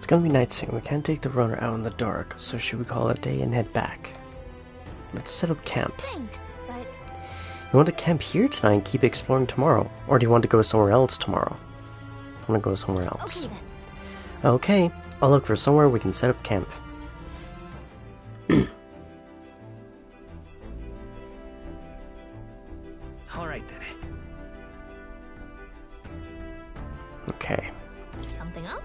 It's gonna be night soon. We can't take the runner out in the dark, so should we call it a day and head back? Let's set up camp. Thanks, but... You want to camp here tonight and keep exploring tomorrow? Or do you want to go somewhere else tomorrow? I want to go somewhere else. Okay, then. Okay, I'll look for somewhere we can set up camp. Alright then. Okay. Something up?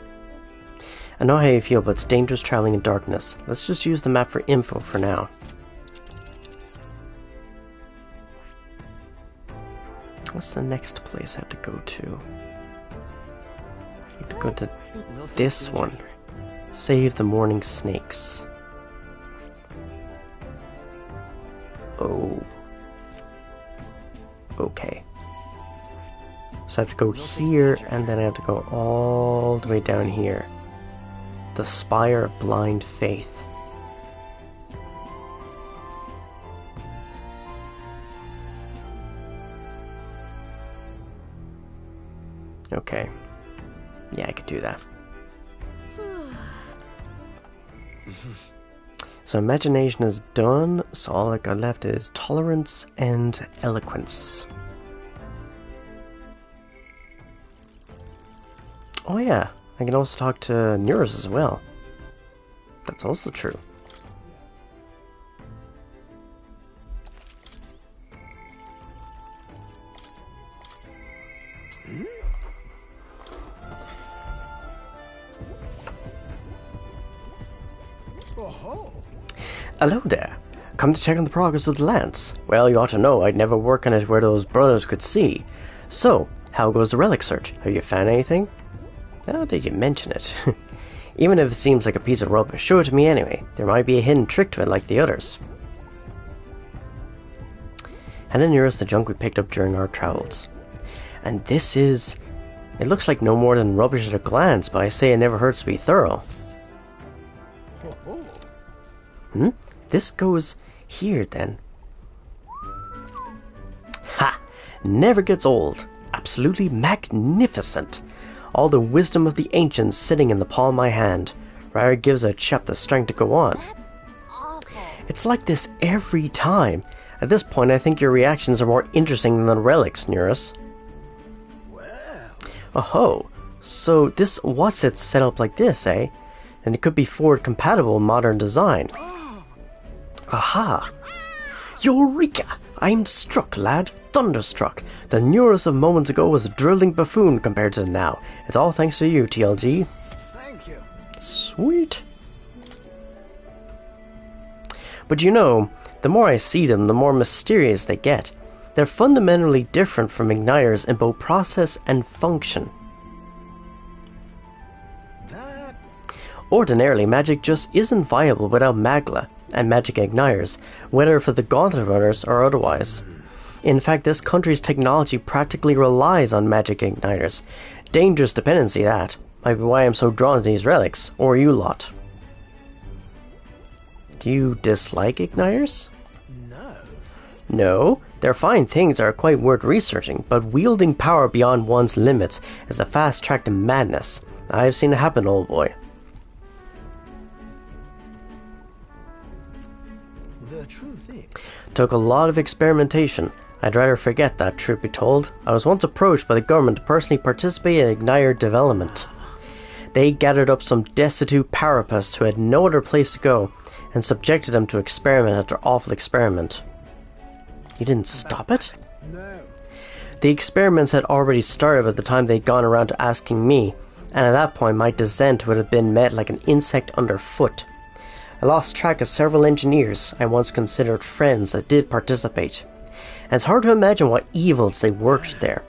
I know how you feel, but it's dangerous traveling in darkness. Let's just use the map for info for now. What's the next place I have to go to? I have to go to this one. Save the morning snakes. Oh. Okay. So I have to go here, and then I have to go all the way down here. The Spire of Blind Faith. Okay. Yeah, I could do that. So imagination is done, so all I got left is tolerance and eloquence. Oh yeah, I can also talk to Neuros as well. That's also true. Hello there. Come to check on the progress of the lance. Well, you ought to know I'd never work on it where those brothers could see. So, how goes the relic search? Have you found anything? Now that you mention it. Even if it seems like a piece of rubbish, show it to me anyway. There might be a hidden trick to it like the others. Hand in yours the junk we picked up during our travels. And this is... It looks like no more than rubbish at a glance, but I say it never hurts to be thorough. This goes here, then. Ha! Never gets old. Absolutely magnificent. All the wisdom of the ancients sitting in the palm of my hand. Rather gives a chap the strength to go on. That's awful. It's like this every time. At this point, I think your reactions are more interesting than the relics, Neuros. Well. Oh-ho. So this what's-it's set up like this, eh? And it could be forward-compatible in modern design. Aha! Eureka! I'm struck, lad. Thunderstruck. The Neuros of moments ago was a drilling buffoon compared to now. It's all thanks to you, TLG. Thank you. Sweet. But you know, the more I see them, the more mysterious they get. They're fundamentally different from igniters in both process and function. Ordinarily, magic just isn't viable without magla and magic igniters, whether for the Gauntlet Runners or otherwise. In fact, this country's technology practically relies on magic igniters. Dangerous dependency, that. Might be why I'm so drawn to these relics, or you lot. Do you dislike igniters? No. No, they're fine things that are quite worth researching, but wielding power beyond one's limits is a fast track to madness. I've seen it happen, old boy. The truth is... Took a lot of experimentation. I'd rather forget that, truth be told. I was once approached by the government to personally participate in igniter development. They gathered up some destitute parapists who had no other place to go, and subjected them to experiment after awful experiment. You didn't stop it? No. The experiments had already started by the time they'd gone around to asking me, and at that point my dissent would have been met like an insect underfoot. I lost track of several engineers I once considered friends that did participate, and it's hard to imagine what evils they worked there.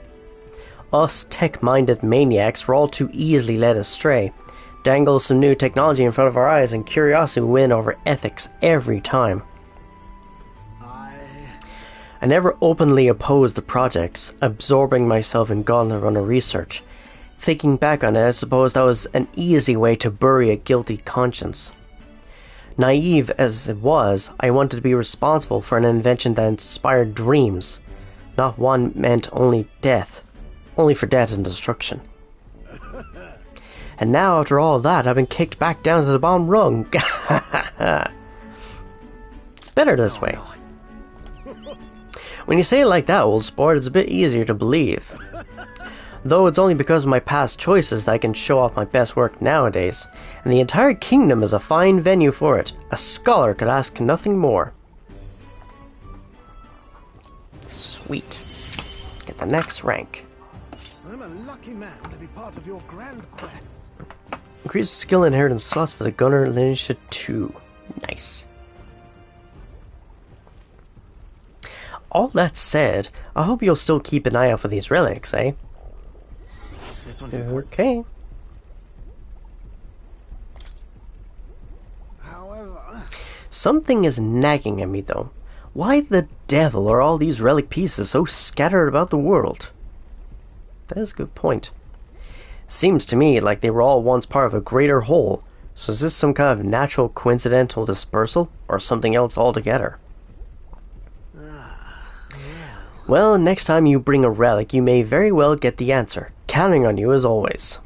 Us tech-minded maniacs were all too easily led astray, dangle some new technology in front of our eyes, and curiosity will win over ethics every time. I never openly opposed the projects, absorbing myself in Gauntlet Runner research. Thinking back on it, I suppose that was an easy way to bury a guilty conscience. Naive as it was, I wanted to be responsible for an invention that inspired dreams, not one meant only death, only for death and destruction. And now, after all that, I've been kicked back down to the bottom rung. It's better this way. When you say it like that, old sport, it's a bit easier to believe. Though it's only because of my past choices that I can show off my best work nowadays. And the entire kingdom is a fine venue for it. A scholar could ask nothing more. Sweet. Get the next rank. I'm a lucky man to be part of your grand quest. Increase skill inheritance slots for the gunner lineage to 2. Nice. All that said, I hope you'll still keep an eye out for these relics, eh? This one's important. Okay. However, Something is nagging at me, though. Why the devil are all these relic pieces so scattered about the world? That is a good point. Seems to me like they were all once part of a greater whole. So is this some kind of natural coincidental dispersal, or something else altogether? Well, next time you bring a relic, you may very well get the answer. Counting on you as always.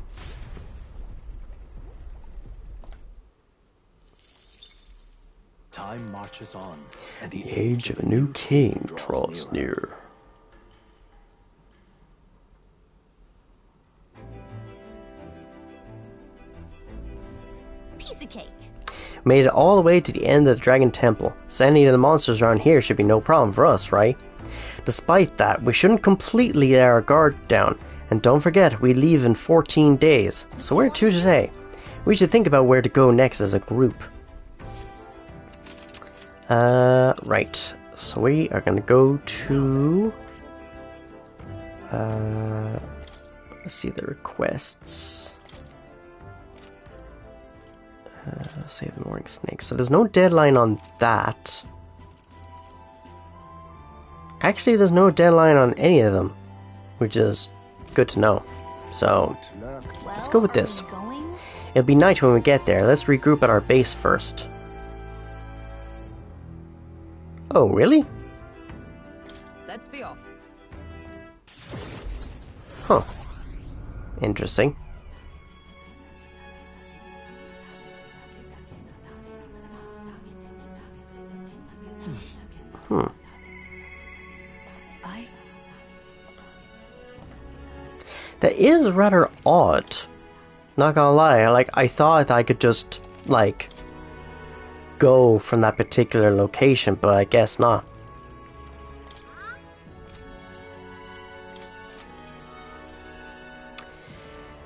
Time marches on, and The age of a new king draws near. Piece of cake. Made it all the way to the end of the Dragon Temple, so any of the monsters around here should be no problem for us, right? Despite that, we shouldn't completely let our guard down, and don't forget, we leave in 14 days, so where to today? We should think about where to go next as a group. Right, so we are gonna go to... let's see the requests. Save the Morning Snake. So there's no deadline on that. Actually, there's no deadline on any of them, which is good to know. So, let's go with this. It'll be night when we get there. Let's regroup at our base first. Oh, really? Let's be off. Huh. Interesting. That is rather odd. Not gonna lie, like, I thought I could just, like, go from that particular location, but I guess not.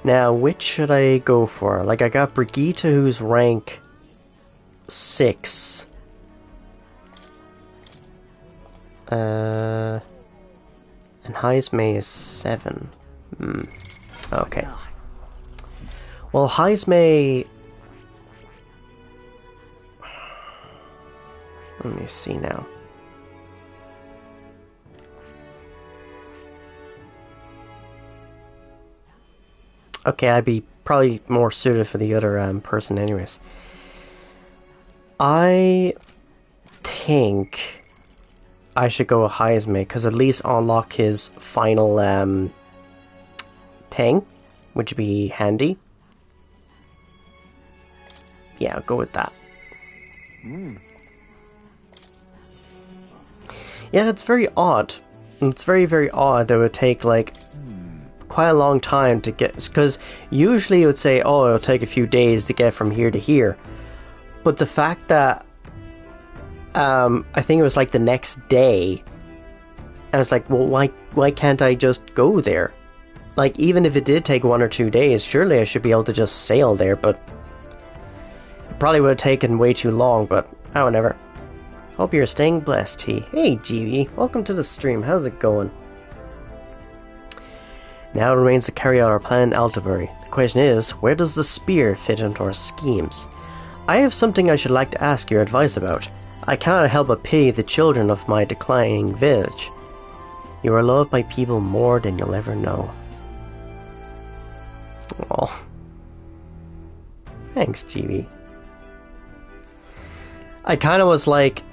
Now, which should I go for? Like, I got Brigitte, who's rank 6. And Heismay is 7. Okay. Well, Heismay... Let me see now. Okay, I'd be probably more suited for the other person anyways. I think I should go with Heismay, because at least unlock his final thing, which would be handy. Yeah, I'll go with that. Yeah, that's very odd. It's very, very odd that it would take, like, quite a long time to get... Because usually it would say, oh, it'll take a few days to get from here to here. But the fact that... I think it was, like, the next day... I was like, well, why can't I just go there? Like, even if it did take 1 or 2 days, surely I should be able to just sail there, but... It probably would have taken way too long, but... Oh, whatever. Hope you're staying blessed, T. Hey, GB. Welcome to the stream. How's it going? Now it remains to carry out our plan in Altabury. The question is, where does the spear fit into our schemes? I have something I should like to ask your advice about. I cannot help but pity the children of my declining village. You are loved by people more than you'll ever know. Aw. Thanks, GB. I kind of was like...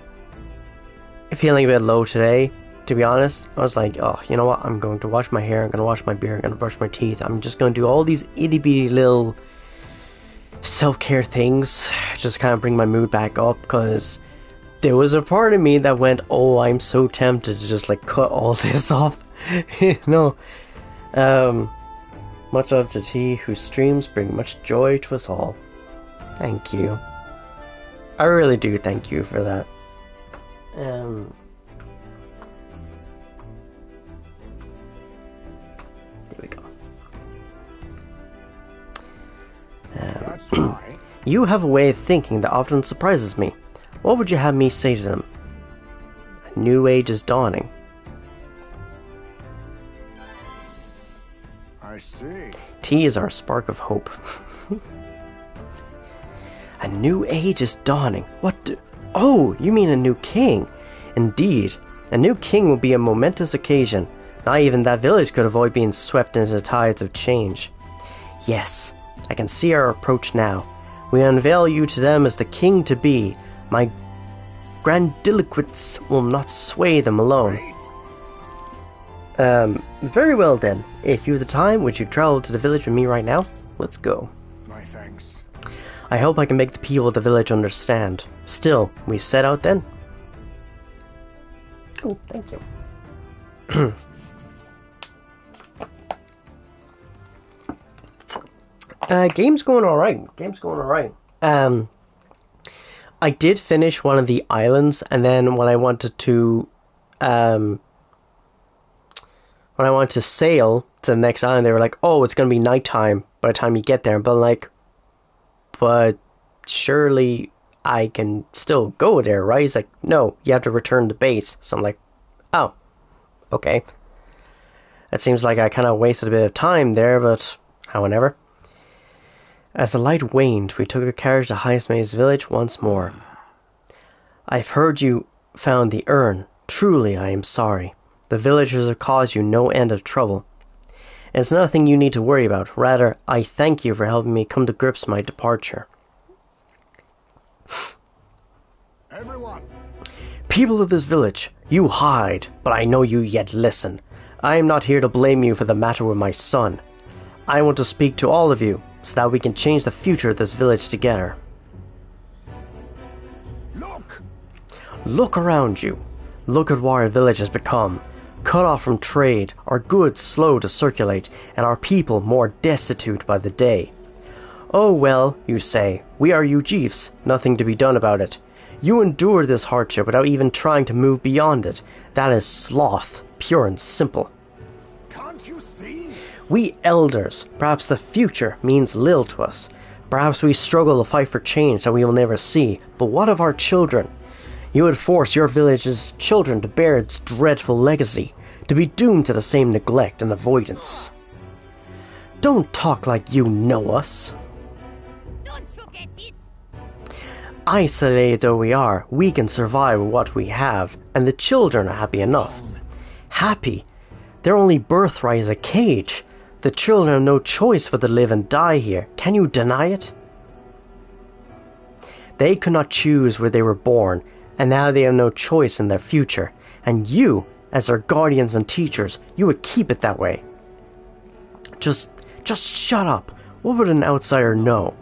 feeling a bit low today, to be honest. I was like, oh, you know what? I'm going to wash my hair, I'm going to wash my beard, I'm going to brush my teeth. I'm just going to do all these itty-bitty little self-care things, just kind of bring my mood back up, because there was a part of me that went, oh, I'm so tempted to just like cut all this off. No. Much love to T, whose streams bring much joy to us all. Thank you. I really do thank you for that. There we go. That's why. You have a way of thinking that often surprises me. What would you have me say to them? A new age is dawning. I see. Tea is our spark of hope. A new age is dawning. Oh, you mean a new king? Indeed. A new king will be a momentous occasion. Not even that village could avoid being swept into the tides of change. Yes, I can see our approach now. We unveil you to them as the king-to-be. My grandiloquence will not sway them alone. Great. Very well then. If you have the time, would you travel to the village with me right now? Let's go. My thanks. I hope I can make the people of the village understand. Still, we set out then? Oh, thank you. Game's going alright. I did finish one of the islands, and then when I wanted to sail to the next island, they were like, oh, it's gonna be nighttime by the time you get there. But surely I can still go there, right? He's like, no, you have to return to base. So I'm like, oh, okay. It seems like I kind of wasted a bit of time there, but however. As the light waned, we took a carriage to Highsmay's village once more. I've heard you found the urn. Truly, I am sorry. The villagers have caused you no end of trouble. It's nothing you need to worry about. Rather, I thank you for helping me come to grips with my departure. Everyone. People of this village, you hide, but I know you yet listen. I am not here to blame you for the matter with my son. I want to speak to all of you, so that we can change the future of this village together. Look. Look around you. Look at what our village has become. Cut off from trade, our goods slow to circulate, and our people more destitute by the day. Oh well, you say, we are you chiefs, nothing to be done about it. You endure this hardship without even trying to move beyond it. That is sloth, pure and simple. Can't you see? We elders, perhaps the future means little to us. Perhaps we struggle to fight for change that we will never see. But what of our children? You would force your village's children to bear its dreadful legacy, to be doomed to the same neglect and avoidance. Don't talk like you know us. Don't you get it? Isolated though we are, we can survive with what we have, and the children are happy enough. Happy? Their only birthright is a cage. The children have no choice but to live and die here. Can you deny it? They could not choose where they were born, and now they have no choice in their future. And you, as their guardians and teachers, you would keep it that way. Just shut up. What would an outsider know?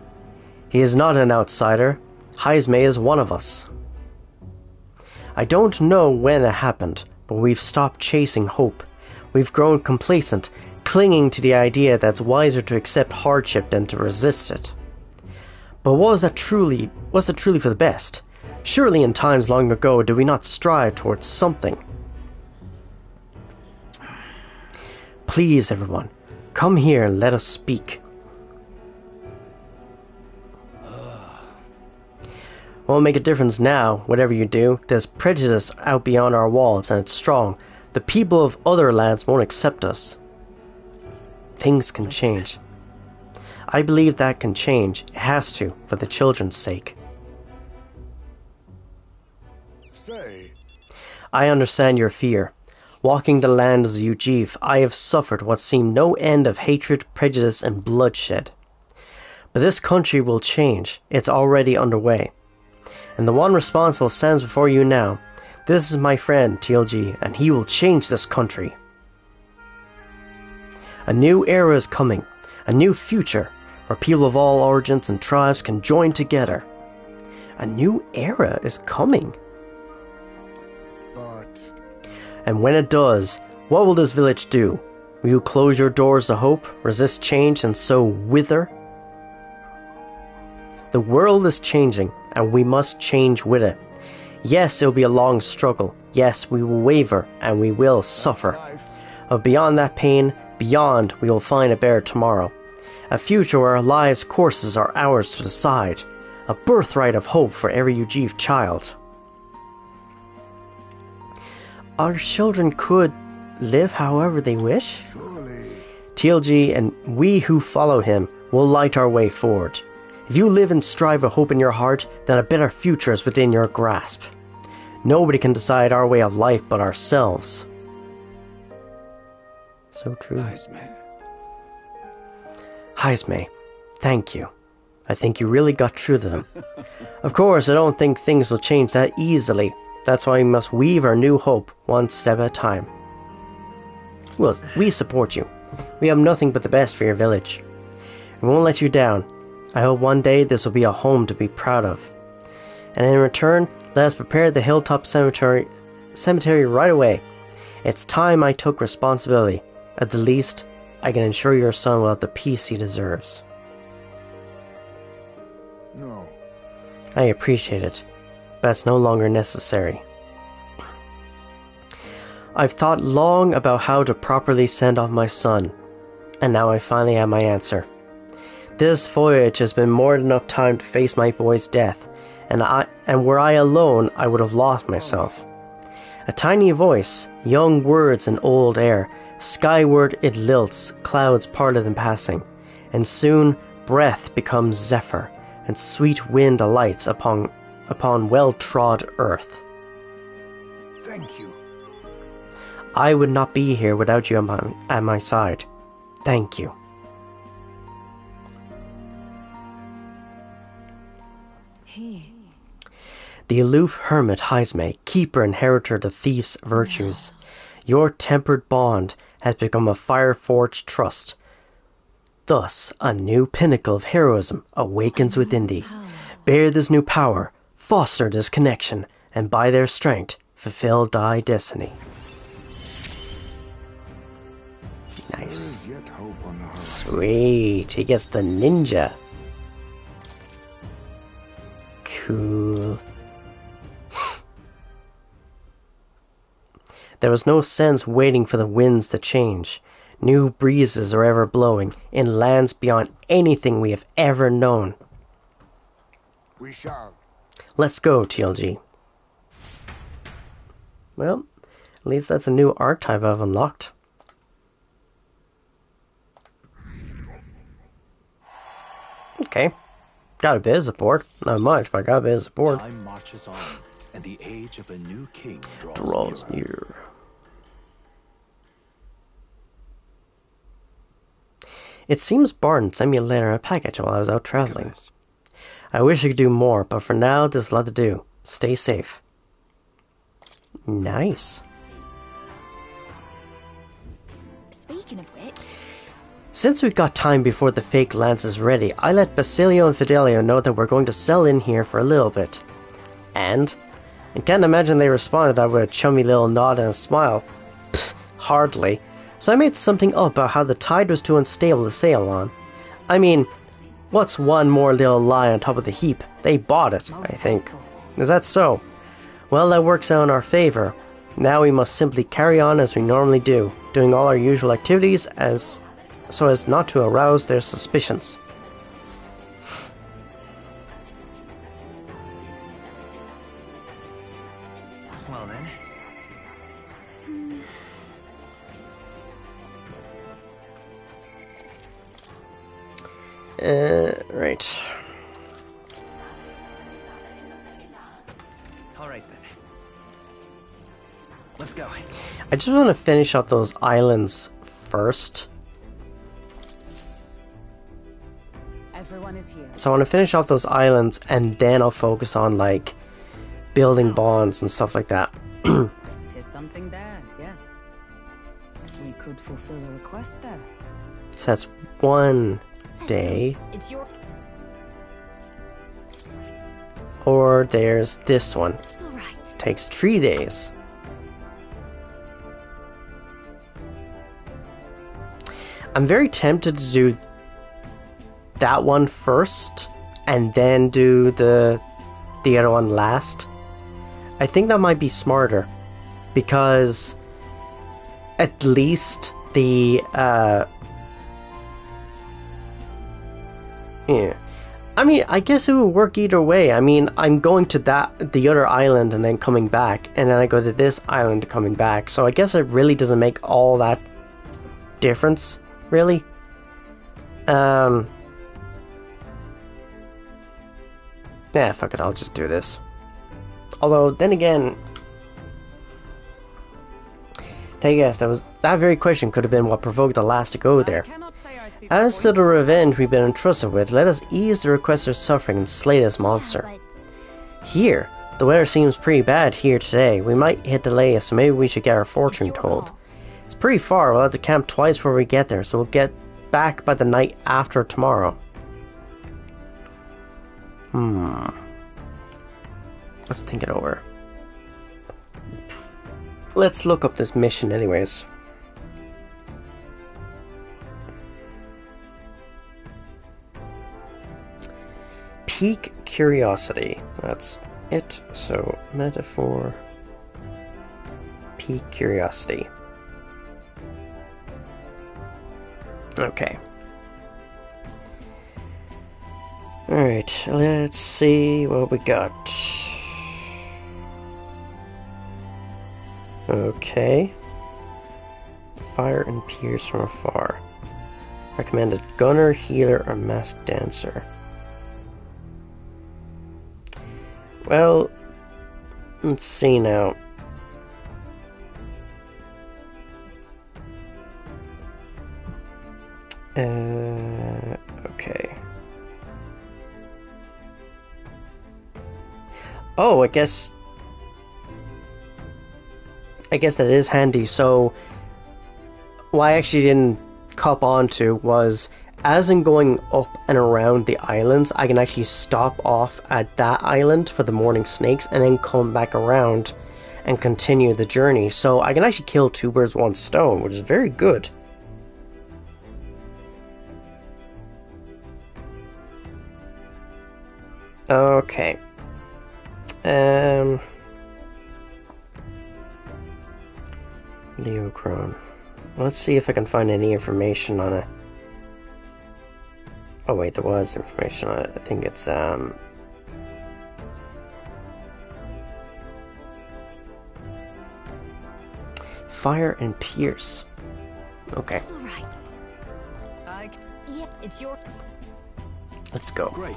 He is not an outsider. Highsmay is one of us. I don't know when it happened, but we've stopped chasing hope. We've grown complacent, clinging to the idea that it's wiser to accept hardship than to resist it. But was it truly for the best? Surely in times long ago did we not strive towards something? Please, everyone, come here and let us speak. Won't make a difference now, whatever you do. There's prejudice out beyond our walls, and it's strong. The people of other lands won't accept us. Things can change. I believe that can change. It has to, for the children's sake. Say. I understand your fear. Walking the land as a Ujiv, I have suffered what seemed no end of hatred, prejudice, and bloodshed. But this country will change. It's already underway. And the one responsible stands before you now. This is my friend, TLG, and he will change this country. A new era is coming. A new future. where people of all origins and tribes can join together. A new era is coming. But And when it does, what will this village do? Will you close your doors to hope, resist change, and so wither? The world is changing, and we must change with it. Yes, it will be a long struggle. Yes, we will waver, and we will suffer. life. But beyond that pain, beyond, we will find a better tomorrow. A future where our lives' courses are ours to decide. A birthright of hope for every Ujiv child. Our children could live however they wish. Surely. TLG and we who follow him will light our way forward. If you live and strive with hope in your heart, then a better future is within your grasp. Nobody can decide our way of life but ourselves. So true. Heisme, thank you. I think you really got through to them. Of course, I don't think things will change that easily. That's why we must weave our new hope one step at a time. Well, we support you. We have nothing but the best for your village. We won't let you down. I hope one day this will be a home to be proud of. And in return, let us prepare the hilltop cemetery right away. It's time I took responsibility. At the least, I can ensure your son will have the peace he deserves. No. I appreciate it, but it's no longer necessary. I've thought long about how to properly send off my son, and now I finally have my answer. This voyage has been more than enough time to face my boy's death, and were I alone, I would have lost myself. A tiny voice, young words and old air, skyward it lilts, clouds parted in passing, and soon breath becomes zephyr, and sweet wind alights upon well-trod earth. Thank you. I would not be here without you at my side. Thank you. The aloof hermit Heisme, keeper and inheritor of the thief's virtues. Your tempered bond has become a fire-forged trust. Thus, a new pinnacle of heroism awakens within thee. Bear this new power, foster this connection, and by their strength, fulfill thy destiny. Nice. There is yet hope on the horizon. Sweet, he gets the ninja. Cool. There was no sense waiting for the winds to change. New breezes are ever blowing in lands beyond anything we have ever known. We shall. Let's go, TLG. Well, at least that's a new archetype I've unlocked. Okay. Got a bit of support. Not much, but I got a bit of support. Time marches on, and the age of a new king Draws near. It seems Barton sent me a letter and a package while I was out traveling. I wish I could do more, but for now, there's a lot to do. Stay safe. Nice. Speaking of which, Since we've got time before the fake lance is ready, I let Basilio and Fidelio know that we're going to sell in here for a little bit. And I can't imagine they responded with a chummy little nod and a smile. Pfft, hardly. So I made something up about how the tide was too unstable to sail on. I mean, what's one more little lie on top of the heap? They bought it, I think. Is that so? Well, that works out in our favor. Now we must simply carry on as we normally do, doing all our usual activities so as not to arouse their suspicions. Well then. Right. All right then. Let's go. I just want to finish up those islands first. Everyone is here. So I want to finish off those islands and then I'll focus on like building bonds and stuff like that. Tis something there, yes. We could fulfill a request there. So that's 1, day. It's your. Or there's this one. All right. Takes 3 days. I'm very tempted to do that one first and then do the other one last. I think that might be smarter because at least the yeah. I mean, I guess it would work either way. I mean, I'm going to the other island and then coming back, and then I go to this island coming back. So I guess it really doesn't make all that difference, really. Yeah, fuck it, I'll just do this. Although, then again, take a guess, that very question could have been what provoked the last to go there. As to the revenge we've been entrusted with, let us ease the requester's suffering and slay this monster. Here, the weather seems pretty bad here today. We might hit delay, so maybe we should get our fortune told. It's pretty far, we'll have to camp twice before we get there, so we'll get back by the night after tomorrow. Let's think it over. Let's look up this mission anyways. Pique curiosity. That's it. So, metaphor. Pique curiosity. Okay. Alright, let's see what we got. Okay. Fire and pierce from afar. Recommended gunner, healer, or masked dancer. Well, let's see now. Okay. Oh, I guess that is handy. So, what I actually didn't cop onto was, as in going up and around the islands, I can actually stop off at that island for the morning snakes and then come back around and continue the journey. So I can actually kill 2 birds with 1 stone, which is very good. Okay. Leochrone. Let's see if I can find any information on it. Oh wait, there was information on it. I think it's fire and pierce. Okay. All right. Yep, it's your. Let's go. Great.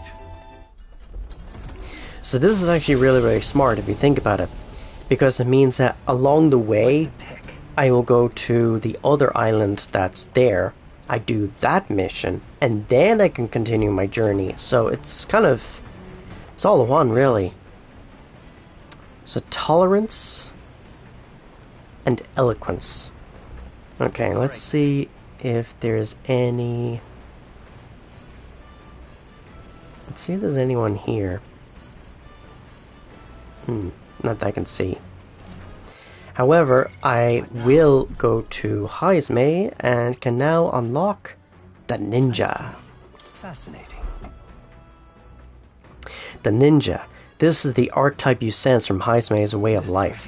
So this is actually really, really smart if you think about it, because it means that along the way, I will go to the other island that's there. I do that mission, and then I can continue my journey. So it's kind of, it's all in one, really. So tolerance and eloquence. Okay, let's see if there's any. Let's see if there's anyone here. Not that I can see. However, I will go to Heismay and can now unlock the ninja. Fascinating. The ninja. This is the archetype you sense from Heismay's way of life.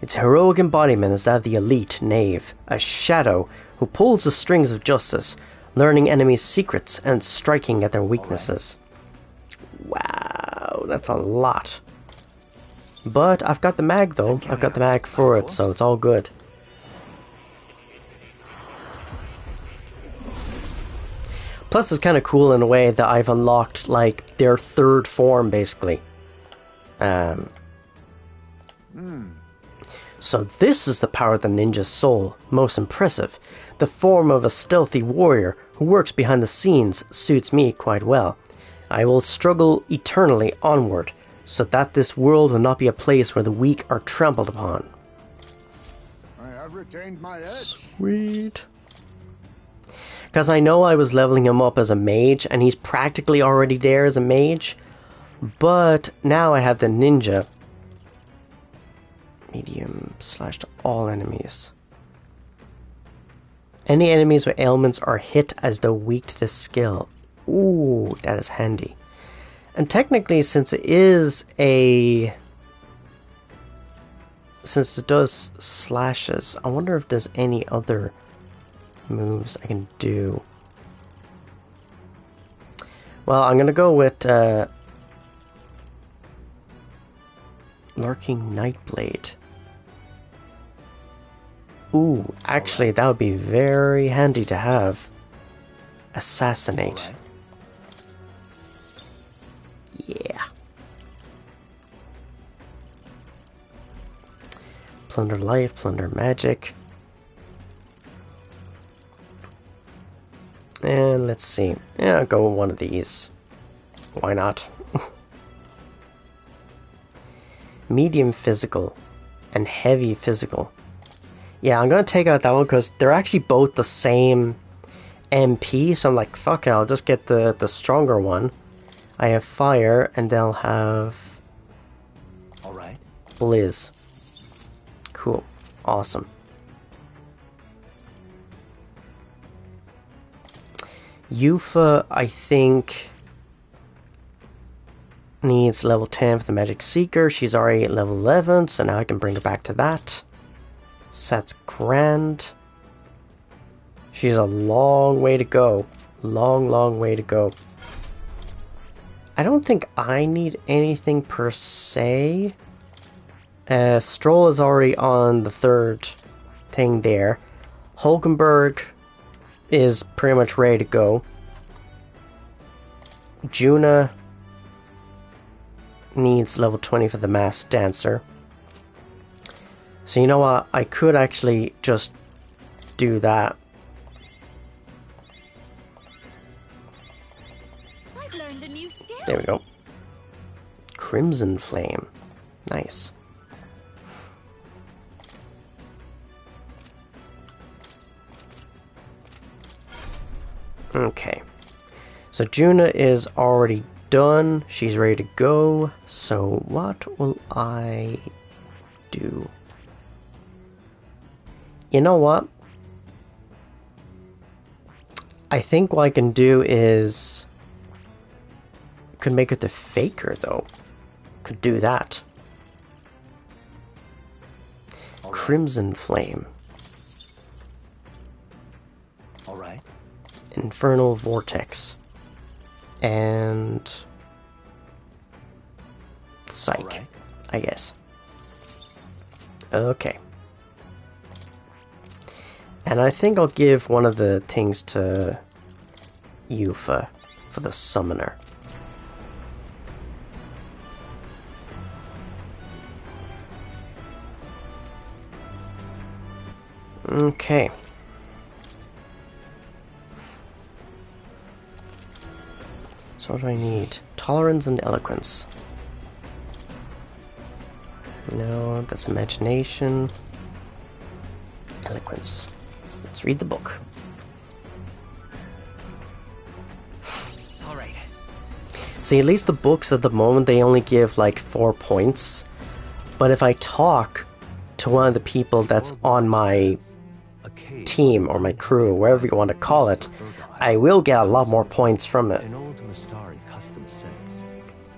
Its heroic embodiment is that of the elite knave, a shadow who pulls the strings of justice, learning enemies' secrets and striking at their weaknesses. Wow, that's a lot. But I've got the mag though. I've got the mag for it, so it's all good. Plus it's kind of cool in a way that I've unlocked like their 3rd form basically. So this is the power of the ninja's soul. Most impressive. The form of a stealthy warrior who works behind the scenes suits me quite well. I will struggle eternally onward, so that this world will not be a place where the weak are trampled upon. I have retained my edge. Sweet. Because I know I was leveling him up as a mage, and he's practically already there as a mage. But now I have the ninja. Medium slash to all enemies. Any enemies with ailments are hit as though weak to this skill. Ooh, that is handy. And technically, since it is a... Since it does slashes, I wonder if there's any other moves I can do. Well, I'm gonna go with Lurking Nightblade. Ooh, actually that would be very handy to have. Assassinate. Yeah. Plunder life, plunder magic. And let's see. Yeah, I'll go with one of these. Why not? Medium physical and heavy physical. Yeah, I'm gonna take out that one because they're actually both the same MP, so I'm like, fuck it, I'll just get the stronger one. I have fire, and they'll have... Alright. Blizz. Cool. Awesome. Yufa, I think, needs level 10 for the Magic Seeker. She's already at level 11, so now I can bring her back to that. So that's grand. She's a long way to go. Long way to go. I don't think I need anything per se. Stroll is already on the third thing there. Hulkenberg is pretty much ready to go. Juna needs level 20 for the Masked Dancer. So you know what? I could actually just do that. I've learned a new skill. There we go. Crimson Flame. Nice. Okay. So Juna is already done. She's ready to go. So what will I do? You know what? I think what I can do is... Could make it the Faker, though. Could do that. All right. Crimson Flame. Alright. Infernal Vortex. And... Psych, Alright. I guess. Okay. And I think I'll give one of the things to Yufa for the Summoner. Okay. So what do I need? Tolerance and Eloquence. No, that's Imagination. Eloquence. Let's read the book. Alright. See, at least the books at the moment, they only give like 4 points. But if I talk to one of the people that's on my team or my crew, wherever you want to call it, I will get a lot more points from it. In old Mustari custom says,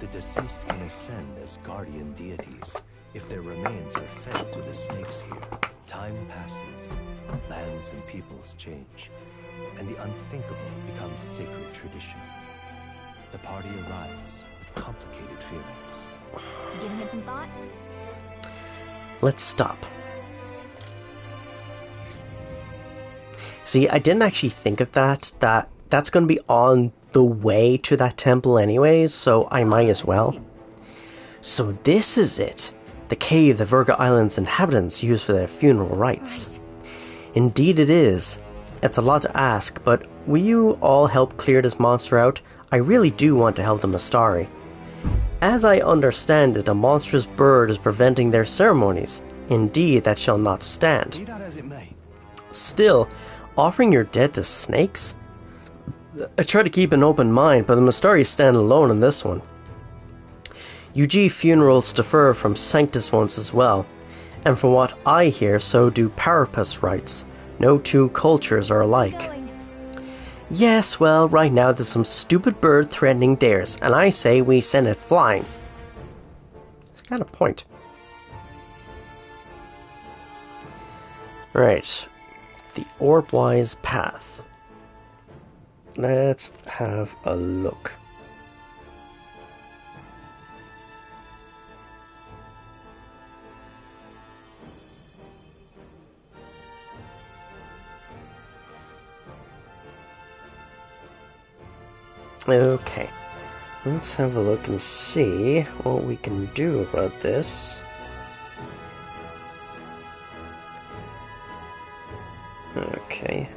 the deceased can ascend as guardian deities if their remains are fed to the snakes here. Time passes, lands and peoples change, and the unthinkable becomes sacred tradition. The party arrives with complicated feelings. Giving it some thought? Let's stop. See, I didn't actually think of that that's going to be on the way to that temple anyways, so I might as well. So this is it. The cave the Virga Islands inhabitants use for their funeral rites. Right. Indeed it is. It's a lot to ask, but will you all help clear this monster out? I really do want to help the Mustari. As I understand it, a monstrous bird is preventing their ceremonies. Indeed, that shall not stand. Be that as it may, Still, offering your dead to snakes? I try to keep an open mind, but the Mistari stand alone in this one. UG funerals differ from Sanctus ones as well, and from what I hear, so do Parapus rites. No two cultures are alike. Yes, well, right now there's some stupid bird threatening theirs, and I say we send it flying. It's got a point. Right. The Orbwise Path. Let's have a look. Okay, let's have a look and see what we can do about this. Okay.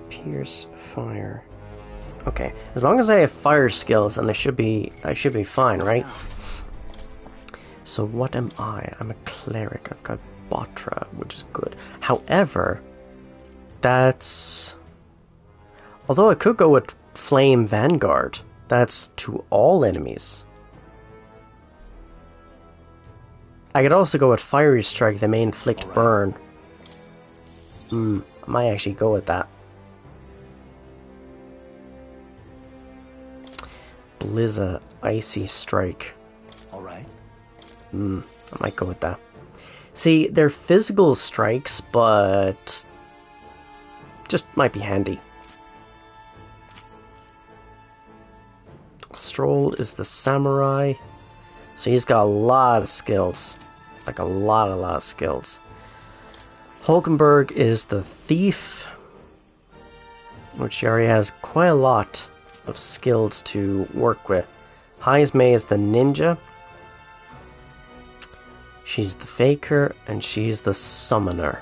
Pierce, fire. Okay, as long as I have fire skills, then I should be fine, right? So what am I? I'm a cleric. I've got Botra, which is good. However, that's... Although I could go with Flame Vanguard. That's to all enemies. I could also go with Fiery Strike that may inflict burn. I might actually go with that. Blizza, Icy Strike. Alright. I might go with that. See, they're physical strikes, but... just might be handy. Stroll is the samurai, so he's got a lot of skills, like a lot of skills. Hulkenberg is the thief, which already has quite a lot of skills to work with. Heismei is the ninja, she's the faker, and she's the summoner.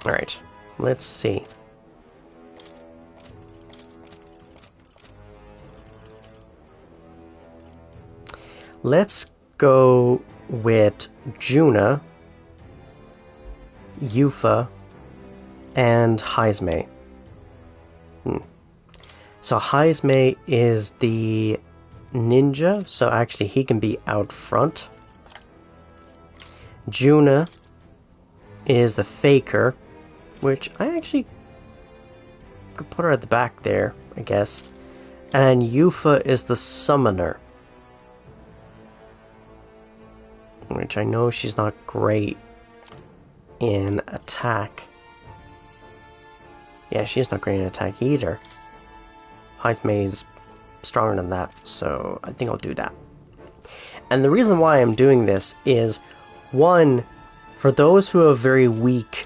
Alright, let's see. Let's go with Juna, Yufa, and Heismei. So Heismei is the ninja, so actually he can be out front. Juna is the faker, which I actually could put her at the back there, I guess. And Yufa is the summoner, which I know she's not great in attack. Yeah, she's not great in attack either. Heismei's stronger than that, so I think I'll do that. And the reason why I'm doing this is, one, for those who have very weak,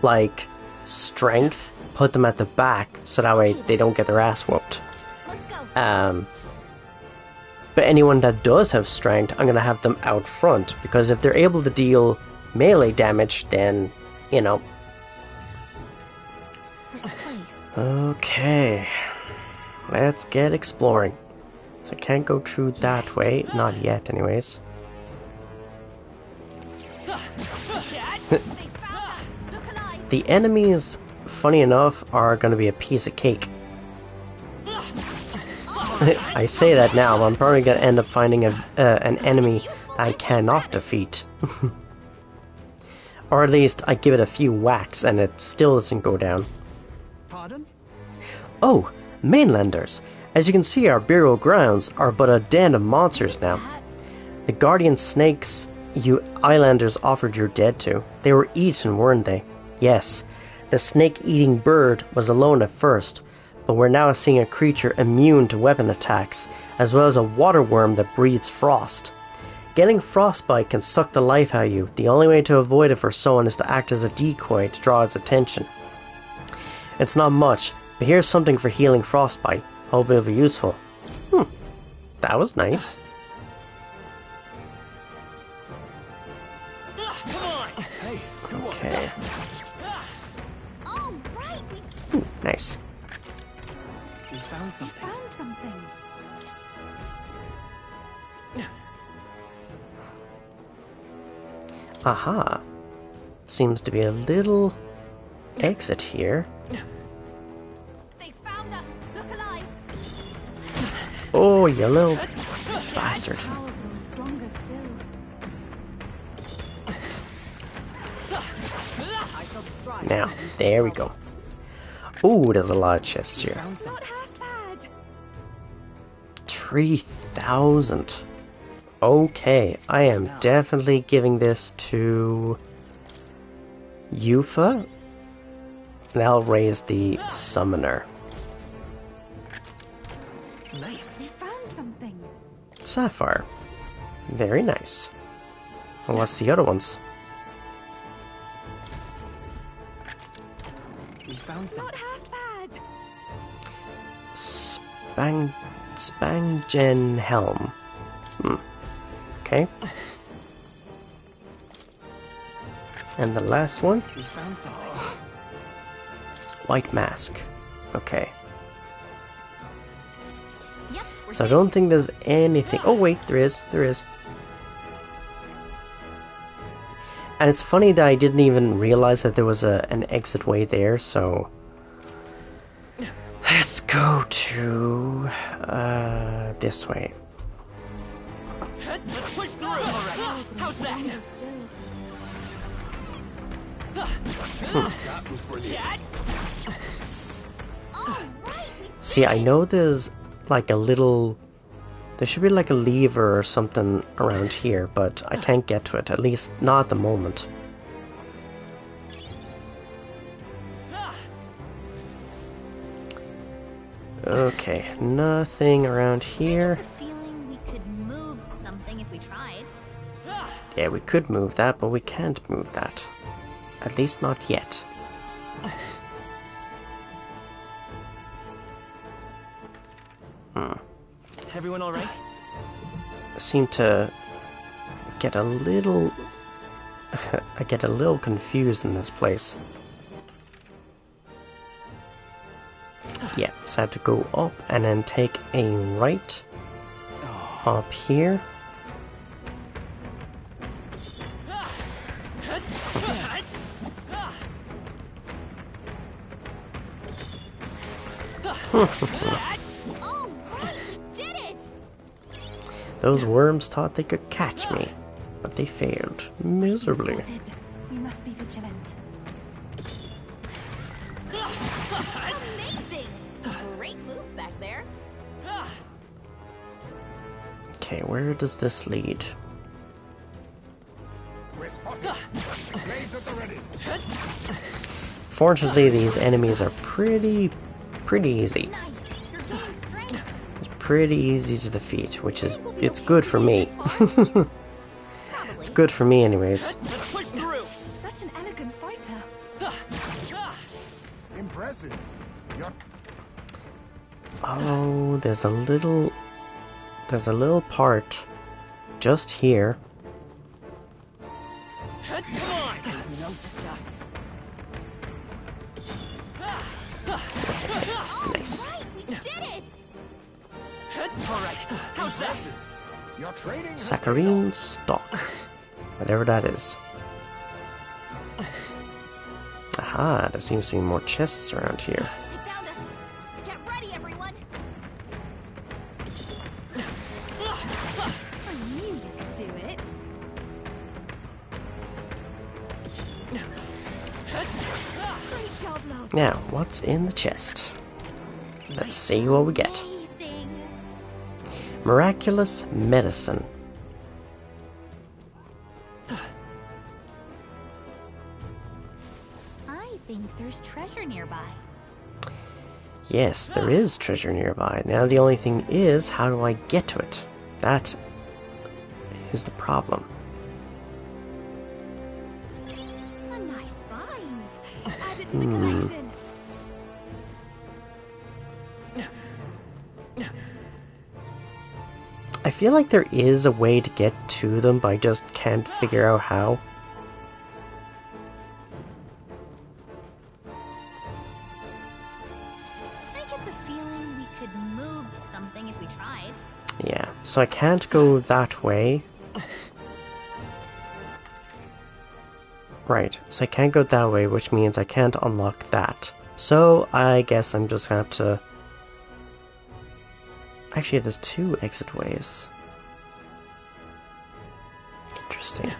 like, strength, put them at the back, so that way they don't get their ass whooped. Let's go. But anyone that does have strength, I'm going to have them out front, because if they're able to deal melee damage, then, you know. This place. Okay, let's get exploring. So I can't go through that way, not yet anyways. The enemies, funny enough, are going to be a piece of cake. I say that now, but I'm probably going to end up finding an enemy I cannot defeat. Or at least I give it a few whacks and it still doesn't go down. Pardon? Oh, mainlanders! As you can see, our burial grounds are but a den of monsters now. The guardian snakes you islanders offered your dead to, they were eaten, weren't they? Yes, the snake-eating bird was alone at first, but we're now seeing a creature immune to weapon attacks, as well as a water worm that breathes frost. Getting frostbite can suck the life out of you. The only way to avoid it for someone is to act as a decoy to draw its attention. It's not much, but here's something for healing frostbite. Hope it'll be useful. That was nice. Okay. Oh, right. Nice. We found We something. found something. Aha. seems to be a little exit here. They found us. Look alive. Oh, you little bastard. Power grows stronger still. I shall strive. Now, there we go. Oh, there's a lot of chests here. Found some. Not half bad. 3,000. Okay, I am definitely giving this to Yufa. And I'll raise the summoner. Nice. We found something. Sapphire. Very nice. And what's the other ones? We found some. Not half bad. Spanggen Helm. Okay. And the last one? We found something. White Mask. Okay. Yep. We're So I safe. don't think there's anything... Oh wait, there is. There is. And it's funny that I didn't even realize that there was an exit way there, so... Let's go to... this way. Let's push through. All right. How's that? That was brilliant. All right. We See, I know there's like a little... There should be like a lever or something around here, but I can't get to it. At least not at the moment. Okay, nothing around here. I get the feeling we could move something if we tried. Yeah, we could move that, but we can't move that. At least not yet. Everyone all right? I seem to get a little... I get a little confused in this place. Yeah, so I have to go up and then take a right up here. Oh, right. We did it. Those worms thought they could catch me, but they failed miserably. Spotted. We must be vigilant. Amazing. Great moves back there. Okay, where does this lead? We're spotted. Blades at the ready. Fortunately, these enemies are pretty easy. Nice. You're gaining strength. It's pretty easy to defeat, which is... it's good for me. Probably. It's good for me anyways. Let's push through. Such an elegant fighter. Impressive. You're Oh, there's a little part just here. Come on. They've noticed us. Nice. Right. We did it. All right. How's that? impressive. Your training has Saccharine stock. Whatever that is. Aha, there seems to be more chests around here. They found us. Get ready, everyone. I knew you could do it. Great job, love. Now, what's in the chest? Let's see what we get. Amazing. Miraculous medicine. I think there's treasure nearby. Yes, there is treasure nearby. Now the only thing is, how do I get to it? That is the problem. A nice find. Add it to the collection. I feel like there is a way to get to them, but I just can't figure out how. I get the feeling we could move something if we tried. Yeah, so I can't go that way. Right, so I can't go that way, which means I can't unlock that. So I guess I'm just gonna have to... Actually, there's 2 exit ways. Interesting.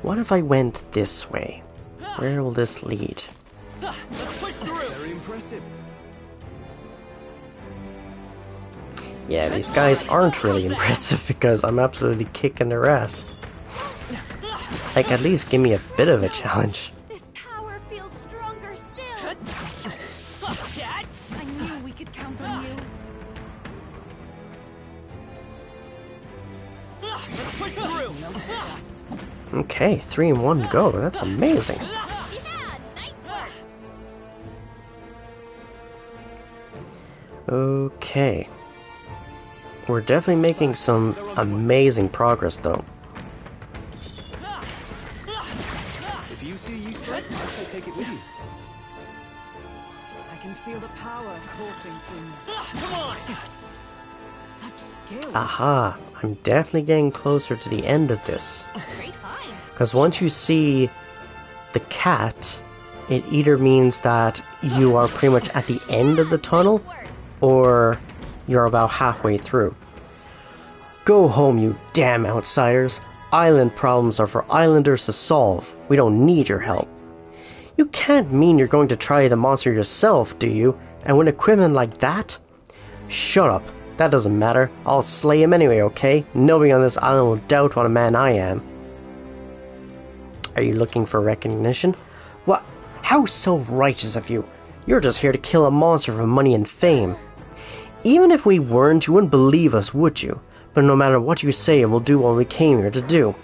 What if I went this way? Where will this lead? Let's push through. Very impressive. Yeah, these guys aren't really impressive because I'm absolutely kicking their ass. Like, at least give me a bit of a challenge. This power feels stronger still. I knew we could count on you. Let's push through. Noticed us. Okay, 3 in 1 go. That's amazing. Yeah, nice work. Okay. We're definitely making some amazing progress, though. If you see use for it, I shall take it with you. I can feel the power coursing through me. Come on. Such skill. Aha, I'm definitely getting closer to the end of this. Great find. Because once you see the cat, it either means that you are pretty much at the end of the tunnel, or you're about halfway through. Go home, you damn outsiders. Island problems are for islanders to solve. We don't need your help. You can't mean you're going to try the monster yourself, do you? And with equipment like that? Shut up. That doesn't matter. I'll slay him anyway, okay? Nobody on this island will doubt what a man I am. Are you looking for recognition? What? How self-righteous of you. You're just here to kill a monster for money and fame. Even if we weren't, you wouldn't believe us, would you? But no matter what you say, we'll do what we came here to do.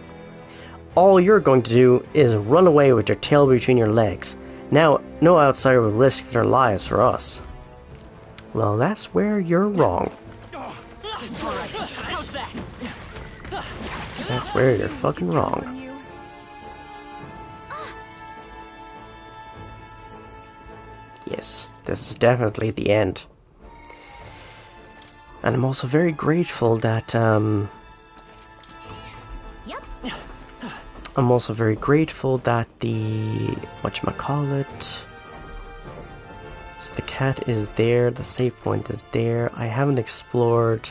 All you're going to do is run away with your tail between your legs. Now, no outsider would risk their lives for us. Well, that's where you're wrong. How's that? That's where you're fucking wrong. On you. Yes, this is definitely the end. And I'm also very grateful that, Yep. I'm also very grateful that the... whatchamacallit... So the cat is there, the save point is there. I haven't explored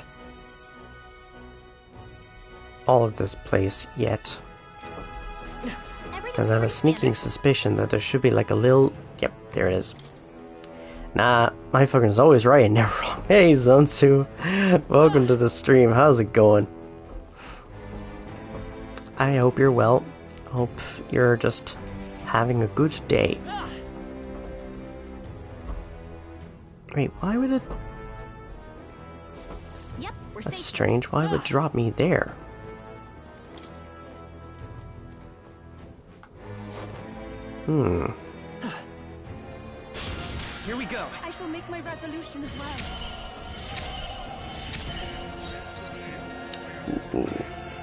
all of this place yet. Because I have a sneaking suspicion that there should be like a little... Yep, there it is. Nah, my fucker's always right and never wrong. Hey, Zunsu. Welcome to the stream. How's it going? I hope you're well. Hope you're just having a good day. Wait, why would it... Yep, we're That's safe. strange. Why would it drop me there? Hmm. Here we go. I shall make my resolution as well.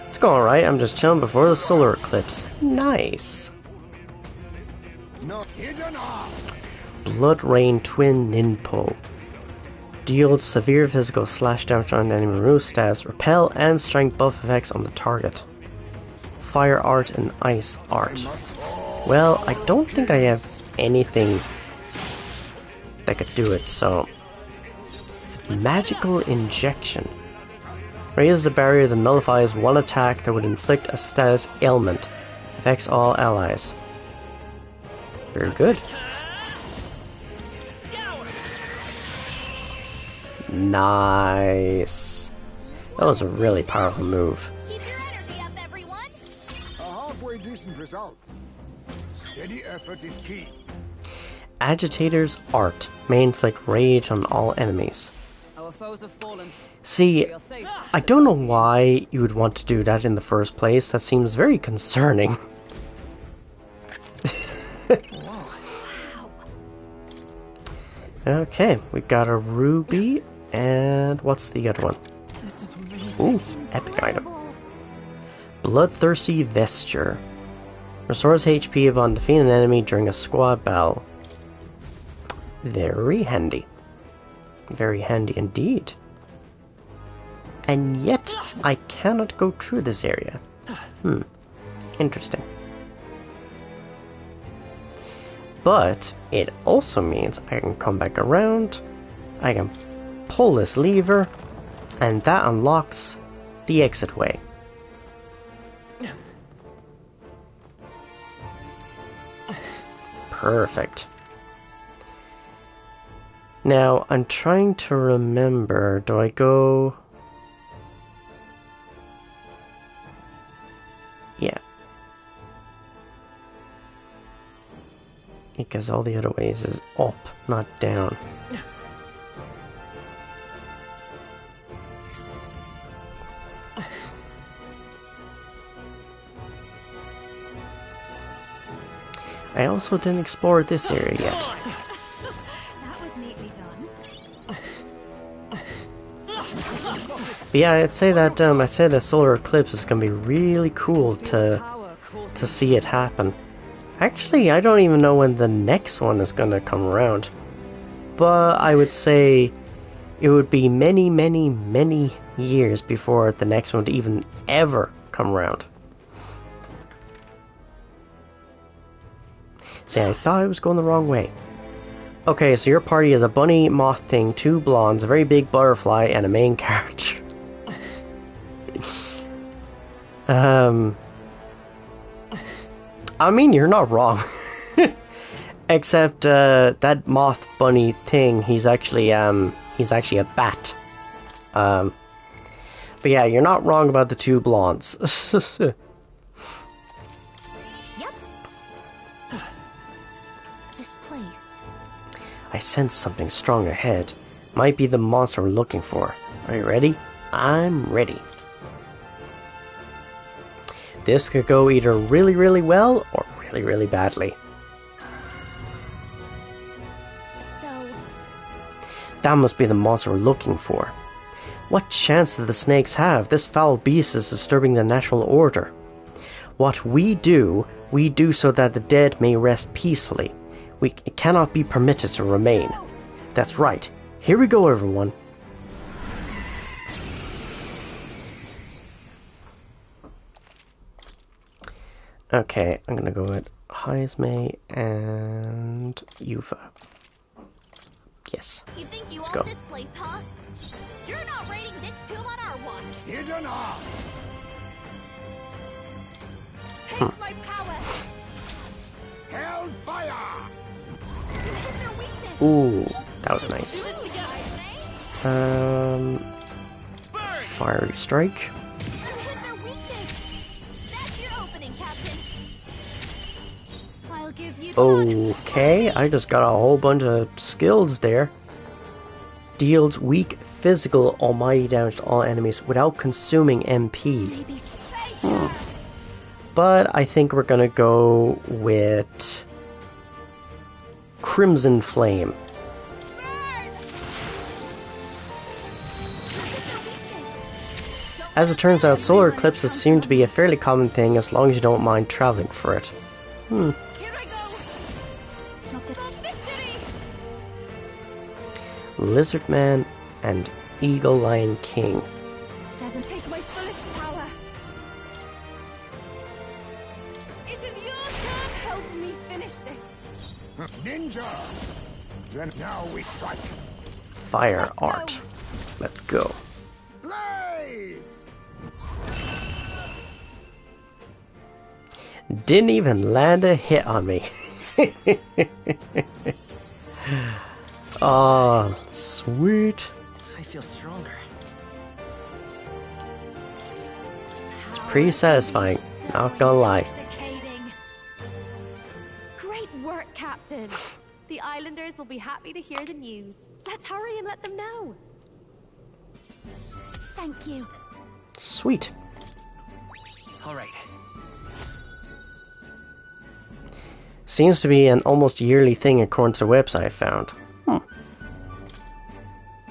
It's going alright. I'm just chilling before the solar eclipse. Nice. No hidden arm. Blood Rain Twin Ninpo. Deals severe physical slash damage on enemy move stats, repel and strength buff effects on the target. Fire art and ice art. Well, I don't think I have anything that could do it, so... Magical Injection. Raises the barrier that nullifies one attack that would inflict a status ailment. Affects all allies. Very good. Nice. That was a really powerful move. Keep your energy up, everyone. A halfway decent result. Steady effort is key. Agitator's art may inflict rage on all enemies. Our foes have fallen. See, We are safe. I don't know why you would want to do that in the first place. That seems very concerning. Okay, we got a ruby, and what's the other one? Ooh, epic item. Bloodthirsty Vesture. Restores HP upon defeating an enemy during a squad battle. Very handy. Very handy indeed. and yet I cannot go through this area. Interesting. But it also means I can come back around, I can pull this lever, and that unlocks the exit way. Perfect. Now, I'm trying to remember, do I go... Yeah. Because all the other ways is up, not down. I also didn't explore this area yet. That was neatly done. But yeah, I'd say that a solar eclipse is gonna be really cool to see it happen. Actually, I don't even know when the next one is gonna come around. But I would say it would be many, many, many years before the next one would even ever come around. See, I thought I was going the wrong way. Okay, so your party is a bunny, moth thing, 2 blondes, a very big butterfly, and a main character. I mean, you're not wrong. Except, that moth bunny thing, he's actually a bat. But yeah, you're not wrong about the 2 blondes. I sense something strong ahead. Might be the monster we're looking for. Are you ready? I'm ready. This could go either really, really well or really, really badly. So... That must be the monster we're looking for. What chance do the snakes have? This foul beast is disturbing the natural order. What we do so that the dead may rest peacefully. It cannot be permitted to remain. That's right. Here we go, everyone. Okay, I'm gonna go with Heisme and Yuva. Yes. You think you Let's own go. this place, huh? You're not raiding this tomb on our watch. Hidden off. Take my power. Hellfire. Hit their weakness. Ooh, that was nice. Fiery strike. Hit their weakness. That's your opening, Captain. I'll give you Okay, I just got a whole bunch of skills there. Deals weak physical almighty damage to all enemies without consuming MP. But I think we're gonna go with Crimson Flame. As it turns out, solar eclipses seem to be a fairly common thing as long as you don't mind traveling for it. Here I go. For victory. Lizard Man and Eagle Lion King. Doesn't take my fullest power. It is your turn. Help me finish this. Ninja. Then now we strike. Fire Let's go. Art. Let's go. Blaze. Didn't even land a hit on me. Oh, sweet. I feel stronger. It's pretty satisfying, not gonna lie. Intoxicating. Great work, Captain. The islanders will be happy to hear the news. Let's hurry and let them know. Thank you. Sweet. All right. Seems to be an almost yearly thing according to the website I found.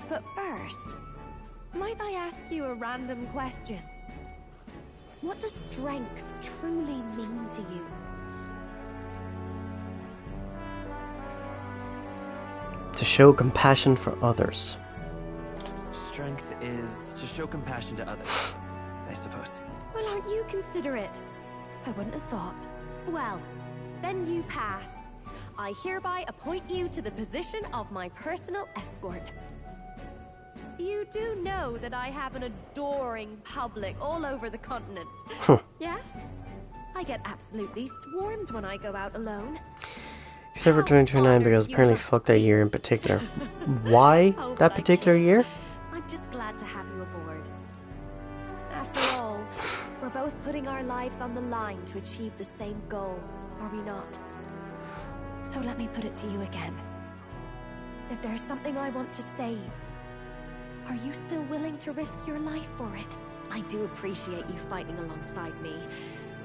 But first, might I ask you a random question? What does strength truly mean to you? To show compassion for others. strength is to show compassion to others, I suppose. Well, aren't you considerate? I wouldn't have thought. Well, then you pass. I hereby appoint you to the position of my personal escort. You do know that I have an adoring public all over the continent. Yes? I get absolutely swarmed when I go out alone. Except for 2029, because apparently fuck that year in particular. Why that particular year? I'm just glad to have you aboard. After all, we're both putting our lives on the line to achieve the same goal, are we not? So let me put it to you again. If there's something I want to save, are you still willing to risk your life for it? I do appreciate you fighting alongside me.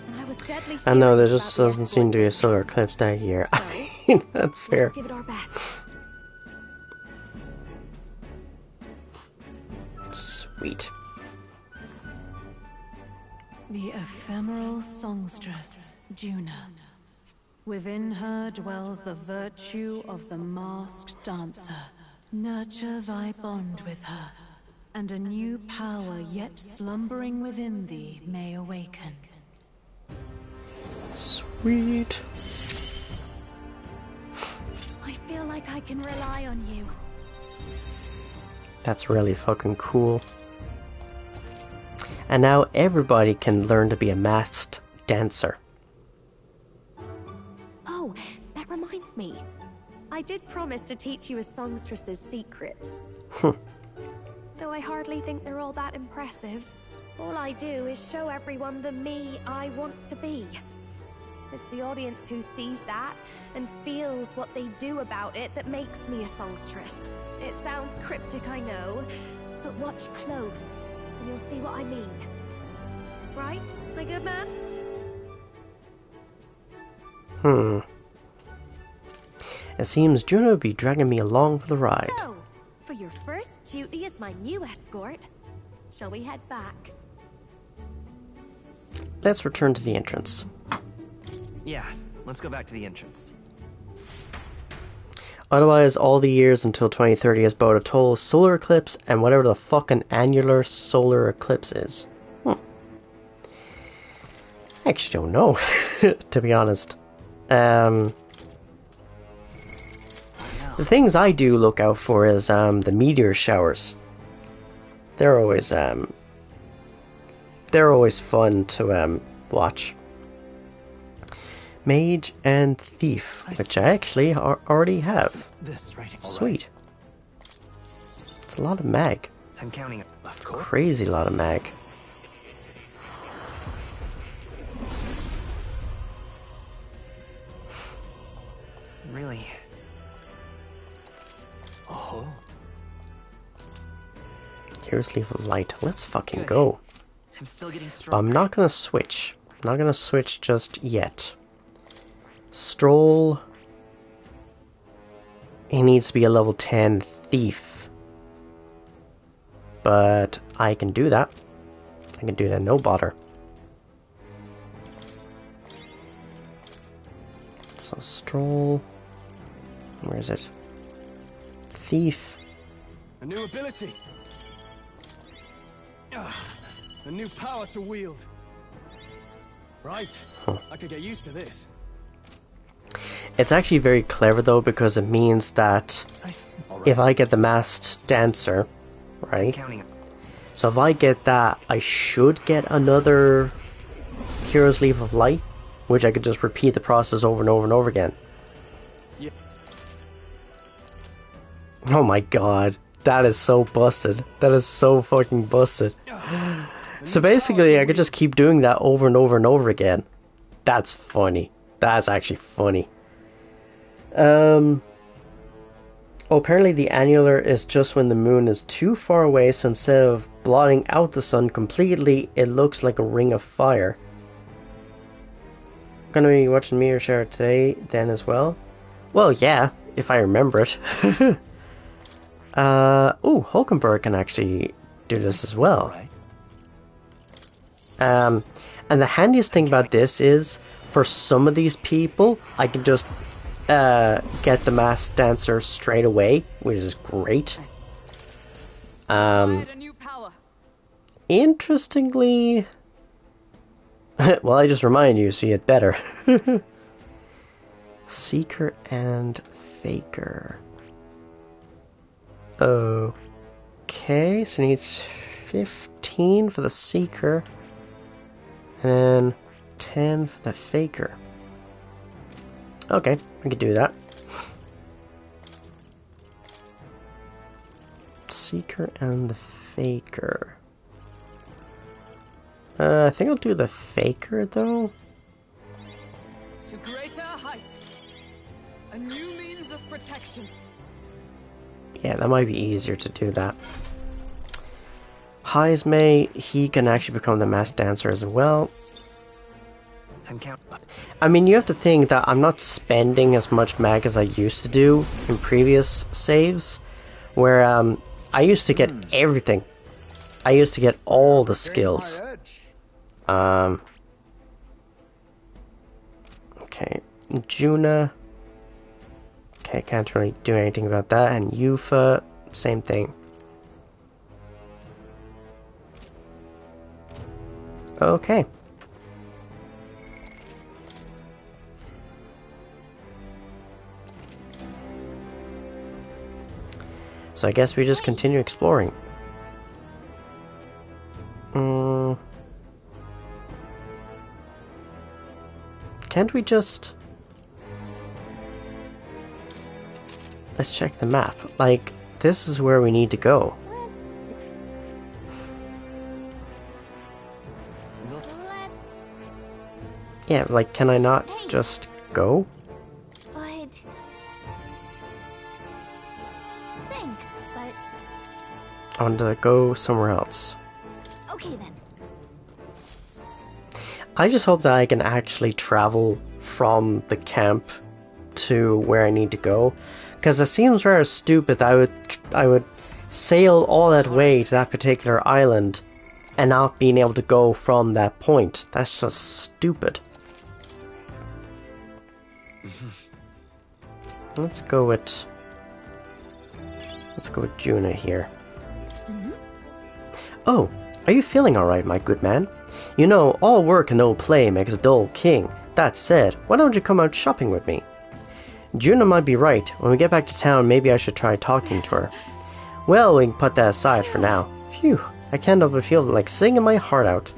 And I was deadly serious. I know, there just about the doesn't seem to be a solar eclipse that year. I mean, that's fair. Let's give it our best. Sweet. The ephemeral songstress, Juna. Within her dwells the virtue of the masked dancer. Nurture thy bond with her, and a new power yet slumbering within thee may awaken. Sweet. I feel like I can rely on you. That's really fucking cool. And now everybody can learn to be a masked dancer. Oh, that reminds me. I did promise to teach you a songstress's secrets. Though I hardly think they're all that impressive. All I do is show everyone the me I want to be. It's the audience who sees that and feels what they do about it that makes me a songstress. It sounds cryptic, I know, but watch close and you'll see what I mean. Right, my good man? It seems Juno would be dragging me along for the ride. So, for your first duty as my new escort, shall we head back? Let's return to the entrance. Yeah, let's go back to the entrance. Otherwise, all the years until 2030 is about a total solar eclipse and whatever the fucking annular solar eclipse is. I actually don't know, to be honest. The things I do look out for is the meteor showers. They're always fun to watch. Mage and Thief, which I actually already have. This right. Sweet. It's a lot of mag. I'm counting it. Of course. Crazy lot of mag. Really? Oh. Here's Leaf of Light. Let's fucking Good. go. I'm still getting But stronger. I'm not gonna switch. I'm not gonna switch just yet. Stroll. He needs to be a level 10 Thief. But I can do that. I can do that no bother. So Stroll. Where is it? Thief. A new ability. A new power to wield. Right. I could get used to this. It's actually very clever though, because it means that if I get the masked dancer, right? Counting it. So if I get that, I should get another Hero's Leaf of Light, which I could just repeat the process over and over and over again. Yeah. Oh my god, that is so busted. That is so fucking busted. So basically, I could just keep doing that over and over and over again. That's funny. That's actually funny. Oh, apparently the annular is just when the moon is too far away, so instead of blotting out the sun completely, it looks like a ring of fire. Gonna be watching Meteor Shower today then as well? Well, yeah, if I remember it. Oh, Hulkenberg can actually do this as well. And the handiest thing about this is, for some of these people, I can just get the masked dancer straight away, which is great. Acquired a new power. Interestingly... well, I just remind you, so you had better. Seeker and Faker. Okay, so it needs 15 for the Seeker. And then 10 for the Faker. Okay, I could do that. Seeker and the Faker. I think I'll do the Faker, though. To greater heights. A new means of protection. Yeah, that might be easier to do that. Heismay, he can actually become the masked dancer as well. I mean, you have to think that I'm not spending as much mag as I used to do in previous saves, where I used to get everything. I used to get all the skills. Okay, Juna. Okay, can't really do anything about that. And Yufa, same thing. Okay. So I guess we just continue exploring. Can't we just... Let's check the map. Like, this is where we need to go. Yeah, like, can I not just go? But... Thanks, but... I want to go somewhere else. Okay then. I just hope that I can actually travel from the camp to where I need to go, because it seems rather stupid that I would sail all that way to that particular island and not being able to go from that point. That's just stupid. Let's go with Juna here. Oh, are you feeling alright, my good man? You know, all work and no play makes a dull king. That said, why don't you come out shopping with me? Juna might be right. When we get back to town, maybe I should try talking to her. Well, we can put that aside for now. Phew, I can't help but feel like singing my heart out.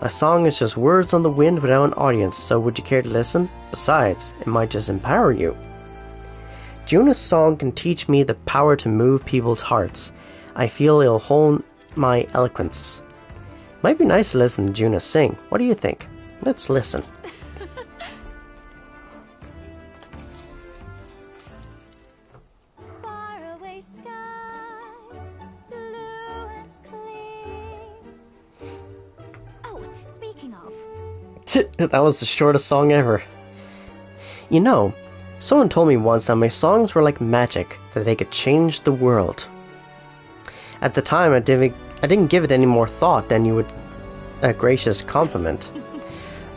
A song is just words on the wind without an audience, so would you care to listen? Besides, it might just empower you. Juna's song can teach me the power to move people's hearts. I feel it'll hone my eloquence. Might be nice to listen to Juna sing. What do you think? Let's listen. Faraway sky, blue and clear. Oh, speaking of... That was the shortest song ever. You know, someone told me once that my songs were like magic, that they could change the world. At the time, I didn't give it any more thought than you would a gracious compliment.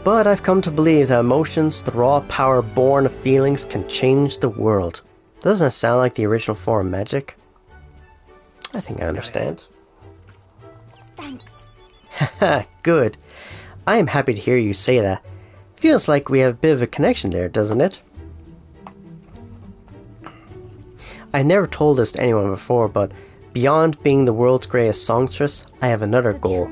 But I've come to believe that emotions, the raw power born of feelings, can change the world. Doesn't that sound like the original form of magic? I think I understand. Thanks. Haha, good. I am happy to hear you say that. Feels like we have a bit of a connection there, doesn't it? I never told this to anyone before, but beyond being the world's greatest songstress, I have another goal.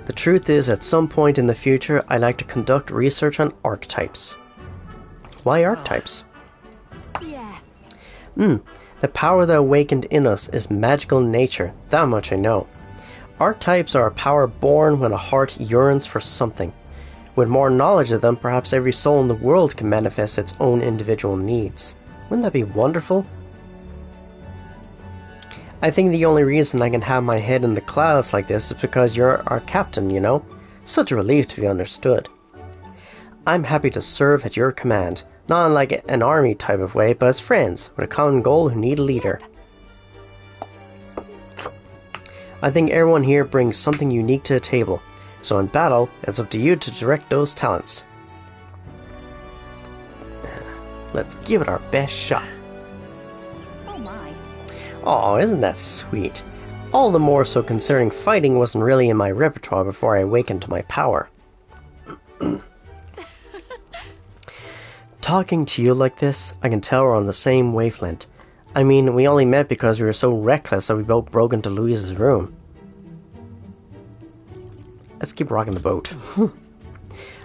The truth is, at some point in the future, I'd like to conduct research on archetypes. Why archetypes? Yeah. The power that awakened in us is magical in nature, that much I know. Archetypes are a power born when a heart yearns for something. With more knowledge of them, perhaps every soul in the world can manifest its own individual needs. Wouldn't that be wonderful? I think the only reason I can have my head in the clouds like this is because you're our captain, you know? Such a relief to be understood. I'm happy to serve at your command, not in like an army type of way, but as friends, with a common goal who need a leader. I think everyone here brings something unique to the table, so in battle, it's up to you to direct those talents. Let's give it our best shot. Oh my. Oh, isn't that sweet? All the more so considering fighting wasn't really in my repertoire before I awakened to my power. Talking to you like this, I can tell we're on the same wavelength. I mean, we only met because we were so reckless that we both broke into Louise's room. Let's keep rocking the boat.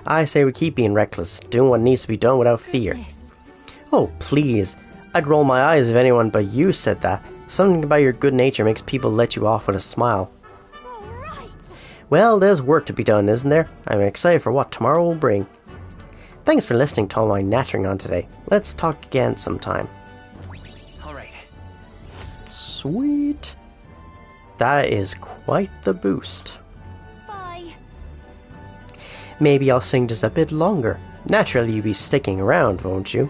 I say we keep being reckless, doing what needs to be done without fear. Oh, please. I'd roll my eyes if anyone but you said that. Something about your good nature makes people let you off with a smile. Well, there's work to be done, isn't there? I'm excited for what tomorrow will bring. Thanks for listening to all my nattering on today. Let's talk again sometime. Alright. Sweet. That is quite the boost. Bye. Maybe I'll sing just a bit longer. Naturally, you'll be sticking around, won't you?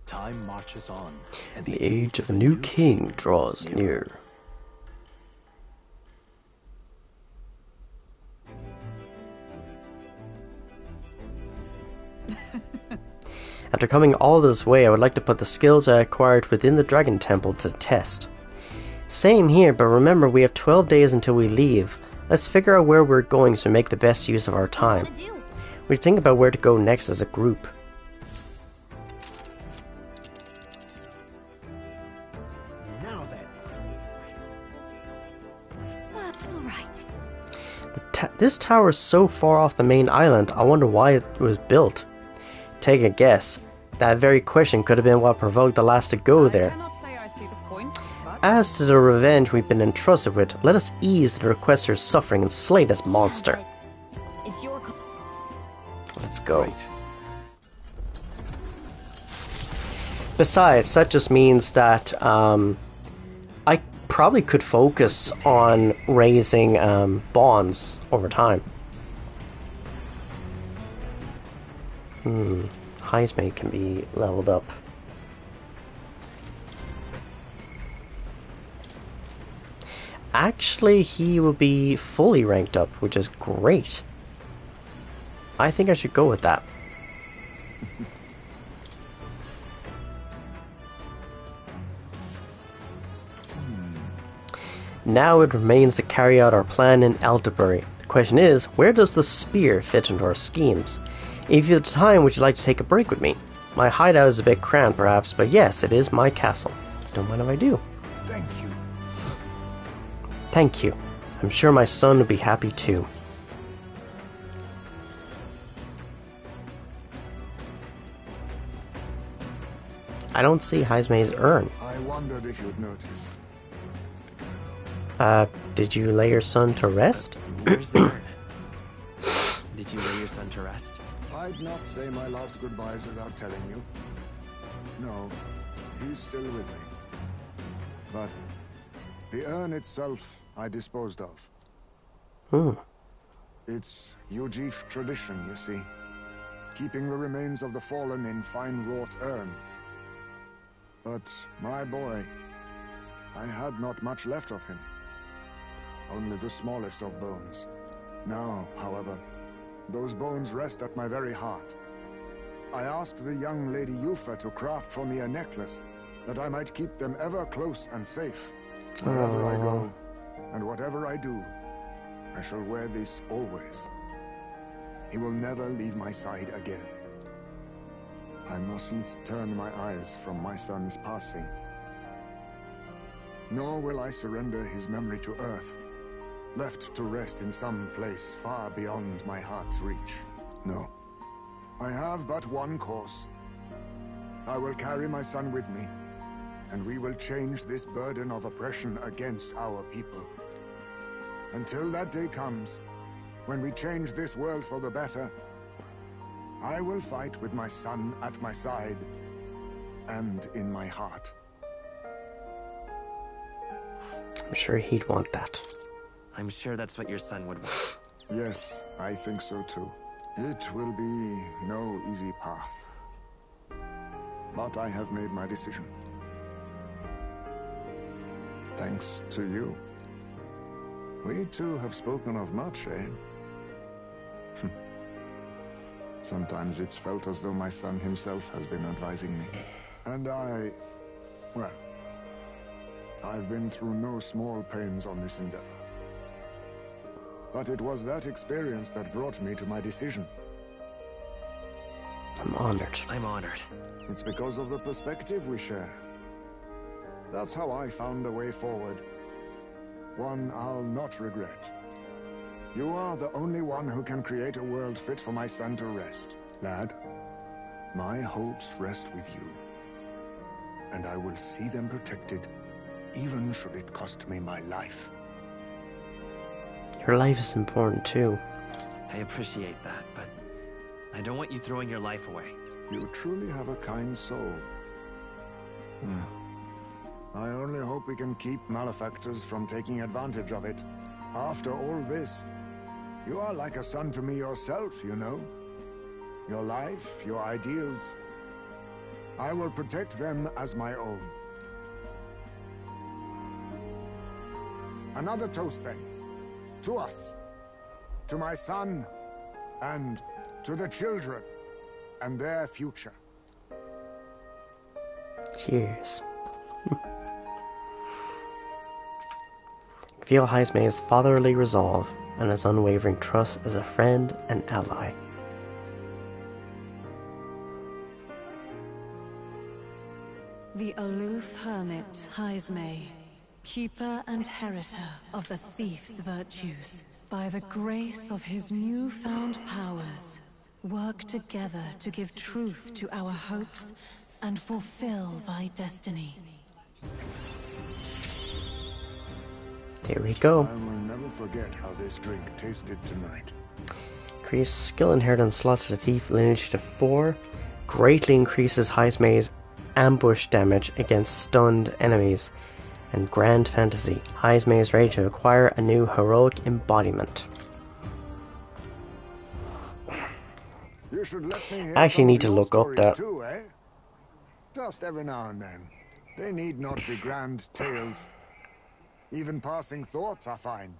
Time marches on, and The age of a new king draws near. After coming all this way, I would like to put the skills I acquired within the Dragon Temple to the test. Same here, but remember we have 12 days until we leave. Let's figure out where we're going to make the best use of our time. We think about where to go next as a group. Now then. Alright. This tower is so far off the main island, I wonder why it was built. Take a guess. That very question could have been what provoked the last to go there. As to the revenge we've been entrusted with, let us ease the requester's suffering and slay this monster. It's your call. Let's go. Right. Besides, that just means that I probably could focus on raising bonds over time. Heismate can be leveled up. Actually, he will be fully ranked up, which is great. I think I should go with that. Now it remains to carry out our plan in Alderbury. The question is, where does the spear fit into our schemes? If you have time, would you like to take a break with me? My hideout is a bit cramped, perhaps, but yes, it is my castle. Don't mind if I do. Thank you. Thank you. I'm sure my son would be happy too. I don't see Heismay's urn. I wondered if you'd notice. Did you lay your son to rest? Where's the urn? Did you lay your son to rest? I'd not say my last goodbyes without telling you. No, he's still with me. But the urn itself I disposed of. It's Ujif tradition, you see. Keeping the remains of the fallen in fine wrought urns. But my boy, I had not much left of him. Only the smallest of bones. Now, however, those bones rest at my very heart. I asked the young Lady Yufa to craft for me a necklace, that I might keep them ever close and safe. Wherever I go, and whatever I do, I shall wear this always. He will never leave my side again. I mustn't turn my eyes from my son's passing. Nor will I surrender his memory to Earth, left to rest in some place far beyond my heart's reach. No. I have but one course. I will carry my son with me, and we will change this burden of oppression against our people. Until that day comes, when we change this world for the better, I will fight with my son at my side, and in my heart. I'm sure he'd want that. I'm sure that's what your son would want. Yes, I think so too. It will be no easy path. But I have made my decision. Thanks to you. We two have spoken of much, eh? Sometimes it's felt as though my son himself has been advising me. And well, I've been through no small pains on this endeavor. But it was that experience that brought me to my decision. I'm honored. I'm honored. It's because of the perspective we share. That's how I found a way forward. One I'll not regret. You are the only one who can create a world fit for my son to rest. Lad, my hopes rest with you. And I will see them protected, even should it cost me my life. Your life is important too. I appreciate that, but I don't want you throwing your life away. You truly have a kind soul. I only hope we can keep malefactors from taking advantage of it. After all this, you are like a son to me yourself, you know? Your life, your ideals. I will protect them as my own. Another toast then. To us. To my son. And to the children. And their future. Cheers. Feel Heismay's fatherly resolve and his unwavering trust as a friend and ally. The aloof hermit Heismay, keeper and heritor of the thief's virtues, by the grace of his newfound powers, work together to give truth to our hopes and fulfill thy destiny. There we go. I will never forget how this drink tasted tonight. Increase skill inheritance slots for the thief lineage to 4. Greatly increases Heismay's ambush damage against stunned enemies. And Grand Fantasy. Heismay is ready to acquire a new heroic embodiment. You should let me hear I actually some need of to your look up stories that. too, eh? Just every now and then. They need not be grand tales. Even passing thoughts are fine.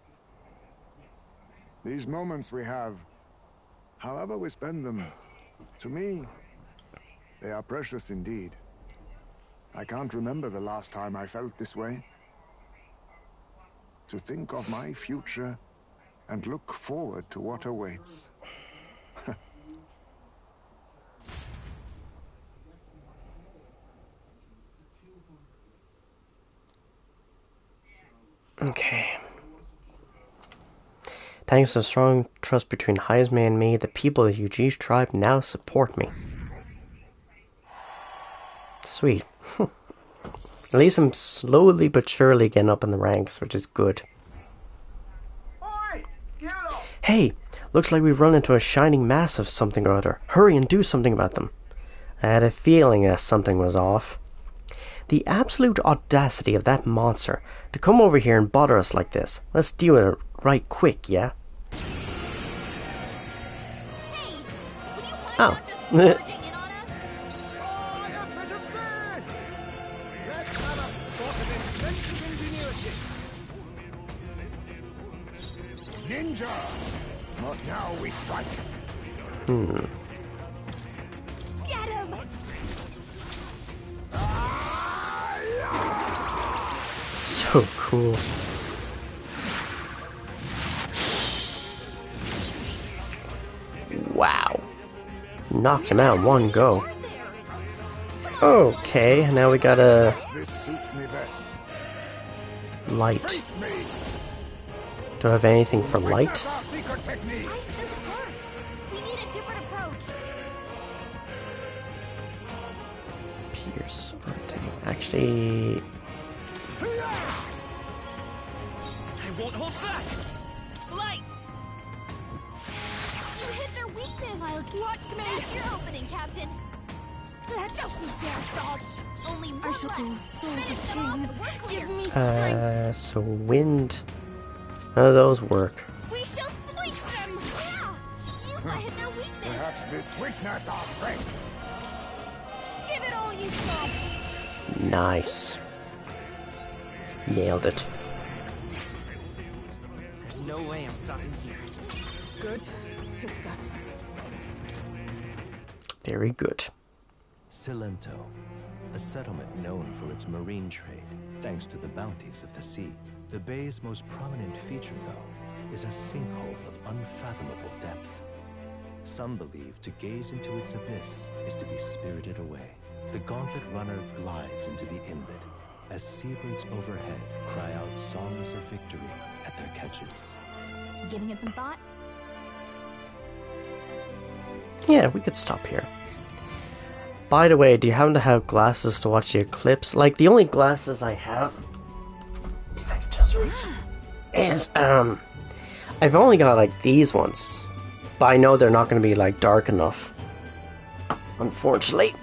These moments we have, however we spend them, to me, they are precious indeed. I can't remember the last time I felt this way. To think of my future and look forward to what awaits. Okay. Thanks to the strong trust between Heismay and me, the people of the Yuji's tribe now support me. Sweet. At least I'm slowly but surely getting up in the ranks, which is good. Hey! Looks like we've run into a shining mass of something or other. Hurry and do something about them. I had a feeling that something was off. The absolute audacity of that monster to come over here and bother us like this. Let's deal with it right quick, yeah? Oh. Ninja! Must now we strike. Get him! So cool. Wow. Knocked him out in one go. Okay, now we got a This suits me best. light. Face me! Do I have anything for light? That's our secret technique! Ice doesn't work. We need a different approach. Pierce. Actually, I won't hold back! Light! You hit their weakness. Watch me. That's your opening, Captain. Don't you dare dodge. Only one I shall do left. souls of Finish them off kings. and we're clear. Give me strength. so wind. None of those work. We shall sweep them. Yeah. You hit their weakness. Perhaps this weakness our strength. Give it all you've got. Nice. Nailed it. There's no way I'm stopping here. Good. 'Tis done. Very good. Cilento, a settlement known for its marine trade, thanks to the bounties of the sea. The bay's most prominent feature, though, is a sinkhole of unfathomable depth. Some believe to gaze into its abyss is to be spirited away. The gauntlet runner glides into the inlet as seabirds overhead cry out songs of victory at their catches. Giving it some thought? Yeah, we could stop here. By the way, do you happen to have glasses to watch the eclipse? Like, the only glasses I have, if I can just reach, is, I've only got, like, these ones. But I know they're not going to be, like, dark enough. Unfortunately.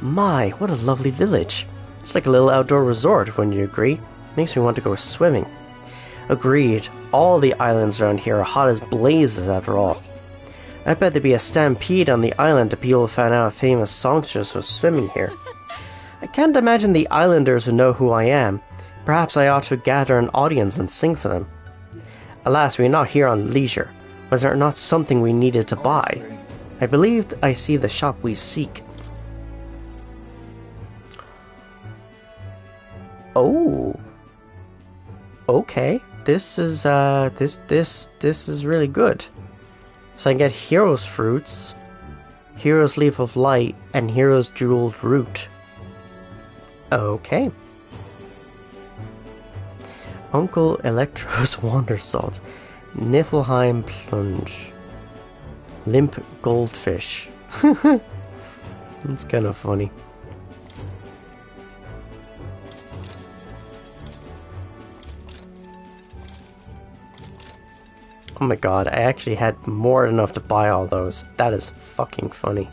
My, what a lovely village. It's like a little outdoor resort, wouldn't you agree? Makes me want to go swimming. Agreed. All the islands around here are hot as blazes, after all. I bet there'd be a stampede on the island if people found out a famous songstress was swimming here. I can't imagine the islanders would know who I am. Perhaps I ought to gather an audience and sing for them. Alas, we are not here on leisure. Was there not something we needed to buy? I believe I see the shop we seek. Oh. Okay. This is this is really good. So I get Hero's Fruits, Hero's Leaf of Light, and Hero's Jeweled Root. Okay. Uncle Electro's Wander Salt, Niflheim Plunge, Limp Goldfish. That's kind of funny. Oh my god, I actually had more than enough to buy all those. That is fucking funny.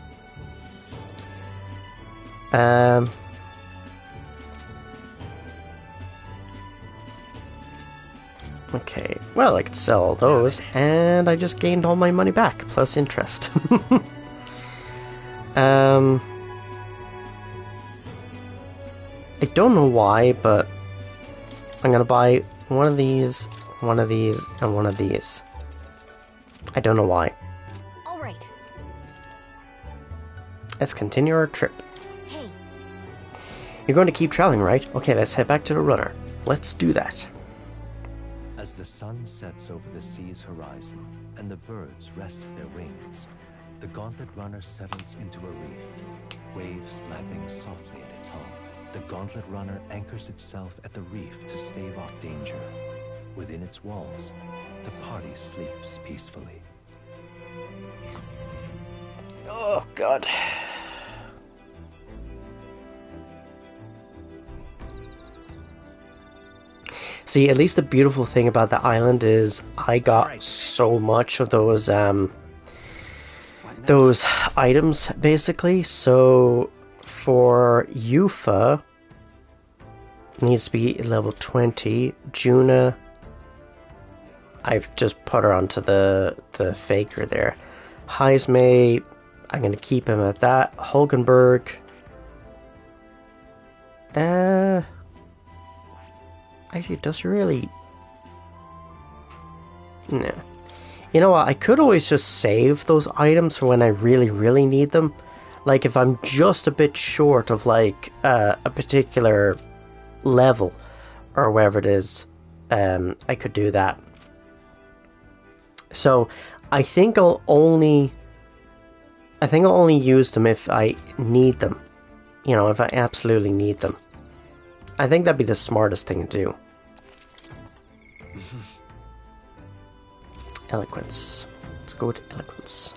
Okay, well, I could sell all those, and I just gained all my money back, plus interest. I don't know why, but I'm gonna buy one of these, and one of these. I don't know why. All right. Let's continue our trip. Hey. You're going to keep traveling, right? Okay, let's head back to the runner. Let's do that. As the sun sets over the sea's horizon and the birds rest their wings, the gauntlet runner settles into a reef, waves lapping softly at its hull. The gauntlet runner anchors itself at the reef to stave off danger. Within its walls, the party sleeps peacefully. Oh, God. See, at least the beautiful thing about the island is I got so much of those items, basically. So, for Yufa, needs to be level 20. Juna, I've just put her onto the faker there. Heismay, I'm going to keep him at that. Hulkenberg. Actually, does he really? Nah. You know what? I could always just save those items for when I really, really need them. Like, if I'm just a bit short of, like, a particular level, or wherever it is, I could do that. So, I think I'll only use them if I need them. You know, if I absolutely need them. I think that'd be the smartest thing to do. Eloquence. Let's go with eloquence.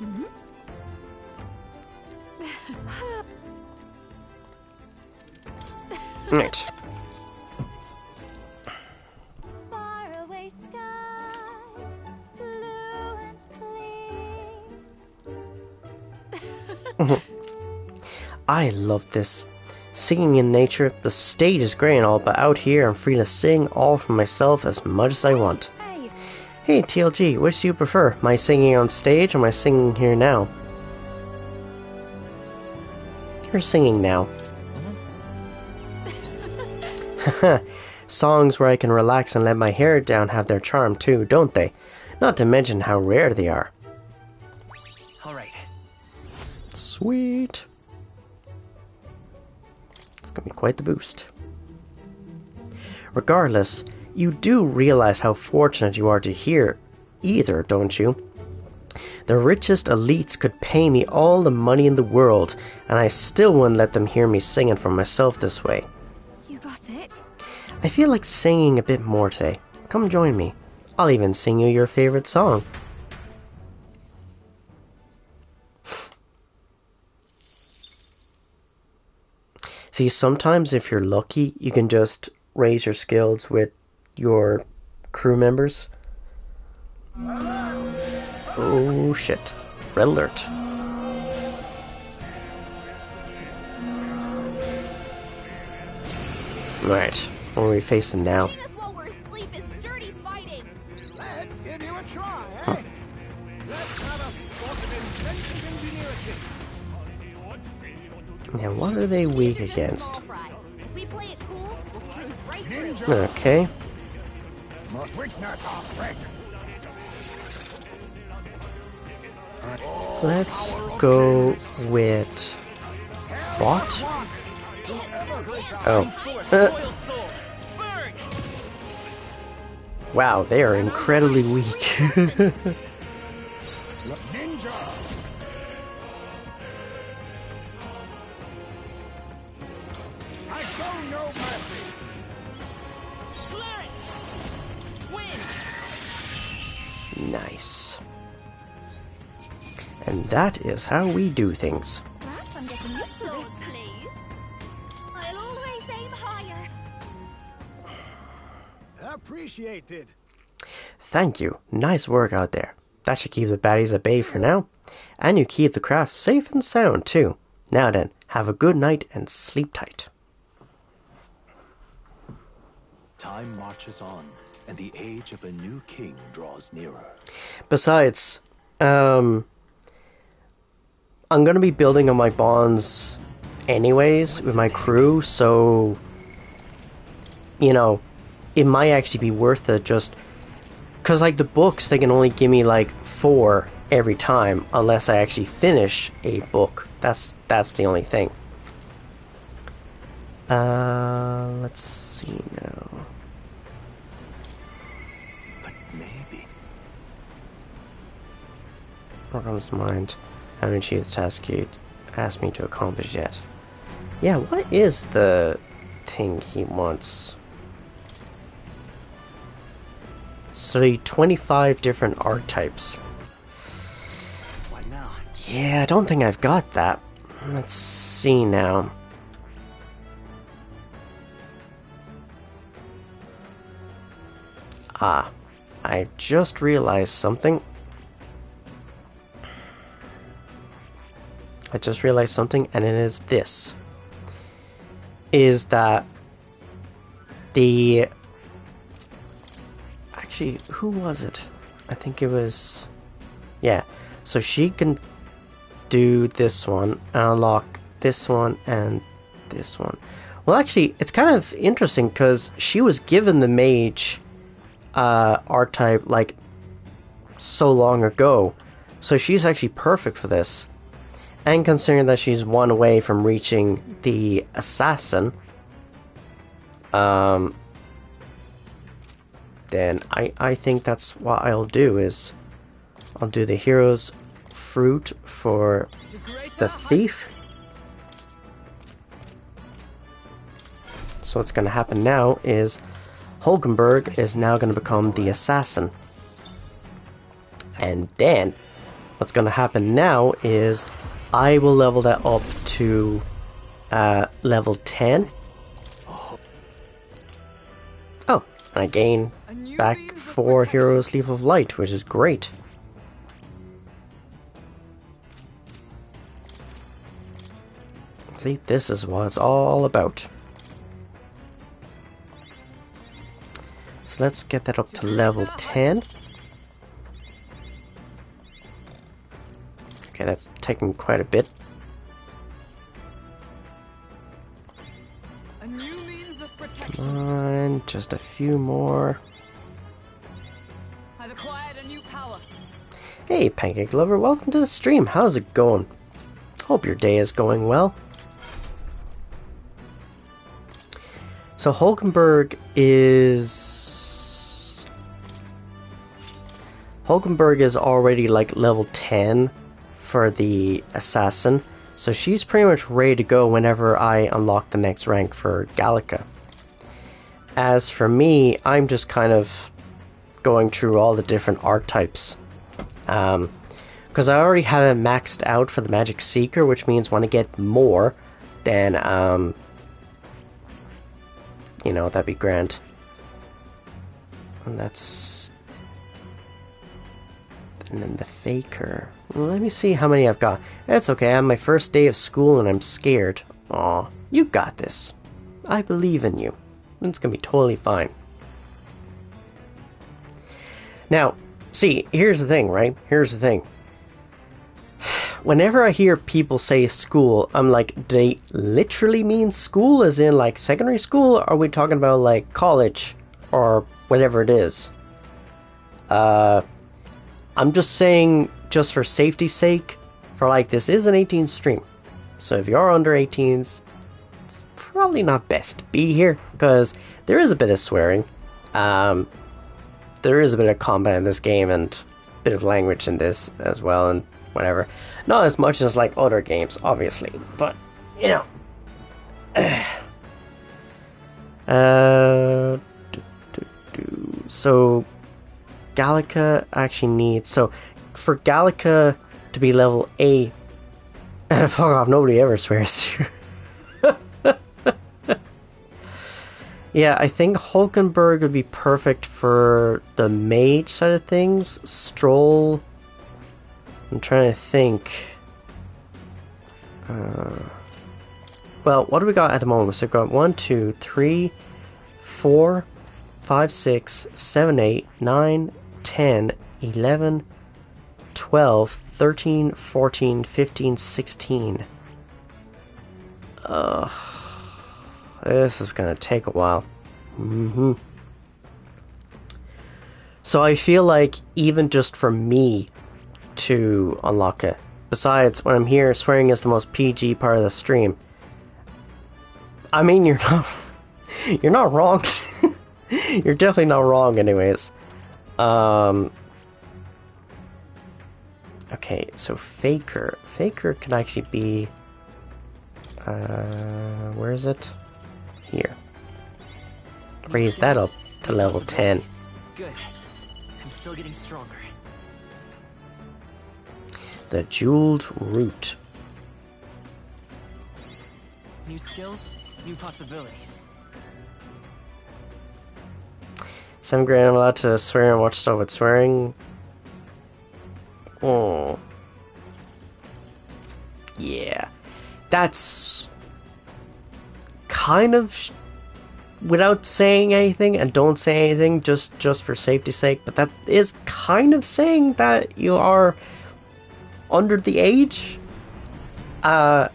Right. Faraway sky, blue and clear. I love this. Singing in nature, the stage is grey and all, but out here I'm free to sing all for myself as much as I want. Hey, Hey TLG, which do you prefer? My singing on stage or my singing here now? You're singing now. Songs where I can relax and let my hair down have their charm too, don't they? Not to mention how rare they are. All right. Sweet. It's gonna be quite the boost. Regardless, you do realize how fortunate you are to hear either, don't you? The richest elites could pay me all the money in the world, and I still wouldn't let them hear me singing for myself this way. You got it? I feel like singing a bit more today. Come join me. I'll even sing you your favorite song. See, sometimes if you're lucky, you can just raise your skills with your crew members. Oh shit. Red alert. Alright, what are we facing now? Let's give you a try, eh? Let's have a spot of inventive ingenuity. Now, what are they weak against? If we play it cool, we'll cruise right Ninja! through. Okay. Must witness our strength. Let's go with... what? Oh. Wow, they are incredibly weak. Ninja! I show no mercy. Nice. And that is how we do things. Perhaps I'm getting used to this, please. I'll always aim higher. Appreciated. Thank you. Nice work out there. That should keep the baddies at bay for now. And you keep the craft safe and sound too. Now then, have a good night and sleep tight. Time marches on, and the age of a new king draws nearer. Besides, I'm gonna be building on my bonds anyways with my crew, so you know, it might actually be worth it just because, like, the books, they can only give me like 4 every time unless I actually finish a book. That's the only thing. Let's see now. But maybe. What comes to mind? Haven't achieved the task you asked me to accomplish yet. Yeah, what is the thing he wants? Study 25 different archetypes. What now? Yeah, I don't think I've got that. Let's see now. Ah, I just realized something. And it is this. Is that the... Actually, who was it? I think it was... Yeah, so she can do this one, and unlock this one, and this one. Well, actually, it's kind of interesting, because she was given the mage archetype, like, so long ago. So she's actually perfect for this. And considering that she's one away from reaching the assassin, then I think that's what I'll do, is I'll do the hero's fruit for the thief. So what's going to happen now is Hulkenberg is now going to become the assassin. And then what's going to happen now is I will level that up to level 10. Oh, I gain back 4 Heroes Leaf of Light, which is great. See, this is what it's all about. So let's get that up to level 10. Okay, that's taking quite a bit. A new means of protection. Come on, just a few more. I've acquired a new power. Hey, Pancake Lover, welcome to the stream. How's it going? Hope your day is going well. So Hulkenberg is already like level 10 for the assassin. So she's pretty much ready to go whenever I unlock the next rank for Gallica. As for me, I'm just kind of going through all the different archetypes. Because I already have it maxed out for the Magic Seeker, which means when I get more, then, you know, that'd be grand. And then the Faker. Well, let me see how many I've got. That's okay, I have my first day of school and I'm scared. Aw, you got this. I believe in you. It's gonna be totally fine. Now, see, here's the thing, right? Here's the thing. Whenever I hear people say school, I'm like, do they literally mean school as in like secondary school? Or are we talking about like college or whatever it is? I'm just saying, just for safety's sake, for like, this is an 18 stream. So if you're under 18s, it's probably not best to be here, because there is a bit of swearing. There is a bit of combat in this game, and a bit of language in this as well, and whatever. Not as much as like other games, obviously, but, you know. So Gallica actually needs, so for Gallica to be level 8, fuck off, nobody ever swears here. Yeah, I think Hulkenberg would be perfect for the mage side of things. Stroll, I'm trying to think. Well, what do we got at the moment? So we've got 1, 2, 3, 4, 5, 6, 7, 8, 9, 10, 11, 12, 13, 14, 15, 16. This is gonna take a while. So I feel like even just for me to unlock it, besides when I'm here, swearing is the most PG part of the stream. I mean, you're not wrong. You're definitely not wrong anyways. Okay, so Faker can actually be, where is it? Here. Raise that up to level 10. Good. I'm still getting stronger. The Jeweled Root. New skills, new possibilities. 7 grand, I'm allowed to swear and watch stuff with swearing. Oh. Yeah. That's kind of without saying anything, and don't say anything just for safety's sake, but that is kind of saying that you are under the age. I'm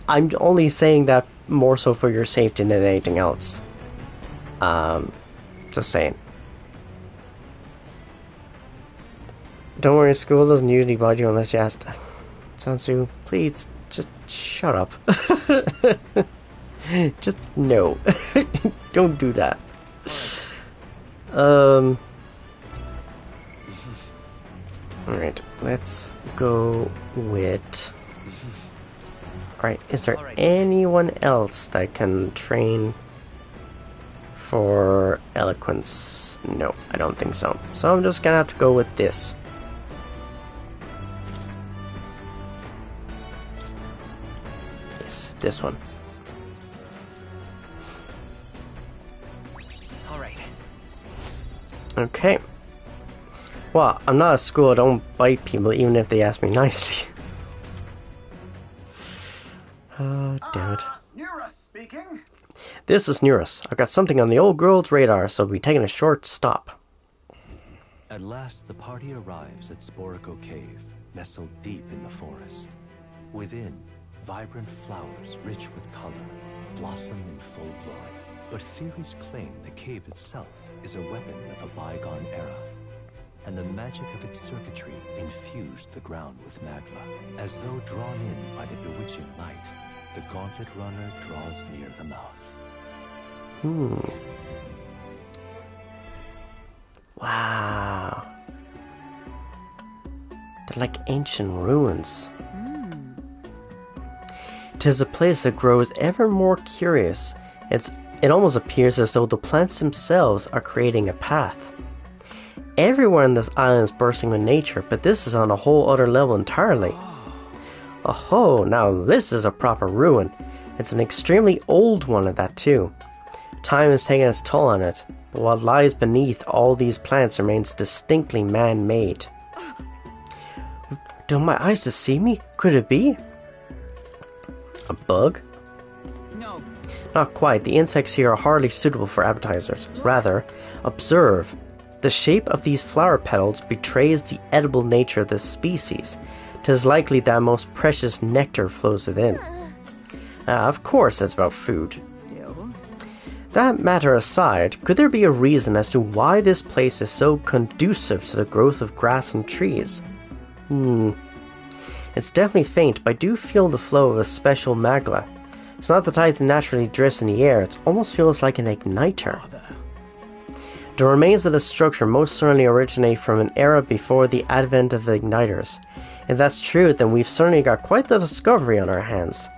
only saying that more so for your safety than anything else. Just saying. Don't worry, school doesn't usually bother you unless you ask. Sansu, please, just shut up. Just no. Don't do that. Alright, let's go with... Alright, is there anyone else that can train for eloquence? No, I don't think so. So I'm just gonna have to go with this. Yes, this one. Alright. Okay. Well, I'm not a school, I don't bite people even if they ask me nicely. Oh, damn it. Nura speaking. This is Nurus. I've got something on the old girl's radar, so we'll be taking a short stop. At last, the party arrives at Sporico Cave, nestled deep in the forest. Within, vibrant flowers rich with color blossom in full glory. But theories claim the cave itself is a weapon of a bygone era. and the magic of its circuitry infused the ground with magma. As though drawn in by the bewitching light, the gauntlet runner draws near the mouth. Wow. They're like ancient ruins. 'Tis a place that grows ever more curious. It almost appears as though the plants themselves are creating a path. Everywhere on this island is bursting with nature, but this is on a whole other level entirely. Oh, now this is a proper ruin. It's an extremely old one at that too. Time has taken its toll on it, but what lies beneath all these plants remains distinctly man-made. Do my eyes deceive me? Could it be? A bug? No. Not quite. The insects here are hardly suitable for appetizers. Rather, observe. The shape of these flower petals betrays the edible nature of this species. 'Tis likely that most precious nectar flows within. Of course it's about food. Still. That matter aside, could there be a reason as to why this place is so conducive to the growth of grass and trees? It's definitely faint, but I do feel the flow of a special magma. It's not the type that naturally drifts in the air, it almost feels like an igniter. The remains of the structure most certainly originate from an era before the advent of the igniters. If that's true, then we've certainly got quite the discovery on our hands.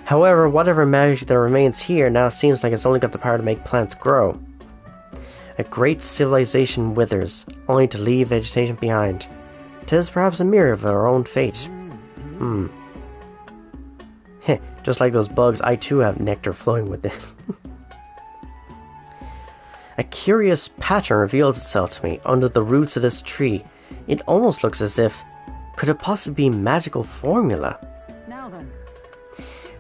However, whatever magic that remains here now seems like it's only got the power to make plants grow. A great civilization withers, only to leave vegetation behind. 'Tis perhaps a mirror of our own fate. Just like those bugs, I too have nectar flowing within. A curious pattern reveals itself to me under the roots of this tree. It almost looks as if... Could it possibly be magical formula? Now then.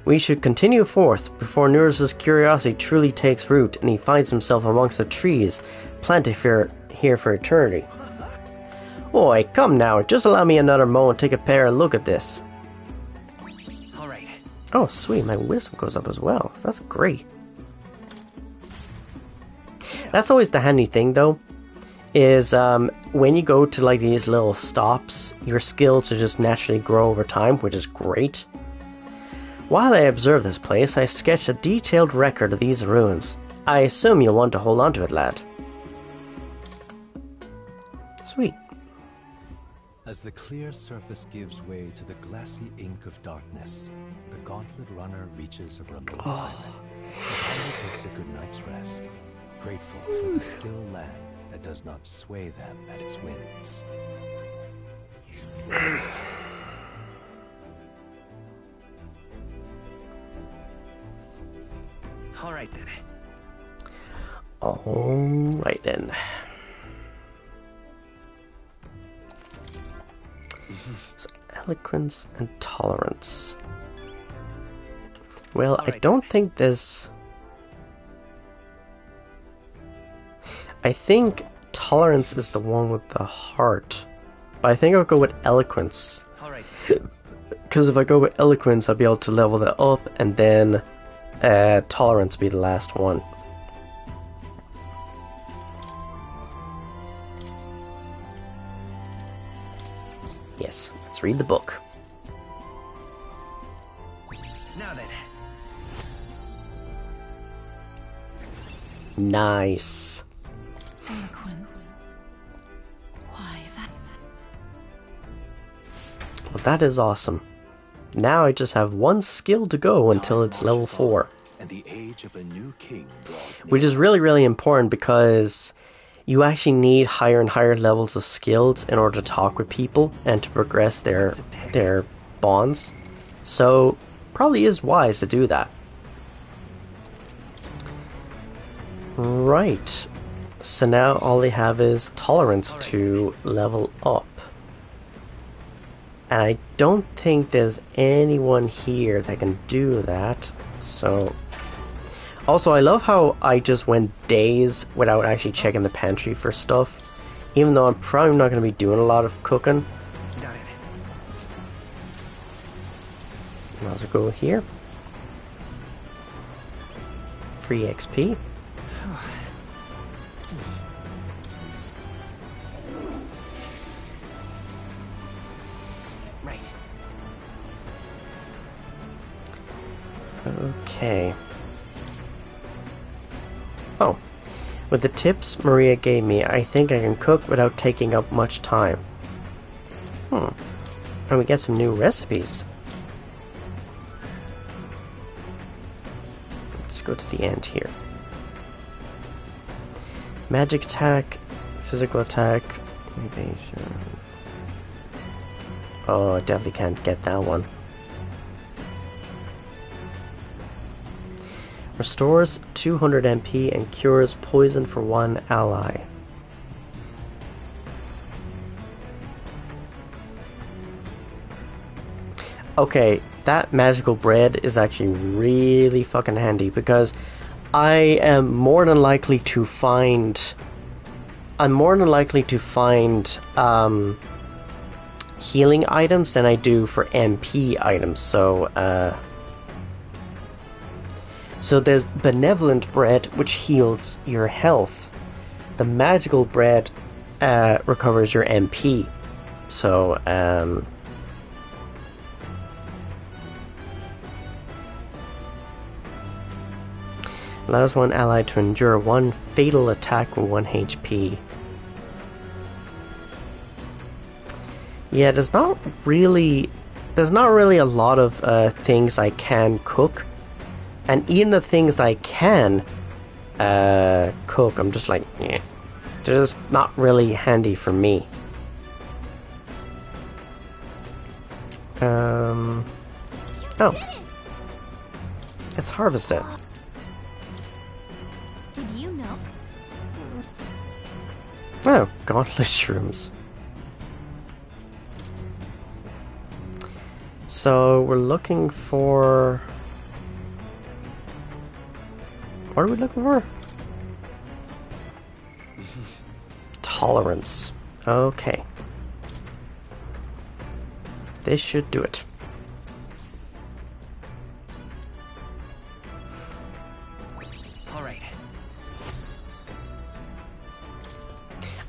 We should continue forth before Nurse's curiosity truly takes root and he finds himself amongst the trees planted here for eternity. Oi, come now, just allow me another moment to take a pair look at this. Alright. Oh, sweet, my wisdom goes up as well. That's great. That's always the handy thing, though, is when you go to like these little stops, your skills will just naturally grow over time, which is great. While I observe this place, I sketch a detailed record of these ruins. I assume you'll want to hold on to it, lad. Sweet. As the clear surface gives way to the glassy ink of darkness, the gauntlet runner reaches a remote island. He finally takes a good night's rest, grateful for the still land that does not sway them at its whims. Alright then. Alright then. So, eloquence and tolerance. Well, I don't think there's... I think tolerance is the one with the heart. But I think I'll go with eloquence. Alright. Because if I go with eloquence, I'll be able to level that up, and then tolerance will be the last one. Yes, let's read the book. Now then. Nice. Eloquence. Why that? Well, that is awesome. Now I just have one skill to go until it's level 4. And the age of a new king draws near. Which is really, really important because you actually need higher and higher levels of skills in order to talk with people and to progress their bonds. So, probably is wise to do that. Right. So now all they have is tolerance to level up. And I don't think there's anyone here that can do that. So... Also, I love how I just went days without actually checking the pantry for stuff. Even though I'm probably not going to be doing a lot of cooking. Got it. Might as well go here. Free XP. Okay. Oh. With the tips Maria gave me, I think I can cook without taking up much time. And we get some new recipes. Let's go to the end here. Magic attack, physical attack, evasion. Oh, I definitely can't get that one. Restores 200 MP and cures poison for one ally. Okay, that magical bread is actually really fucking handy because I am more than likely to find... healing items than I do for MP items, so there's benevolent bread, which heals your health. The magical bread recovers your MP. So, allows one ally to endure one fatal attack with 1 HP. Yeah, there's not really a lot of things I can cook. And even the things I can cook, I'm just like, yeah, they're just not really handy for me. Oh, let's harvest it. Did you know? Oh, gauntlet shrooms. So we're looking for... What are we looking for? Tolerance. Okay. This should do it. All right.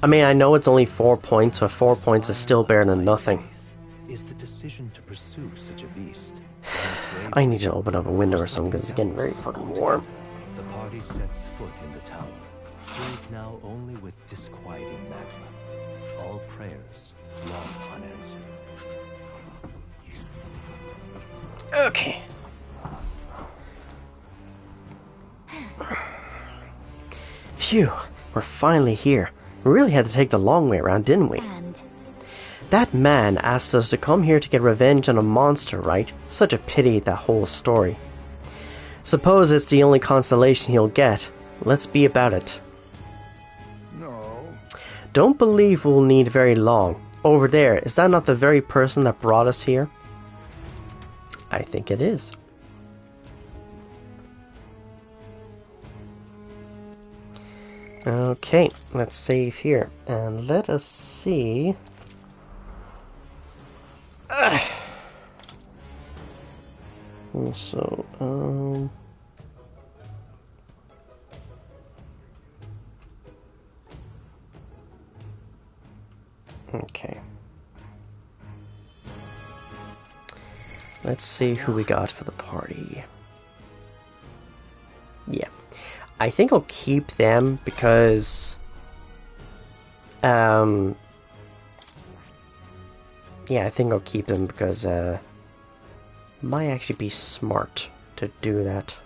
I mean, I know it's only 4 points, but 4 points is still better than nothing. Is the decision to pursue such a beast. I need to open up a window or something because it's getting very fucking warm. The party sets foot in the tower, filled now only with disquieting magma. All prayers long unanswered. Okay. Phew, we're finally here. We really had to take the long way around, didn't we? And That man asked us to come here to get revenge on a monster, right? Such a pity, that whole story. Suppose it's the only consolation he'll get. Let's be about it. No. Don't believe we'll need very long. Over there, is that not the very person that brought us here? I think it is. Okay, let's save here. And let us see... Also, okay. Let's see who we got for the party. Yeah. I think I'll keep them because... yeah, I think I'll keep them because, might actually be smart to do that.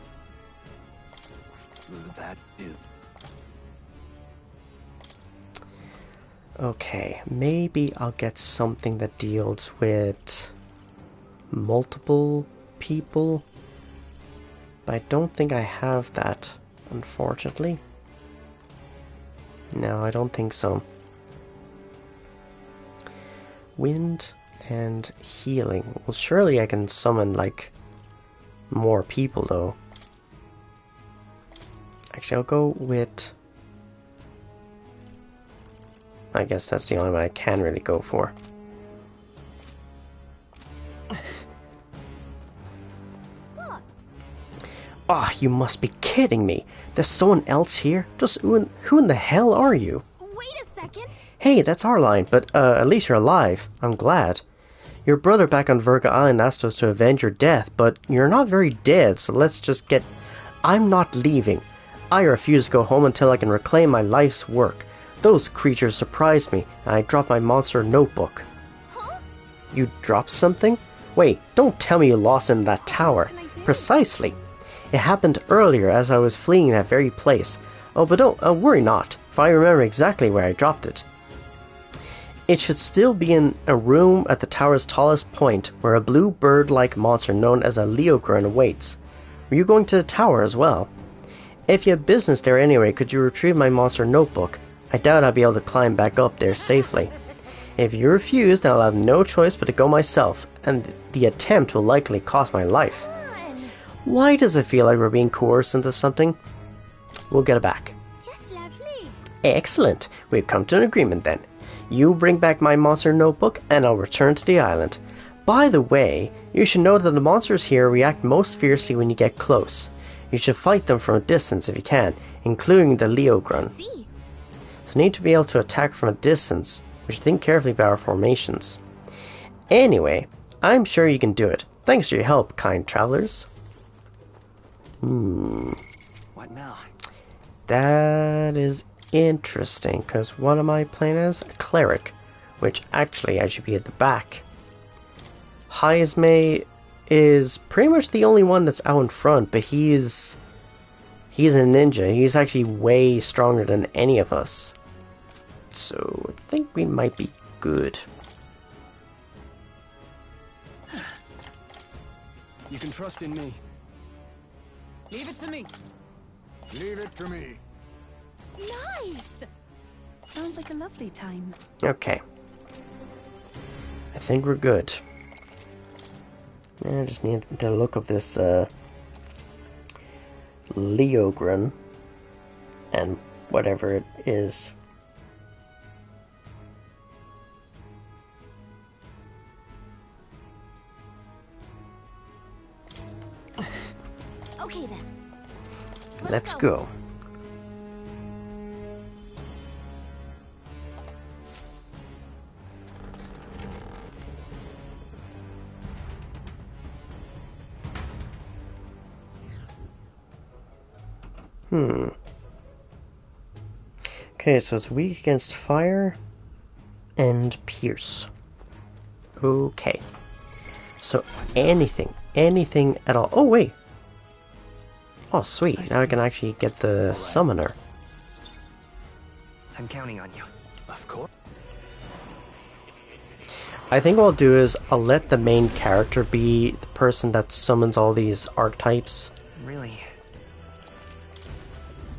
That is... Okay, maybe I'll get something that deals with multiple people. But I don't think I have that, unfortunately. No, I don't think so. Wind and healing. Well, surely I can summon, like, more people, though. Actually, I'll go with... I guess that's the only one I can really go for. what? Ah, you must be kidding me. There's someone else here? Just who in the hell are you? Wait a second. Hey, that's our line, but at least you're alive. I'm glad. Your brother back on Virga Island asked us to avenge your death, but you're not very dead, so let's just get... I'm not leaving. I refuse to go home until I can reclaim my life's work. Those creatures surprised me, and I dropped my monster notebook. Huh? You dropped something? Wait, don't tell me you lost it in that tower. Precisely. It happened earlier as I was fleeing that very place. Oh, but don't worry not, for I remember exactly where I dropped it. It should still be in a room at the tower's tallest point, where a blue bird-like monster known as a Leogran awaits. Were you going to the tower as well? If you have business there anyway, could you retrieve my monster notebook? I doubt I'll be able to climb back up there safely. If you refuse, then I'll have no choice but to go myself, and the attempt will likely cost my life. Why does it feel like we're being coerced into something? We'll get it back. Just lovely. Excellent. We've come to an agreement then. You bring back my monster notebook, and I'll return to the island. By the way, you should know that the monsters here react most fiercely when you get close. You should fight them from a distance if you can, including the Leogran. See. So you need to be able to attack from a distance. We should think carefully about our formations. Anyway, I'm sure you can do it. Thanks for your help, kind travelers. What now? That is interesting, because what am I playing as? A cleric, which actually I should be at the back. Heisme is pretty much the only one that's out in front, but he's a ninja. He's actually way stronger than any of us. So I think we might be good. You can trust in me. Leave it to me. Leave it to me. Nice. Sounds like a lovely time. Okay. I think we're good. I just need to look up this Leogran and whatever it is. Okay then. Let's go. Okay, so it's weak against fire and pierce. Okay. So anything at all. Oh, wait. Oh, sweet. Now I can actually get the summoner. I'm counting on you. Of course. I think what I'll do is I'll let the main character be the person that summons all these archetypes. Really?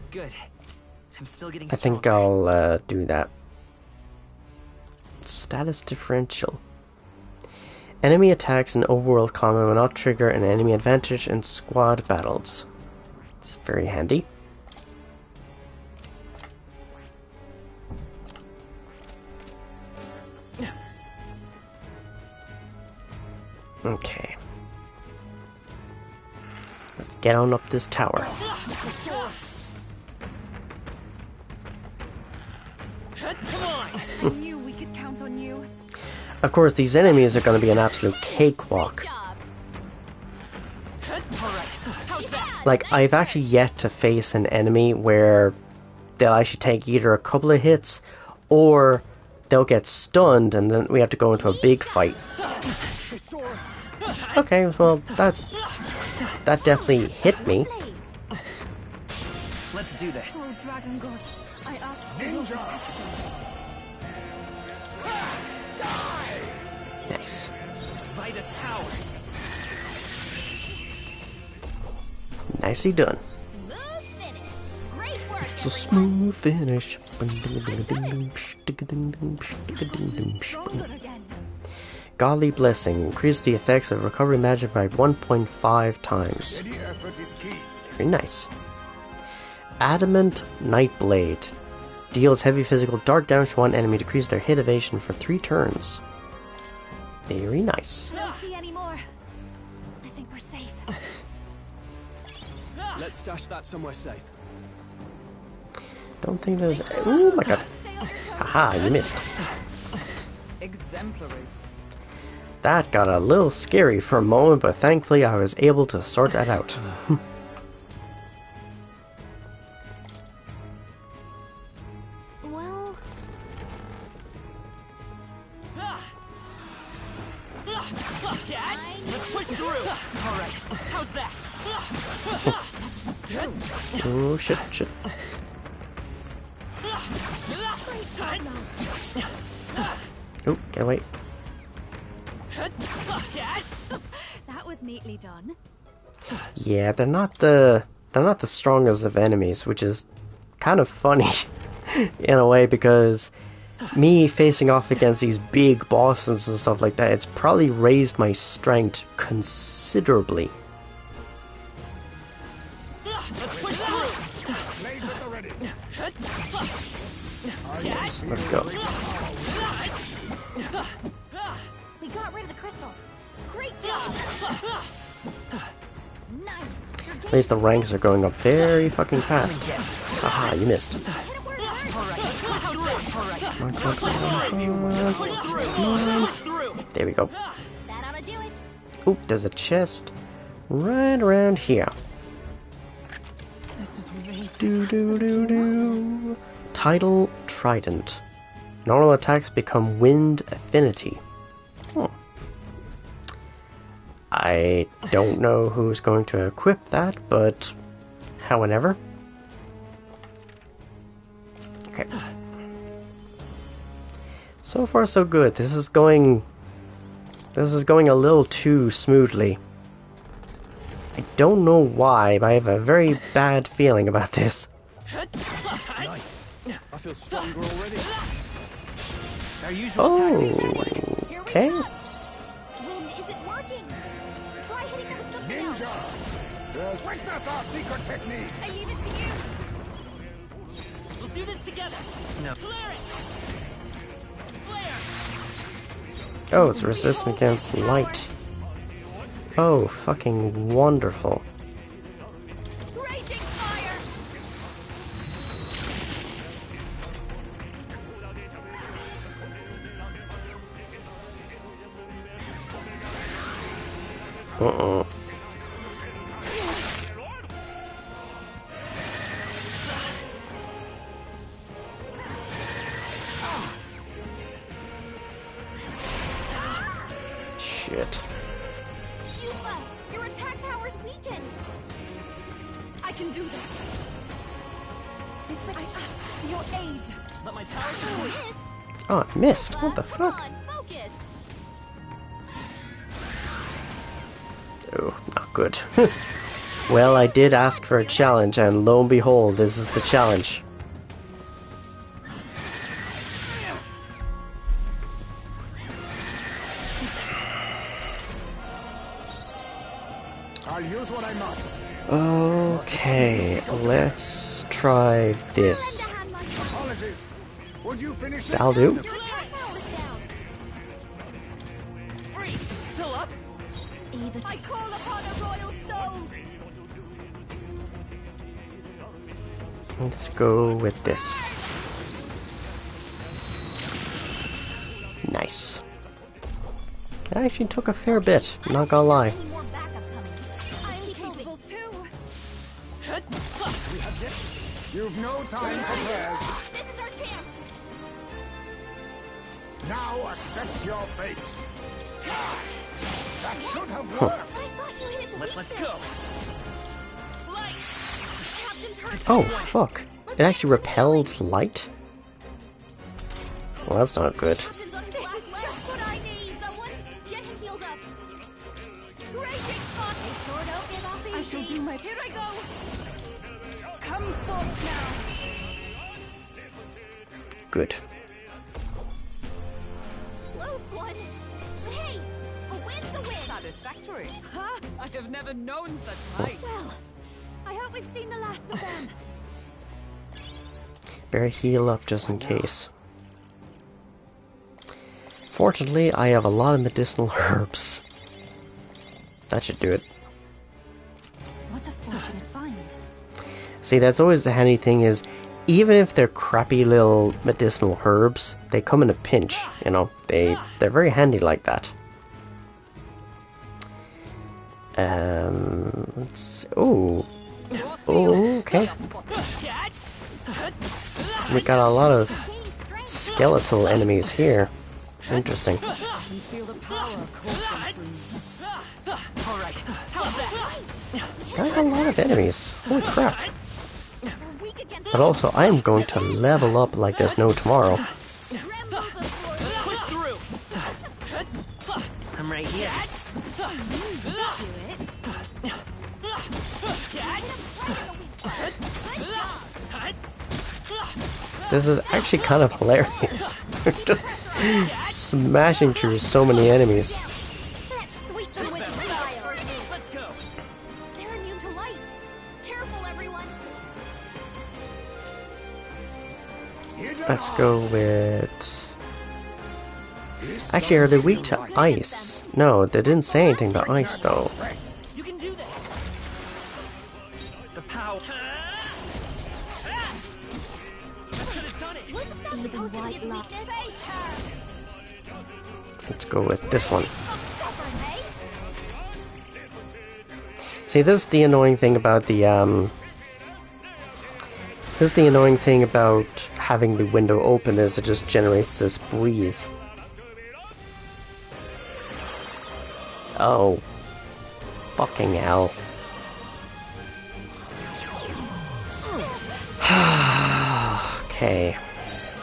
Good. I'm still getting I think I'll do that. Status differential. Enemy attacks in overworld combat will not trigger an enemy advantage in squad battles. It's very handy. Okay. Let's get on up this tower. I knew we could count on you. Of course, these enemies are going to be an absolute cakewalk. Like, I've actually yet to face an enemy where they'll actually take either a couple of hits or they'll get stunned and then we have to go into a big fight. Okay, well, that definitely hit me. Let's do this. Oh, Dragon God, I ask for your protection. Nice. Vitus power. Nicely done. Smooth finish. Great work. It's a smooth finish. Stronger again. Godly Blessing. Increase the effects of recovery magic by 1.5 times. Steady effort is key. Very nice. Adamant Nightblade. Deals heavy physical dark damage to one enemy. Decrease their hit evasion for 3 turns. Very nice. Don't see any more. I think we're safe. Let's stash that somewhere safe. Don't think there's... Oh my god. Haha, you missed. Exemplary. That got a little scary for a moment, but thankfully I was able to sort that out. Well... Cat, let's push through. All right, how's that? Oh shit, shit. Oh, get away. That was neatly done. Yeah, they're not the strongest of enemies, which is kind of funny in a way, because me facing off against these big bosses and stuff like that, it's probably raised my strength considerably. Let's go. We got rid of the crystal. Great job. Nice. At least the ranks are going up very fucking fast. Aha, you missed. Come on, come on, come on, come on. There we go. That ought to do it. Oop, there's a chest right around here. Do do do do. Tidal Trident. Normal attacks become wind affinity. Oh. I don't know who's going to equip that, but however. Okay. So far so good. This is going a little too smoothly. I don't know why, but I have a very bad feeling about this. Nice. I feel stronger already. Our usual tactics. Okay. Wind isn't working. Try hitting them with something else. Ninja! Witness our secret technique! I leave it to you. We'll do this together. No. Flare it. Flare. Oh, it's resistant against light. Oh, fucking wonderful. Raging fire. Uh-oh. Shit. Yuba, your attack power's weakened. I can do this. This way. I ask for your aid. Let my power You missed. Oh, I missed. What the Come fuck? on, focus. Oh, not good. Well, I did ask for a challenge, and lo and behold, this is the challenge. I'll use what I must. Okay, let's try this. Apologies. Would you finish it? That'll do. Your attack power's down. free. Still up. Even I call upon a royal soul. Let's go with this. Nice. That actually took a fair bit, not gonna lie. Any more backup coming. I am capable too. You've no time for prayers. This is our chance. Now accept your fate. That should have worked. I thought you hit its Let's weakness. go. Light. Captain's hurt. Oh, fuck. It actually repelled light? Well, that's not good. Captain's on his last leg. Just what I need. Someone get him healed up. Raging fun. They sure don't give up easy. I shall do my. Here I go. Come forth now. Good. Close one. But hey, a win's a win. Satisfactory. Huh? I have never known such height. Well, I hope we've seen the last of them. Better heal up just in case. Fortunately, I have a lot of medicinal herbs. That should do it. What a fortunate find. See, that's always the handy thing is, even if they're crappy little medicinal herbs, they come in a pinch, you know? They're very handy like that. Let's. Oh. Oh, okay. We got a lot of skeletal enemies here. Interesting. That's a lot of enemies. Holy crap. But also, I am going to level up like there's no tomorrow. I'm right here. This is actually kind of hilarious. We're just smashing through so many enemies. Let's go with... Actually, are they weak to ice? No, they didn't say anything about ice, though. You can do that. The power. Let's go with this one. See, this is the annoying thing about the, This is the annoying thing about having the window open, is it just generates this breeze. Oh. Fucking hell. Okay.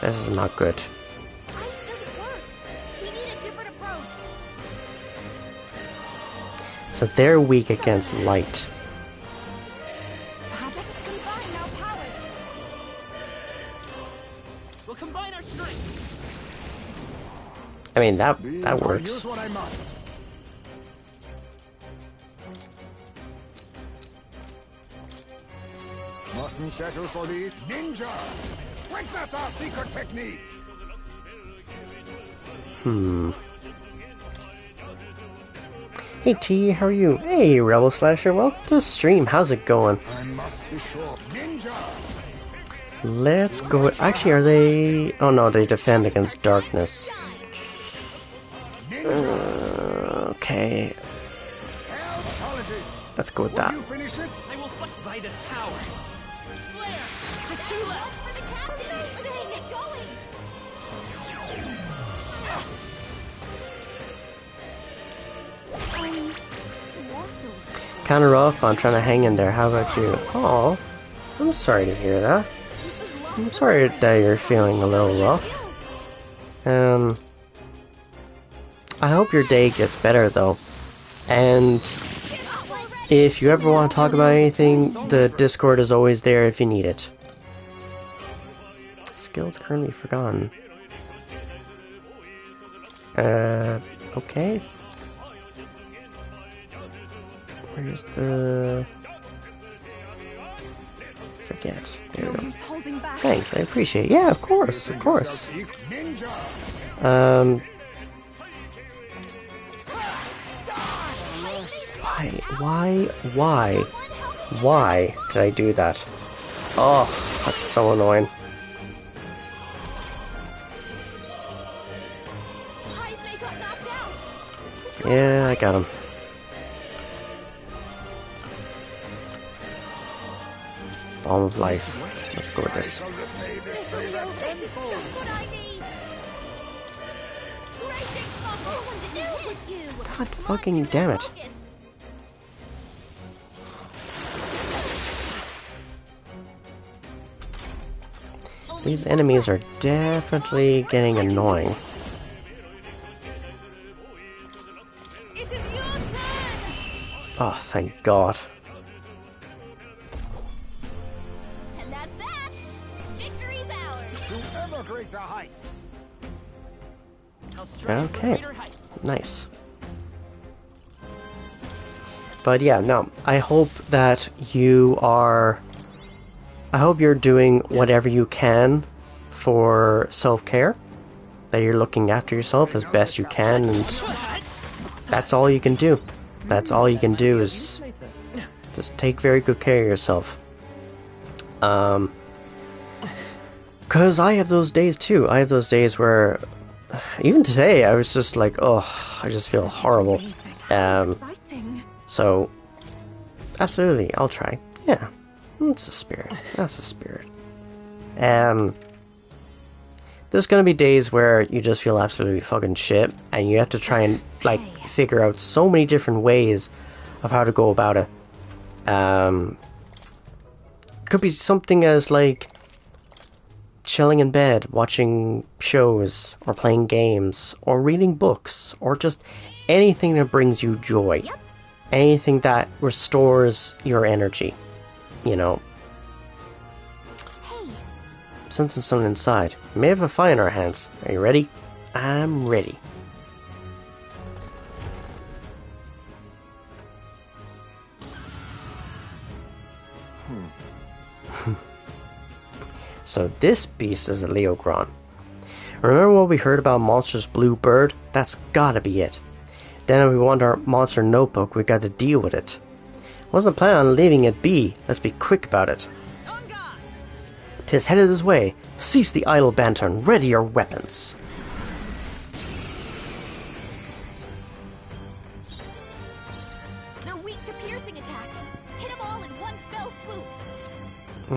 This is not good. So they're weak against light. We'll combine our strength. I mean, that works. Mustn't settle for the ninja. Witness our secret technique. Hey T, how are you? Hey Rebel Slasher, welcome to the stream. How's it going? I must be sure. Ninja. Let's go. Actually, are they? Oh no, they defend against darkness. Okay. Let's go with that. I will fight by this power. Flare. Kinda rough. I'm trying to hang in there. How about you? Oh, I'm sorry to hear that. I'm sorry that you're feeling a little rough. I hope your day gets better though. And if you ever want to talk about anything, the Discord is always there if you need it. Skills currently forgotten. Okay. Where's the... Forget. There we go. Thanks, I appreciate it. Yeah, of course, of course. Why did I do that? Oh, that's so annoying. Yeah, I got him. Bomb of life. Let's go with this. God fucking damn it. These enemies are definitely getting annoying. Oh, thank God. And that's that. Victory's ours. To ever greater heights. Okay, nice. But yeah, no, I hope that you are... I hope you're doing whatever you can for self-care. That you're looking after yourself as best you can, and that's all you can do. That's all you can do is just take very good care of yourself. Cause I have those days too. I have those days where, even today, I was just like, oh, I just feel horrible. So, absolutely, I'll try. Yeah, that's the spirit. That's the spirit. There's gonna be days where you just feel absolutely fucking shit, and you have to try and, like, figure out so many different ways of how to go about it. Could be something as, like, chilling in bed, watching shows, or playing games, or reading books, or just anything that brings you joy. Anything that restores your energy, you know. Sensing someone inside. We may have a fight in our hands. Are you ready? I'm ready. So this beast is a Leogron. Remember what we heard about Monster's blue bird? That's gotta be it. Then if we want our monster notebook, we got to deal with it. Wasn't planning on leaving it be. Let's be quick about it. 'Tis headed this way. Cease the idle banter and ready your weapons. They're weak to piercing attacks. Hit them all in one fell swoop.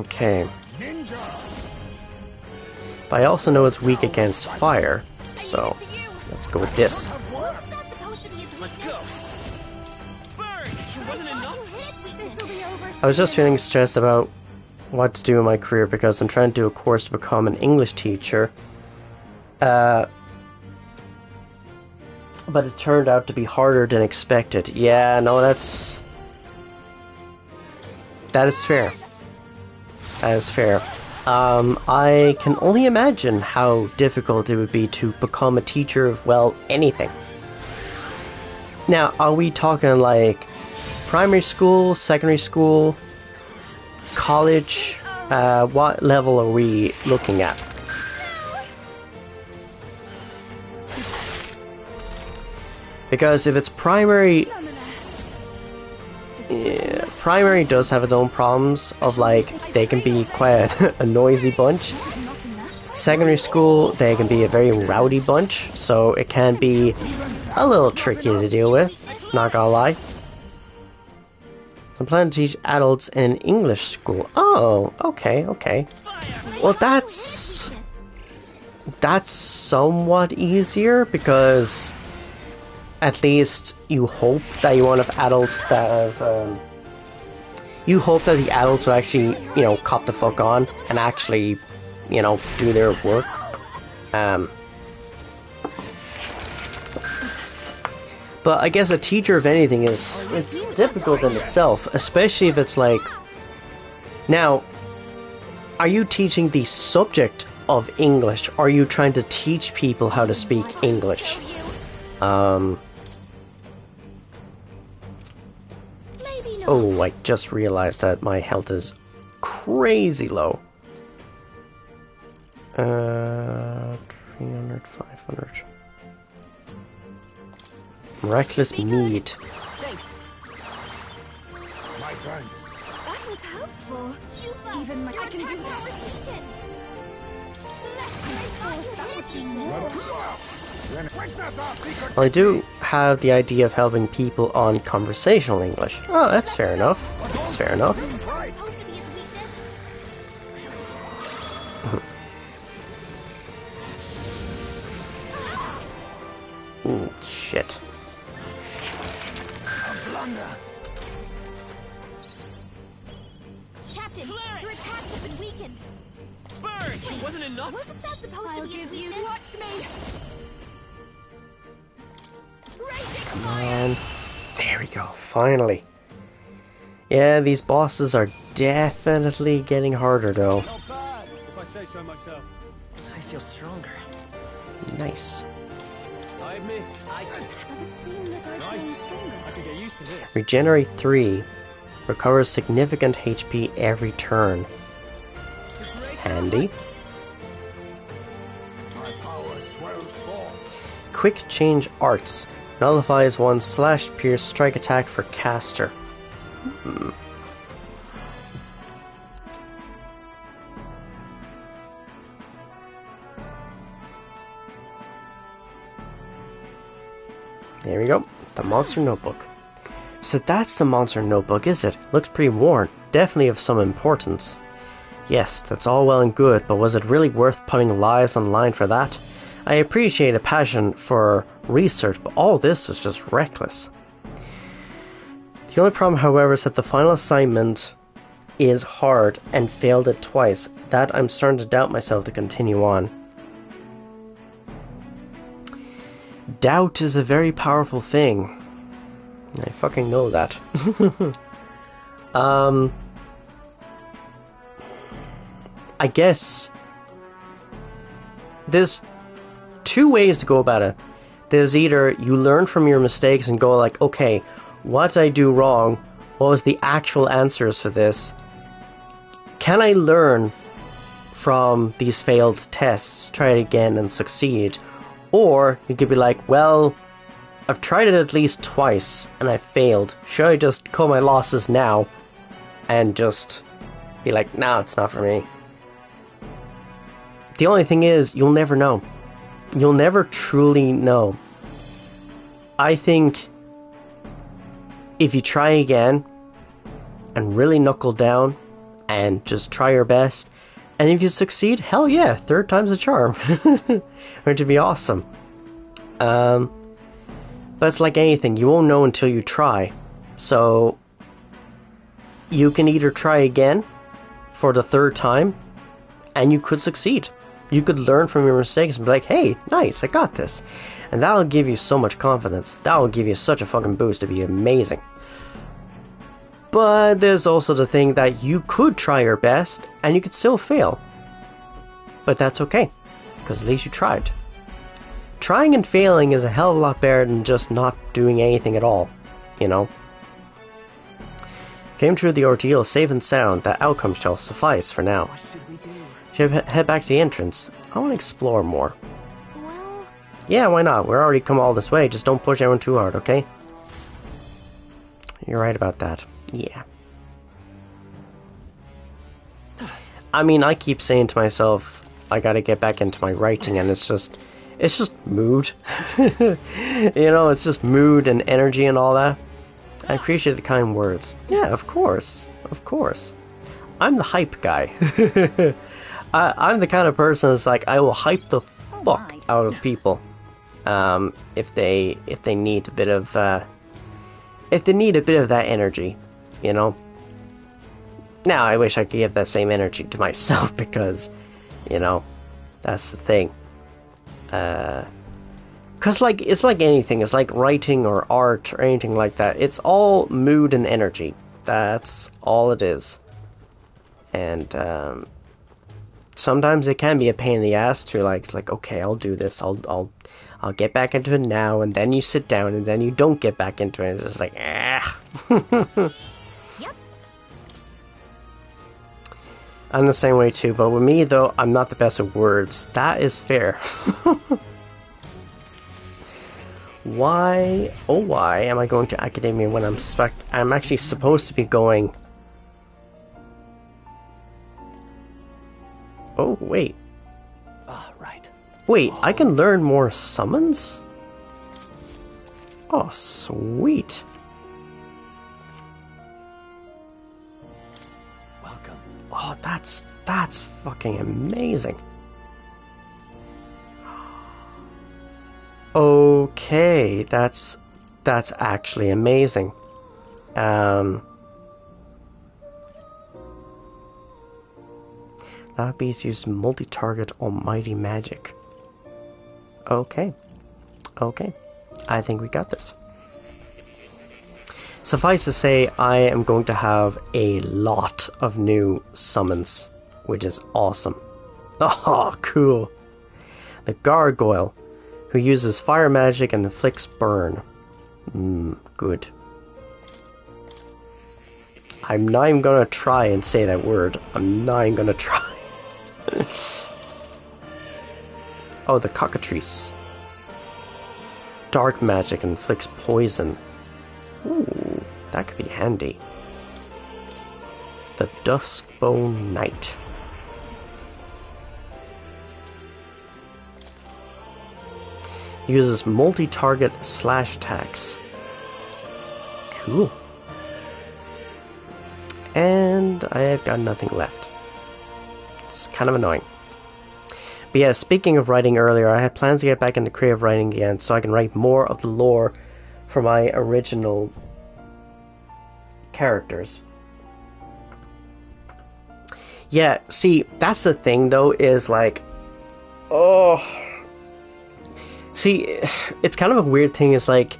Okay. Ninja! But I also know it's weak against fire, so let's go with this. That's supposed to be its Let's weakness. go. Burn! It wasn't enough. This'll be over I was soon. just feeling stressed about what to do in my career because I'm trying to do a course to become an English teacher. But it turned out to be harder than expected. Yeah, no, that is fair. That is fair. I can only imagine how difficult it would be to become a teacher of, well, anything. Now, are we talking like primary school, secondary school, college? What level are we looking at? Because if it's primary, yeah, primary does have its own problems of, like, they can be quite a noisy bunch. Secondary school, they can be a very rowdy bunch, so it can be a little tricky to deal with, not gonna lie. So I'm planning to teach adults in an English school. Oh, okay, okay. Well, that's somewhat easier, because at least you hope that you want to have adults that have, you hope that the adults will actually, you know, cop the fuck on and actually, you know, do their work. But I guess a teacher of anything it's difficult in itself, especially if it's like, now, are you teaching the subject of English? Or are you trying to teach people how to speak English? Oh, I just realized that my health is crazy low. 300, 500. Reckless meat. My thanks. That was helpful. Even my I can do that. Well, I do have the idea of helping people on conversational English. Oh, that's fair enough. That's fair enough. Ooh, shit. Captain, your attacks have been weakened. Burn! It wasn't enough. Wasn't that supposed to be its weakness? Watch me. Come on. There we go, finally. Yeah, these bosses are definitely getting harder, though. Not bad, if I say so myself. I feel stronger. Nice. I admit, Does it seem that I've Right. grown stronger? I could get used to this. Regenerate 3. Recovers significant HP every turn. Handy. My power swells forth. Quick Change Arts. Nullifies one slash pierce strike attack for caster. There we go. The Monster Notebook. So that's the monster notebook, is it? Looks pretty worn. Definitely of some importance. Yes, that's all well and good, but was it really worth putting lives on the line for that? I appreciate a passion for research, but all this was just reckless. The only problem, however, is that the final assignment is hard and failed it twice. That I'm starting to doubt myself to continue on. Doubt is a very powerful thing. I fucking know that. I guess there's two ways to go about it. There's either you learn from your mistakes and go like, okay, what did I do wrong? What was the actual answers for this? Can I learn from these failed tests, try it again and succeed? Or you could be like, well, I've tried it at least twice and I failed. Should I just cut my losses now and just be like, nah, it's not for me? The only thing is, you'll never know. You'll never truly know. I think if you try again and really knuckle down and just try your best, and if you succeed, hell yeah, third time's a charm. Going to be awesome. But it's like anything, you won't know until you try. So you can either try again for the third time, and you could succeed. You could learn from your mistakes and be like, hey, nice, I got this. And that'll give you so much confidence. That'll give you such a fucking boost. It'd be amazing. But there's also the thing that you could try your best and you could still fail. But that's okay, because at least you tried. Trying and failing is a hell of a lot better than just not doing anything at all, you know? Came through the ordeal safe and sound. That outcome shall suffice for now. What should we do? Should I head back to the entrance? I want to explore more. Well, Yeah, why not? We're already come all this way. Just don't push everyone too hard, okay? You're right about that. Yeah. I mean, I keep saying to myself, I gotta get back into my writing, and it's just mood. You know, it's just mood and energy and all that. I appreciate the kind words. Yeah, of course. Of course. I'm the hype guy. I'm the kind of person that's like, I will hype the fuck out of people. If they need a bit of that energy, you know. Now I wish I could give that same energy to myself because, you know, that's the thing. Cause like it's like anything, it's like writing or art or anything like that. It's all mood and energy. That's all it is. And sometimes it can be a pain in the ass to like okay, I'll do this. I'll get back into it now, and then you sit down and then you don't get back into it. It's just like ah. Yep. I'm the same way too, but with me though, I'm not the best at words. That is fair. Why, oh why am I going to academia when I'm actually supposed to be going? Oh, wait. Ah, right. Wait, I can learn more summons? Oh, sweet. Welcome. Oh, that's fucking amazing. Okay, that's actually amazing. That beast uses multi-target almighty magic. Okay. I think we got this. Suffice to say, I am going to have a lot of new summons, which is awesome. Oh, cool. The Gargoyle, who uses fire magic and inflicts burn. Good. I'm not even gonna try and say that word. I'm not even gonna try. Oh, the Cockatrice. Dark magic inflicts poison. Ooh, that could be handy. The Duskbone Knight. Uses multi-target slash attacks. Cool. And I've got nothing left. It's kind of annoying. But yeah, speaking of writing earlier, I had plans to get back into creative writing again so I can write more of the lore for my original characters. Yeah, see, that's the thing though, is like, oh, see, it's kind of a weird thing, is like,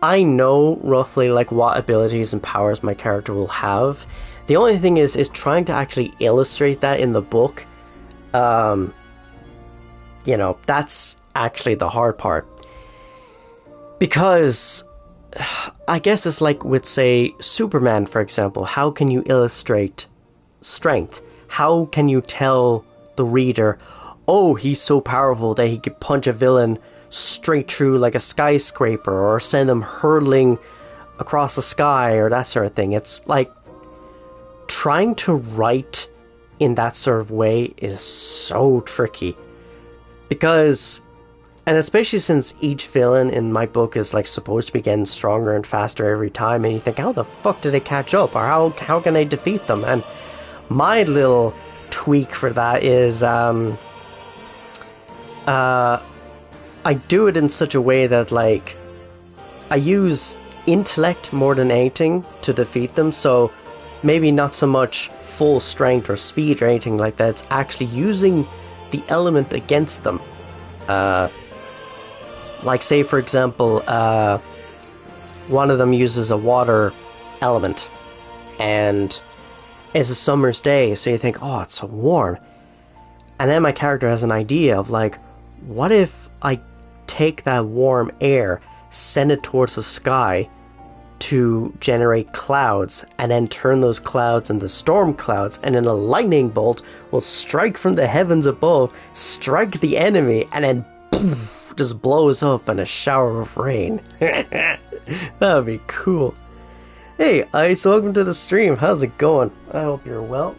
I know roughly like what abilities and powers my character will have. The only thing is trying to actually illustrate that in the book. You know, that's actually the hard part. Because I guess it's like with, say, Superman, for example. How can you illustrate strength? How can you tell the reader, oh, he's so powerful that he could punch a villain straight through like a skyscraper, or send him hurtling across the sky, or that sort of thing. It's like, trying to write in that sort of way is so tricky. Because, and especially since each villain in my book is like supposed to be getting stronger and faster every time, and you think, how the fuck did they catch up, or how can I defeat them? And my little tweak for that is I do it in such a way that, like, I use intellect more than anything to defeat them. So maybe not so much full strength or speed or anything like that. It's actually using the element against them. Like, say, for example, one of them uses a water element, and it's a summer's day, so you think, oh, it's so warm. And then my character has an idea of, like, what if I take that warm air, send it towards the sky to generate clouds, and then turn those clouds into storm clouds, and then a lightning bolt will strike from the heavens above, strike the enemy, and then poof, just blows up in a shower of rain. That would be cool. Hey, Ice, welcome to the stream. How's it going? I hope you're well.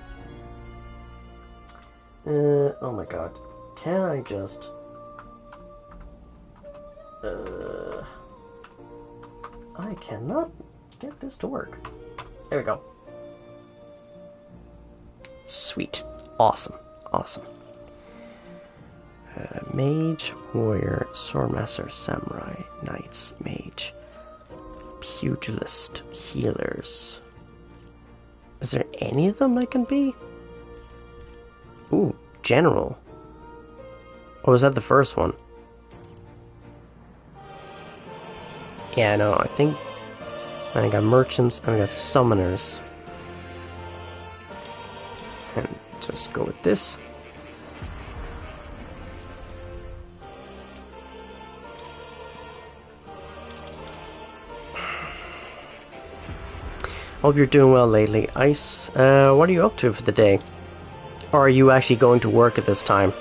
Oh my god. Can I just... I cannot get this to work. There we go. Sweet. Awesome. Awesome. Mage, warrior, swordmaster, samurai, knights, mage, pugilist, healers. Is there any of them I can be? Ooh, general. Or was that the first one? Yeah, no, I think I got merchants and I got summoners. And just go with this. Hope you're doing well lately, Ice. What are you up to for the day? Or are you actually going to work at this time?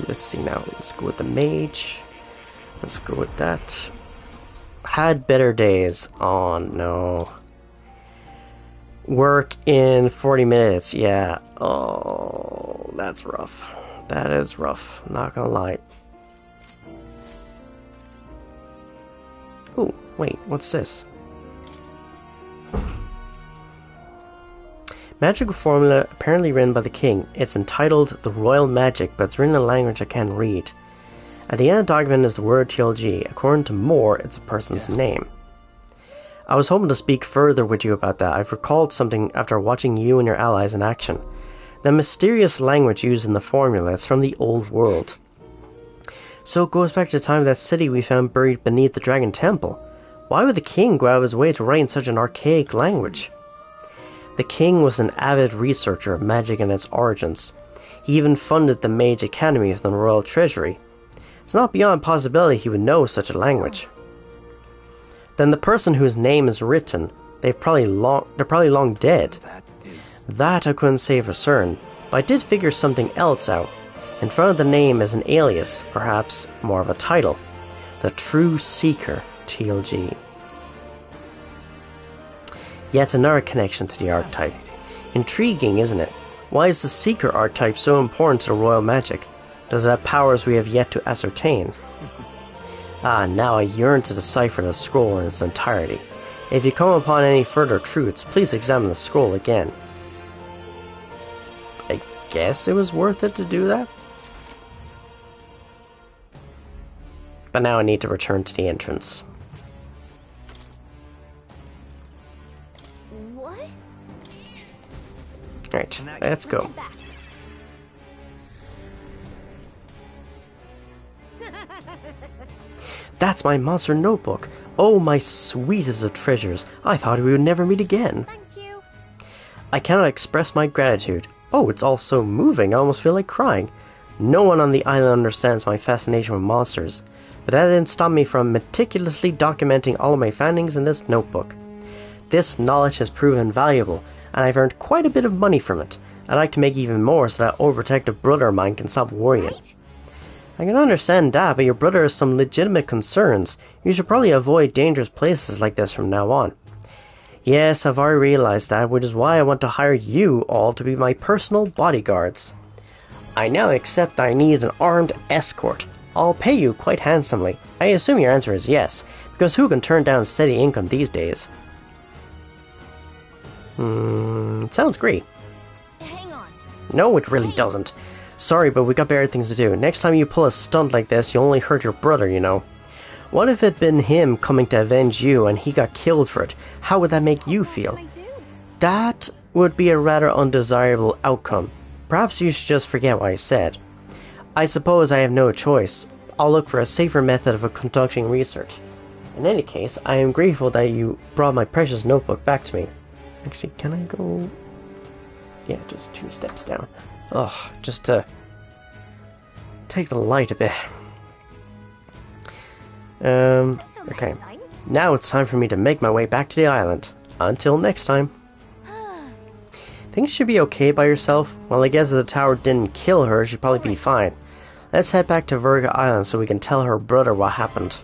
Let's see now. Let's go with the mage. Let's go with that. Had better days. Oh no. Work in 40 minutes. Yeah. Oh, that's rough. That is rough. Not gonna lie. Oh, wait. What's this? Magical formula apparently written by the king. It's entitled The Royal Magic, but it's written in a language I can't read. At the end of the document is the word TLG. According to Moore, it's a person's name. I was hoping to speak further with you about that. I've recalled something after watching you and your allies in action. The mysterious language used in the formula is from the old world. So it goes back to the time of that city we found buried beneath the Dragon Temple. Why would the king go out of his way to write in such an archaic language? The king was an avid researcher of magic and its origins. He even funded the Mage Academy of the Royal Treasury. It's not beyond possibility he would know such a language. Then the person whose name is written, they're probably long dead. That I couldn't say for certain, but I did figure something else out. In front of the name is an alias, perhaps more of a title. The True Seeker, TLG. Yet another connection to the archetype. Intriguing, isn't it? Why is the Seeker archetype so important to the royal magic? Does it have powers we have yet to ascertain? Ah, now I yearn to decipher the scroll in its entirety. If you come upon any further truths, please examine the scroll again. I guess it was worth it to do that? But now I need to return to the entrance. What? Alright, let's go. That's my monster notebook. Oh, my sweetest of treasures. I thought we would never meet again. Thank you. I cannot express my gratitude. Oh, it's all so moving, I almost feel like crying. No one on the island understands my fascination with monsters, but that didn't stop me from meticulously documenting all of my findings in this notebook. This knowledge has proven valuable, and I've earned quite a bit of money from it. I'd like to make even more so that overprotective brother of mine can stop worrying. Right? I can understand that, but your brother has some legitimate concerns. You should probably avoid dangerous places like this from now on. Yes, I've already realized that, which is why I want to hire you all to be my personal bodyguards. I now accept that I need an armed escort. I'll pay you quite handsomely. I assume your answer is yes, because who can turn down steady income these days? Sounds great. Hang on. No, it really doesn't. Sorry, but we got better things to do. Next time you pull a stunt like this, you only hurt your brother, you know. What if it'd been him coming to avenge you and he got killed for it? How would that make you feel? That would be a rather undesirable outcome. Perhaps you should just forget what I said. I suppose I have no choice. I'll look for a safer method of conducting research. In any case, I am grateful that you brought my precious notebook back to me. Actually, can I go... Yeah, just 2 steps down. Ugh, just to take the light a bit. Okay. Now it's time for me to make my way back to the island. Until next time. Things should be okay by yourself? Well, I guess if the tower didn't kill her, she'd probably be fine. Let's head back to Virga Island so we can tell her brother what happened.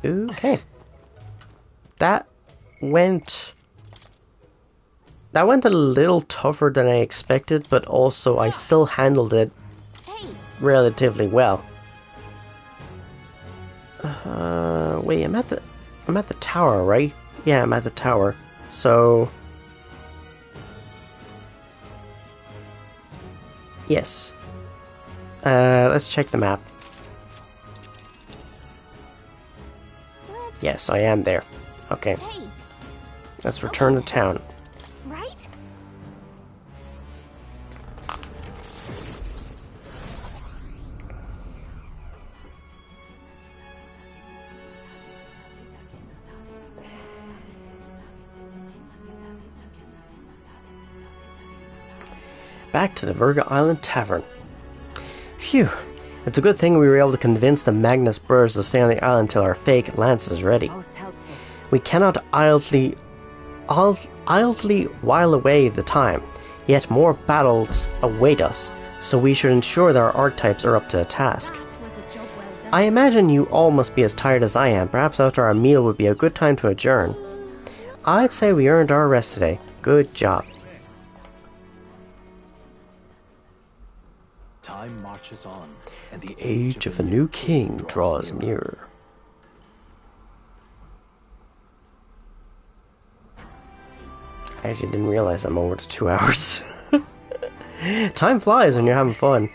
Okay. That went a little tougher than I expected, but also I still handled it relatively well. Wait, I'm at the tower, right? Yeah, I'm at the tower. So yes. Let's check the map. Yes, I am there. Okay. Let's return to town. Right? Back to the Virga Island Tavern. Phew. It's a good thing we were able to convince the Magnus birds to stay on the island till our fake lance is ready. We cannot idly while away the time, yet more battles await us, so we should ensure that our archetypes are up to the task. I imagine you all must be as tired as I am. Perhaps after our meal would be a good time to adjourn. I'd say we earned our rest today. Good job. Time marches on, and the Age of a new king draws nearer. I actually didn't realize I'm over to 2 hours. Time flies when you're having fun.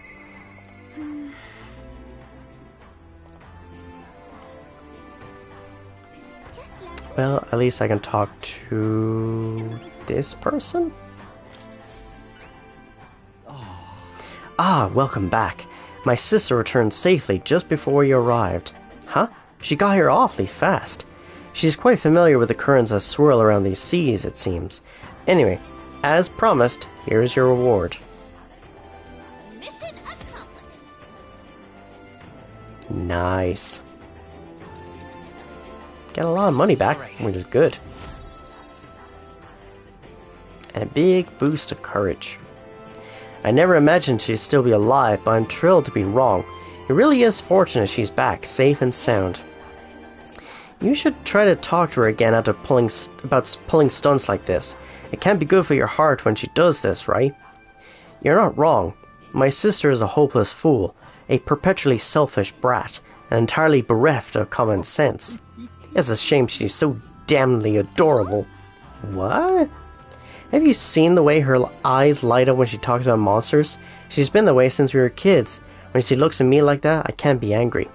Well, at least I can talk to this person? Ah, welcome back. My sister returned safely just before you arrived. Huh? She got here awfully fast. She's quite familiar with the currents that swirl around these seas, it seems. Anyway, as promised, here's your reward. Mission accomplished. Nice. Get a lot of money back, which is good. And a big boost of courage. I never imagined she'd still be alive, but I'm thrilled to be wrong. It really is fortunate she's back, safe and sound. You should try to talk to her again after pulling stunts like this. It can't be good for your heart when she does this, right? You're not wrong. My sister is a hopeless fool, a perpetually selfish brat, and entirely bereft of common sense. It's a shame she's so damnably adorable. What? Have you seen the way her eyes light up when she talks about monsters? She's been that way since we were kids. When she looks at me like that, I can't be angry.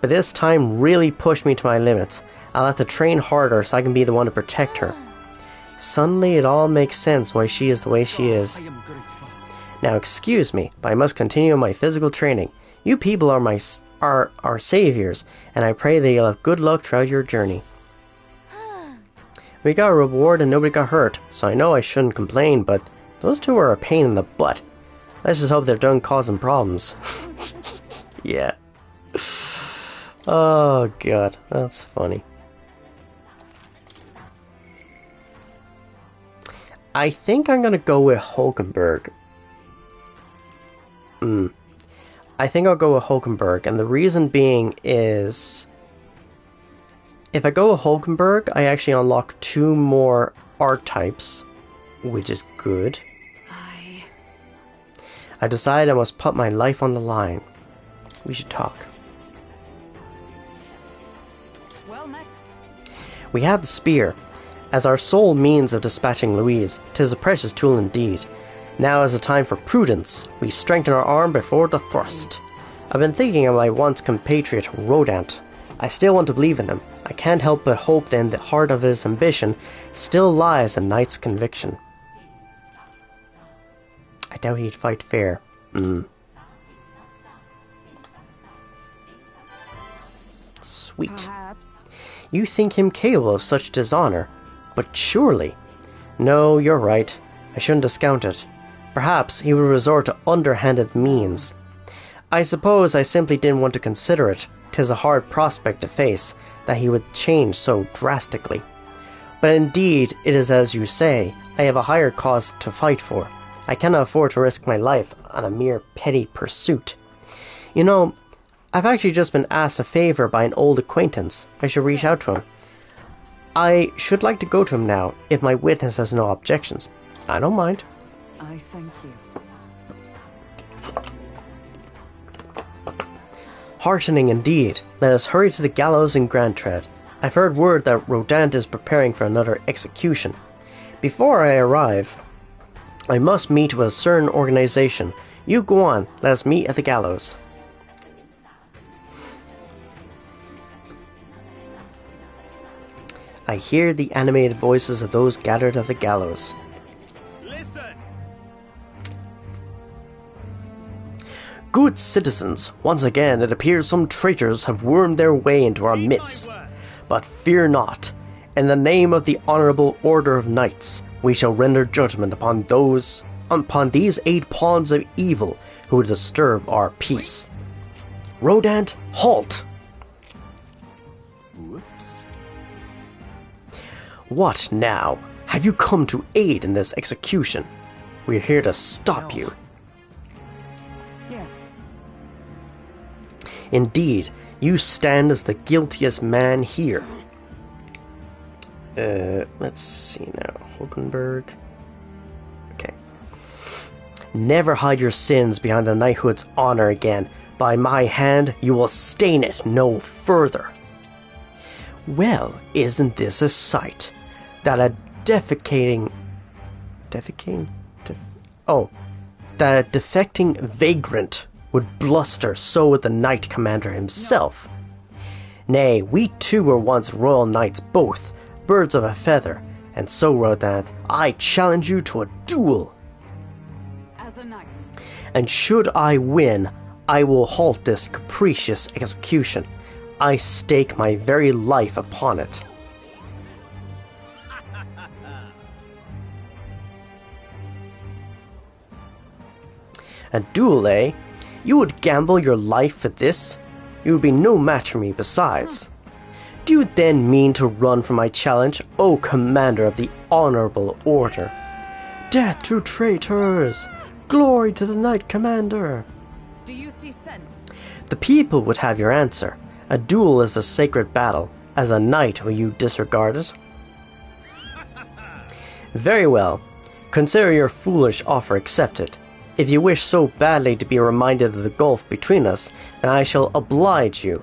But this time really pushed me to my limits. I'll have to train harder so I can be the one to protect her. Suddenly it all makes sense why she is the way she is. Now excuse me, but I must continue my physical training. You people are our saviors, and I pray that you'll have good luck throughout your journey. We got a reward and nobody got hurt, so I know I shouldn't complain, but those two are a pain in the butt. Let's just hope they're done causing problems. Yeah. Oh god, that's funny. I think I'm gonna go with Hulkenberg. I think I'll go with Hulkenberg, and the reason being is... if I go with Hulkenberg, I actually unlock 2 more Archetypes, which is good. I decided I must put my life on the line. We should talk. Well met. We have the spear. As our sole means of dispatching Louise, 'tis a precious tool indeed. Now is the time for prudence. We strengthen our arm before the thrust. I've been thinking of my once compatriot Rodant. I still want to believe in him. I can't help but hope that in the heart of his ambition still lies a knight's conviction. I doubt he'd fight fair. Sweet. Perhaps. You think him capable of such dishonor, but surely... No, you're right. I shouldn't discount it. Perhaps he would resort to underhanded means. I suppose I simply didn't want to consider it. 'Tis a hard prospect to face, that he would change so drastically. But indeed, it is as you say, I have a higher cause to fight for. I cannot afford to risk my life on a mere petty pursuit. You know, I've actually just been asked a favor by an old acquaintance. I should reach out to him. I should like to go to him now, if my witness has no objections. I don't mind. I thank you. Heartening indeed. Let us hurry to the gallows in Grand Tread. I've heard word that Rodant is preparing for another execution. Before I arrive, I must meet with a certain organization. You go on, let us meet at the gallows. I hear the animated voices of those gathered at the gallows. Listen! Good citizens, once again it appears some traitors have wormed their way into our midst. But fear not. In the name of the honorable order of knights, we shall render judgment upon these 8 pawns of evil who disturb our peace. Rodant, halt! Whoops. What now? Have you come to aid in this execution? We're here to stop you. Yes. Indeed, you stand as the guiltiest man here. Let's see now. Hulkenberg. Okay. Never hide your sins behind the knighthood's honor again. By my hand, you will stain it no further. Well, isn't this a sight? That a defecting vagrant would bluster so with the knight commander himself. Nay, we too were once royal knights both, birds of a feather, and so, Rodant, I challenge you to a duel. As a knight. And should I win, I will halt this capricious execution. I stake my very life upon it. A duel, eh? You would gamble your life for this? You would be no match for me besides. Do you then mean to run from my challenge, O commander of the honorable order? Death to traitors! Glory to the knight commander! Do you see sense? The people would have your answer. A duel is a sacred battle. As a knight, will you disregard it? Very well. Consider your foolish offer accepted. If you wish so badly to be reminded of the gulf between us, then I shall oblige you.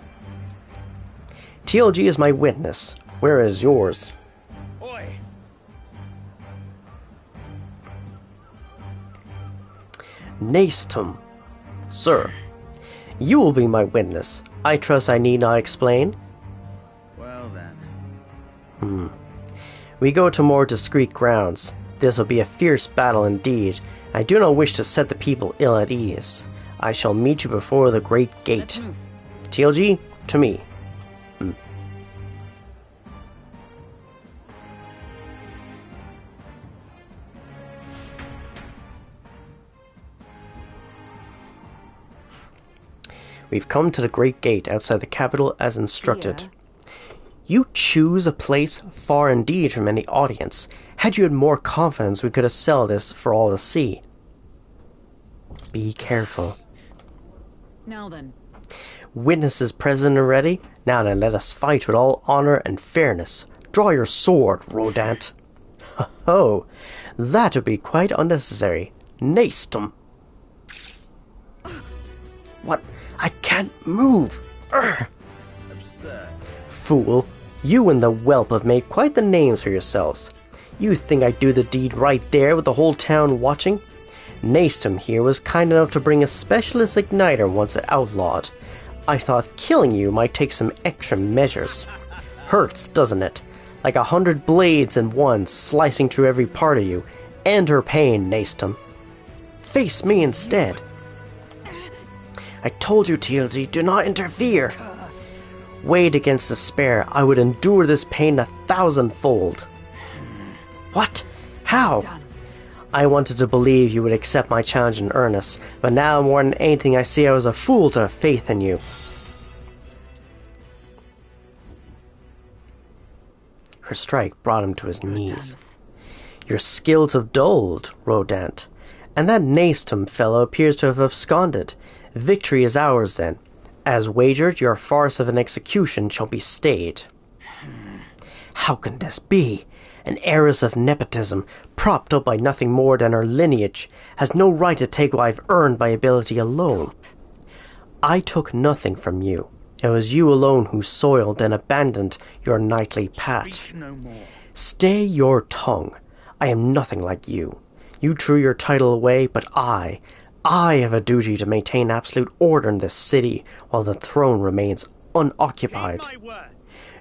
TLG is my witness. Where is yours? Oi! Nastum. Sir, you will be my witness. I trust I need not explain. Well then. We go to more discreet grounds. This will be a fierce battle indeed. I do not wish to set the people ill at ease. I shall meet you before the great gate. TLG, to me. We've come to the great gate outside the capital as instructed. You choose a place far indeed from any audience. Had you had more confidence, we could have sold this for all to see. Be careful. Now then. Witnesses present and ready. Now then, let us fight with all honor and fairness. Draw your sword, Rodant. Ho, that would be quite unnecessary. Nastum. What? I can't move. Urgh. Absurd. Fool, you and the whelp have made quite the names for yourselves. You think I'd do the deed right there with the whole town watching? Nastum here was kind enough to bring a specialist igniter once outlawed. I thought killing you might take some extra measures. Hurts, doesn't it? Like 100 blades in one slicing through every part of you. End her pain, Nastum. Face me instead. I told you, TLG, do not interfere. Weighed against despair, I would endure this pain 1,000-fold. What? How? I wanted to believe you would accept my challenge in earnest, but now more than anything I see I was a fool to have faith in you. Her strike brought him to his knees. Your skills have dulled, Rodant, and that Nastum fellow appears to have absconded. Victory is ours, then. As wagered, your farce of an execution shall be stayed. How can this be? An heiress of nepotism, propped up by nothing more than her lineage, has no right to take what I've earned by ability alone. I took nothing from you. It was you alone who soiled and abandoned your knightly pat. No more. Stay your tongue. I am nothing like you. You threw your title away, but I have a duty to maintain absolute order in this city while the throne remains unoccupied.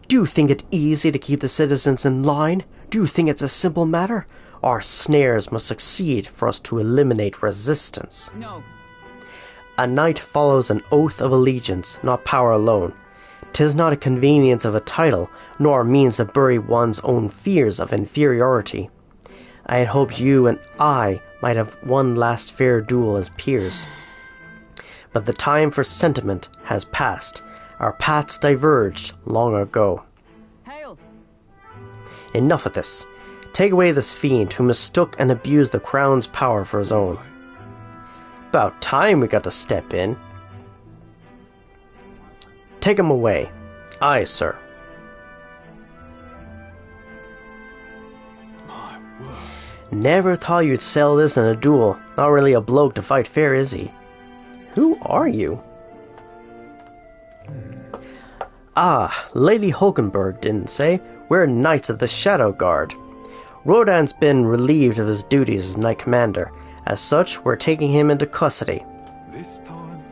Do you think it easy to keep the citizens in line? Do you think it's a simple matter? Our snares must succeed for us to eliminate resistance. No. A knight follows an oath of allegiance, not power alone. 'Tis not a convenience of a title, nor a means to bury one's own fears of inferiority. I had hoped you and I might have one last fair duel as peers. But the time for sentiment has passed. Our paths diverged long ago. Hail! Enough of this. Take away this fiend who mistook and abused the crown's power for his own. About time we got to step in. Take him away. Aye, sir. Never thought you'd sell this in a duel. Not really a bloke to fight fair, is he? Who are you? Ah, Lady Hulkenberg didn't say. We're Knights of the Shadow Guard. Rodant's been relieved of his duties as Knight Commander. As such, we're taking him into custody. This time?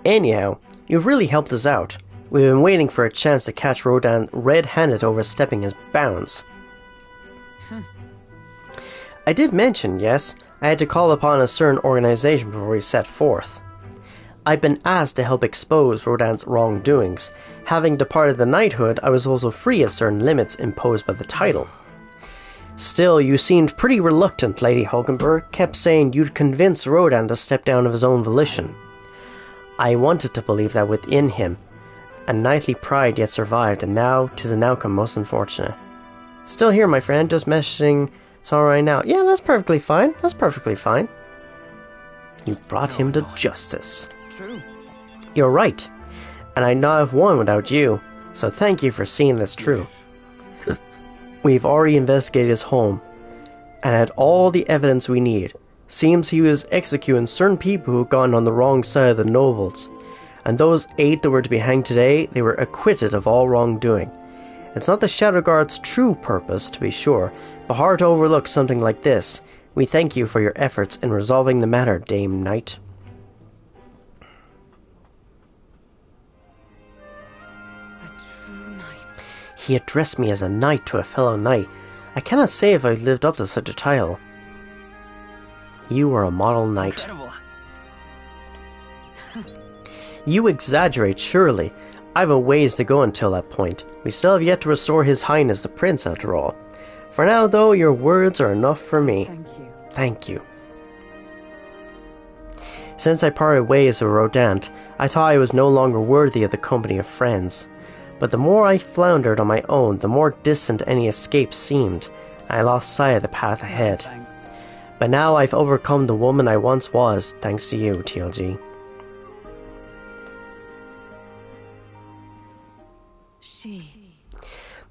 Anyhow, you've really helped us out. We've been waiting for a chance to catch Rodant red-handed overstepping his bounds. I did mention, yes, I had to call upon a certain organization before we set forth. I've been asked to help expose Rodant's wrongdoings. Having departed the knighthood, I was also free of certain limits imposed by the title. Still, you seemed pretty reluctant, Lady Hulkenberg, kept saying you'd convince Rodant to step down of his own volition. I wanted to believe that within him, a knightly pride yet survived, and now 'tis an outcome most unfortunate. Still here, my friend, just messaging Saul right now. Yeah, that's perfectly fine. That's perfectly fine. You brought him to justice. True. You're right. And I'd not have won without you. So thank you for seeing this through. We've already investigated his home. and had all the evidence we need. Seems he was executing certain people who had gone on the wrong side of the nobles. And those 8 that were to be hanged today, they were acquitted of all wrongdoing. It's not the Shadow Guard's true purpose, to be sure, but hard to overlook something like this. We thank you for your efforts in resolving the matter, Dame Knight. A true knight. He addressed me as a knight to a fellow knight. I cannot say if I lived up to such a title. You are a model knight. Incredible. You exaggerate, surely. I've a ways to go until that point. We still have yet to restore His Highness the Prince, after all. For now, though, your words are enough for me. Thank you. Thank you. Since I parted ways with Rodant, I thought I was no longer worthy of the company of friends. But the more I floundered on my own, the more distant any escape seemed. I lost sight of the path ahead. Thanks. But now I've overcome the woman I once was, thanks to you, TLG.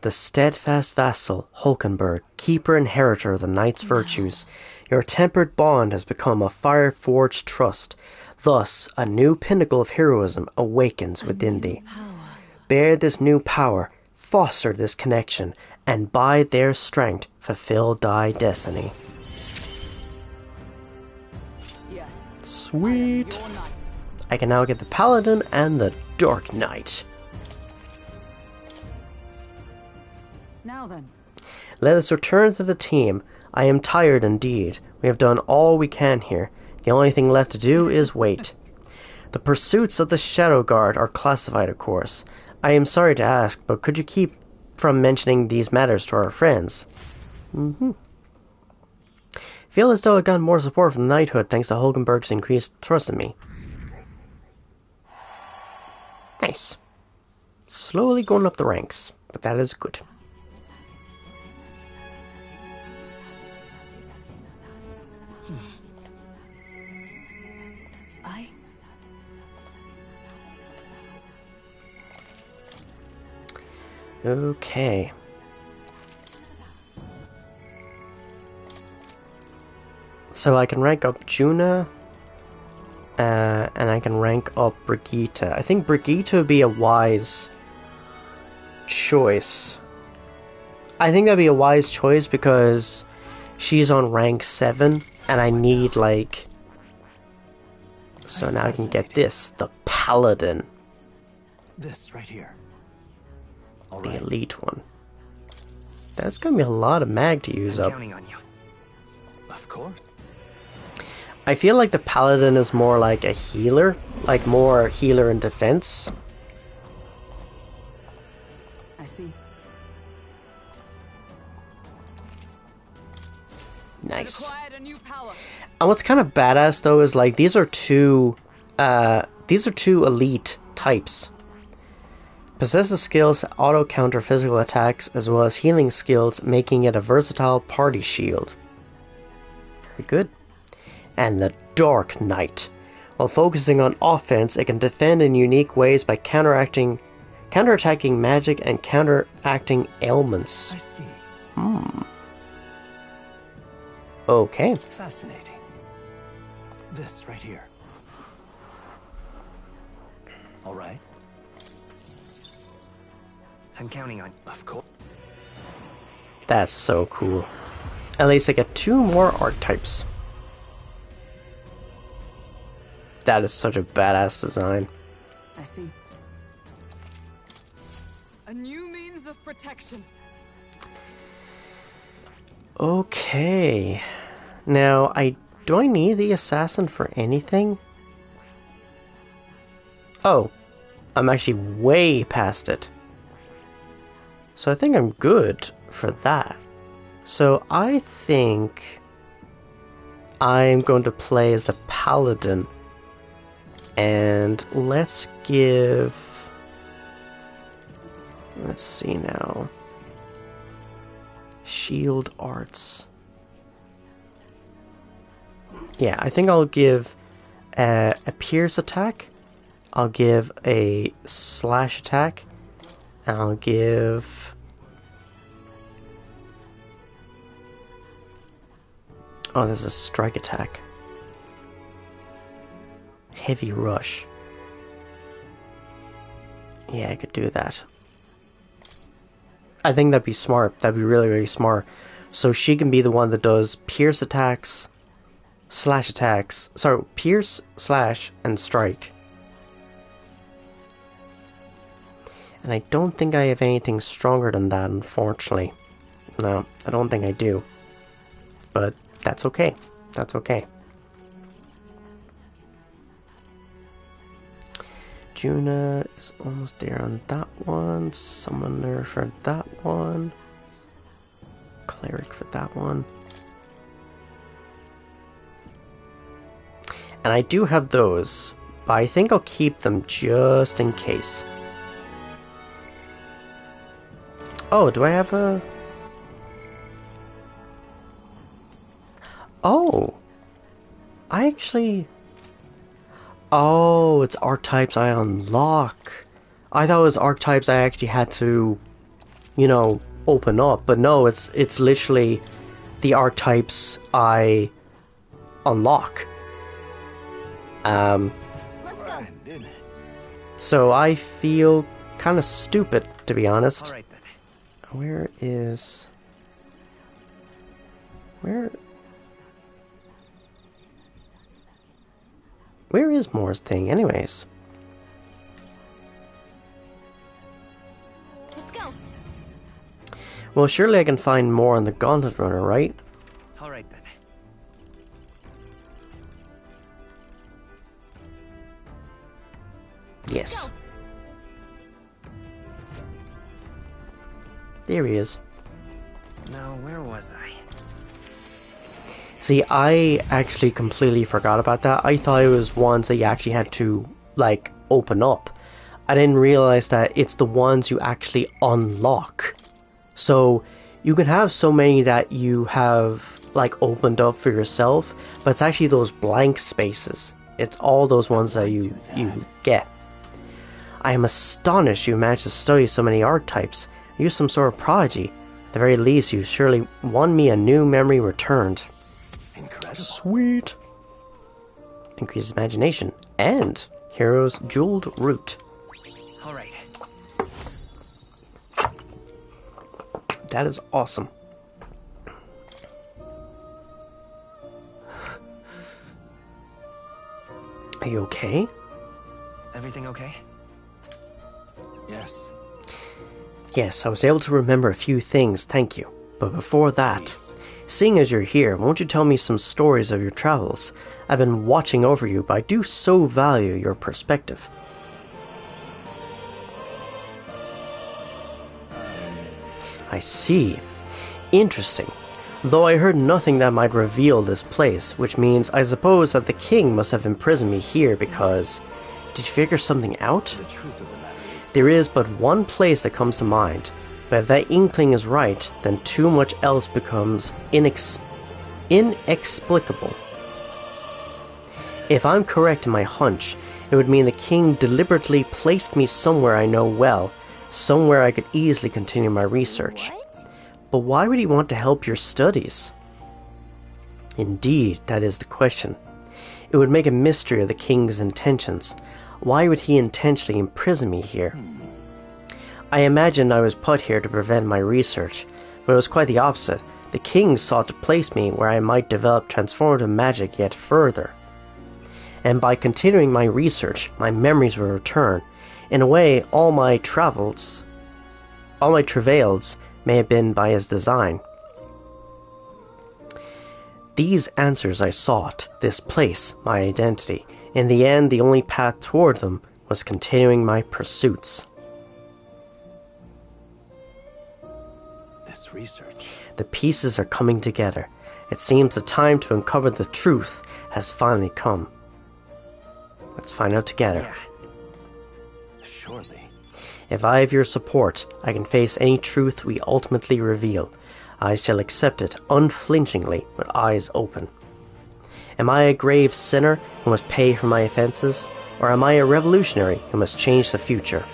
The steadfast vassal, Hulkenberg, keeper and inheritor of the knight's virtues, your tempered bond has become a fire-forged trust. Thus, a new pinnacle of heroism awakens within thee. Bear this new power, foster this connection, and by their strength fulfill thy destiny. Yes. Sweet. Your knight. I can now get the Paladin and the Dark Knight. Now then. Let us return to the team. I am tired indeed. We have done all we can here. The only thing left to do is wait. The pursuits of the Shadow Guard are classified, of course. I am sorry to ask, but could you keep from mentioning these matters to our friends? Feel as though I've gotten more support from the knighthood thanks to Hulkenberg's increased trust in me. Nice. Slowly going up the ranks, but that is good. Okay. So I can rank up Juna, and I can rank up Brigitte. I think Brigitte would be a wise choice. I think that'd be a wise choice because she's on rank 7, and I need, like... So now I can get this, the Paladin. This right here. All The right. elite one. That's gonna be a lot of mag to use I'm up. counting on you. Of course. I feel like the Paladin is more like a healer, like more healer in defense. I see. Nice. Acquired a new power. And what's kind of badass though is like these are two elite types. Possesses skills to auto-counter physical attacks as well as healing skills, making it a versatile party shield. Very good. And the Dark Knight. While focusing on offense, it can defend in unique ways by counterattacking magic and counteracting ailments. I see. Okay. Fascinating. This right here. All right. I'm counting on you. Of course. That's so cool. At least I get 2 more archetypes. That is such a badass design. I see. A new means of protection. Okay. Now, do I need the assassin for anything? Oh. I'm actually way past it. So I think I'm good for that. So I think I'm going to play as the Paladin. And let's give... Let's see now. Shield Arts. Yeah, I think I'll give a pierce attack. I'll give a slash attack. And I'll give... Oh, there's a strike attack. Heavy rush. Yeah, I could do that. I think that'd be smart. That'd be really, really smart. So she can be the one that does pierce attacks, slash attacks. Sorry, pierce, slash, and strike. And I don't think I have anything stronger than that, unfortunately. No, I don't think I do. But that's okay. That's okay. Juna is almost there on that one. Summoner for that one. Cleric for that one. And I do have those, but I think I'll keep them just in case. Oh, do I have a... Oh! I actually... Oh, it's archetypes I unlock. I thought it was archetypes I actually had to, you know, open up. But no, it's literally the archetypes I unlock. Let's go. So I feel kind of stupid, to be honest. All right then. Where is... Where is Moore's thing, anyways? Let's go. Well, surely I can find more on the Gauntlet Runner, right? All right then. Yes. There he is. Now, where was I? See, I actually completely forgot about that. I thought it was ones that you actually had to, like, open up. I didn't realize that it's the ones you actually unlock. So, you can have so many that you have, like, opened up for yourself, but it's actually those blank spaces. It's all those ones that you get. I am astonished you managed to study so many archetypes. You're some sort of prodigy. At the very least, you surely won me a new memory returned. Incredible. Sweet. Increases imagination. And Hero's Jeweled Root. All right. That is awesome. Are you okay? Everything okay? Yes. Yes, I was able to remember a few things, thank you. But before that, seeing as you're here, won't you tell me some stories of your travels? I've been watching over you, but I do so value your perspective. I see. Interesting. Though I heard nothing that might reveal this place, which means I suppose that the king must have imprisoned me here because... Did you figure something out? The truth of the matter is... There is but one place that comes to mind, but if that inkling is right, then too much else becomes inexplicable. If I'm correct in my hunch, it would mean the king deliberately placed me somewhere I know well, somewhere I could easily continue my research. What? But why would he want to help your studies? Indeed, that is the question. It would make a mystery of the king's intentions. Why would he intentionally imprison me here? I imagined I was put here to prevent my research, but it was quite the opposite. The king sought to place me where I might develop transformative magic yet further. And by continuing my research, my memories will return. In a way, all my travails may have been by his design. These answers I sought, this place, my identity. In the end, the only path toward them was continuing my pursuits. This research. The pieces are coming together. It seems the time to uncover the truth has finally come. Let's find out together. Yeah. Surely. If I have your support, I can face any truth we ultimately reveal. I shall accept it unflinchingly with eyes open. Am I a grave sinner who must pay for my offenses, or am I a revolutionary who must change the future?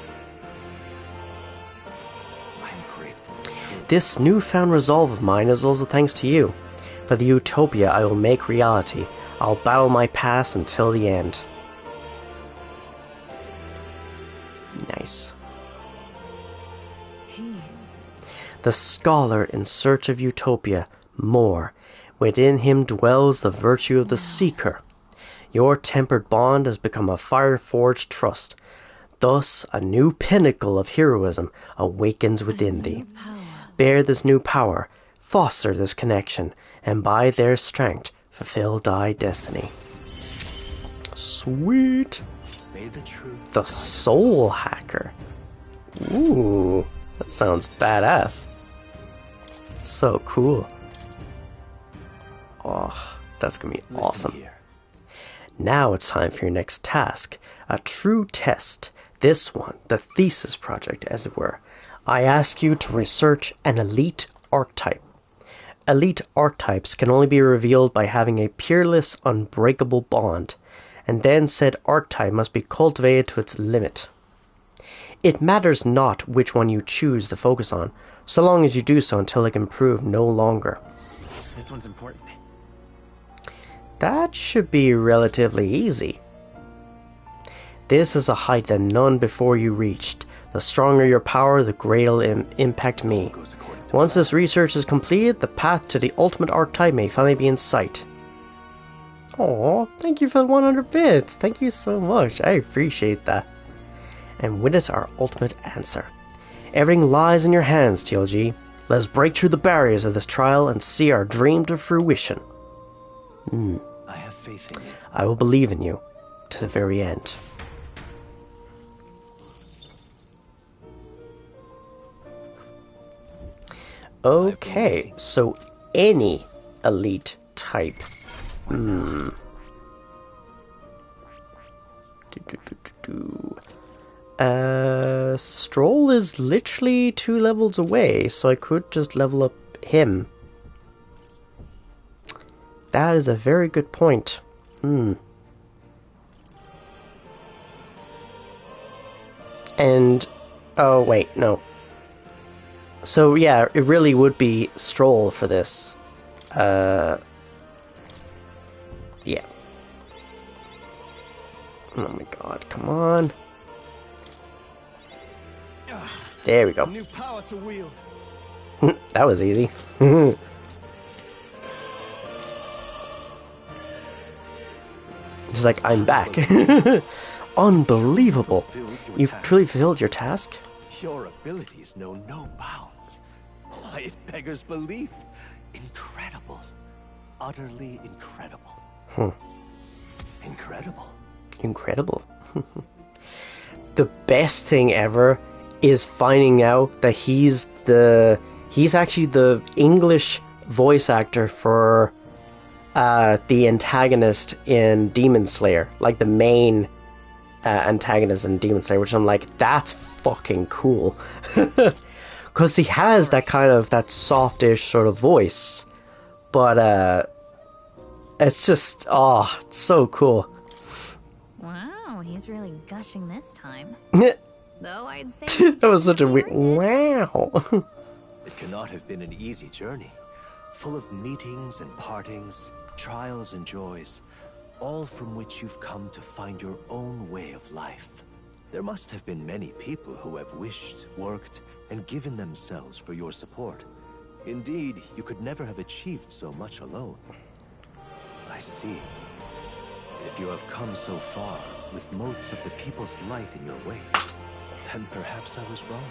I'm grateful. Truly. This newfound resolve of mine is also thanks to you. For the utopia I will make reality. I'll battle my past until the end. Nice. The scholar in search of utopia. More. Within him dwells the virtue of the seeker. Your tempered bond has become a fire-forged trust. Thus, a new pinnacle of heroism awakens within thee. Bear this new power, foster this connection, and by their strength, fulfill thy destiny. Sweet! May the truth The Soul Hacker. Ooh, that sounds badass. So cool. Oh, that's gonna be awesome. here. Now it's time for your next task. A true test. This one, the thesis project, as it were. I ask you to research an elite archetype. Elite archetypes can only be revealed by having a peerless, unbreakable bond, and then said archetype must be cultivated to its limit. It matters not which one you choose to focus on, so long as you do so until it can prove no longer. This one's important. That should be relatively easy. This is a height that none before you reached. The stronger your power, the greater impact me. Once this research is completed, the path to the ultimate archetype may finally be in sight. Aw, thank you for the 100 bits. Thank you so much. I appreciate that. And with it, our ultimate answer. Everything lies in your hands, TLG. Let us break through the barriers of this trial and see our dream to fruition. I have faith in you. I will believe in you to the very end. Okay, so any elite type. Stroll is literally 2 levels away, so I could just level up him. That is a very good point. And, oh wait, no. So yeah, it really would be Stroll for this. Yeah. Oh my god, come on. There we go. New power to wield. That was easy. It's like, I'm back. Unbelievable. You truly fulfilled your task? Your abilities know no bounds. Why, it beggars belief. Incredible. Utterly incredible. Incredible. Incredible. The best thing ever is finding out that he's actually the English voice actor for the antagonist in Demon Slayer, like the main antagonist in Demon Slayer, which I'm like, that's fucking cool. Because he has that kind of, that softish sort of voice, but it's just, oh, it's so cool. Wow, he's really gushing this time. Though I'd say That was such a weird, wow. It cannot have been an easy journey, full of meetings and partings, trials and joys, all from which you've come to find your own way of life. There must have been many people who have wished, worked, and given themselves for your support. Indeed, you could never have achieved so much alone. I see. If you have come so far, with motes of the people's light in your way, then perhaps I was wrong,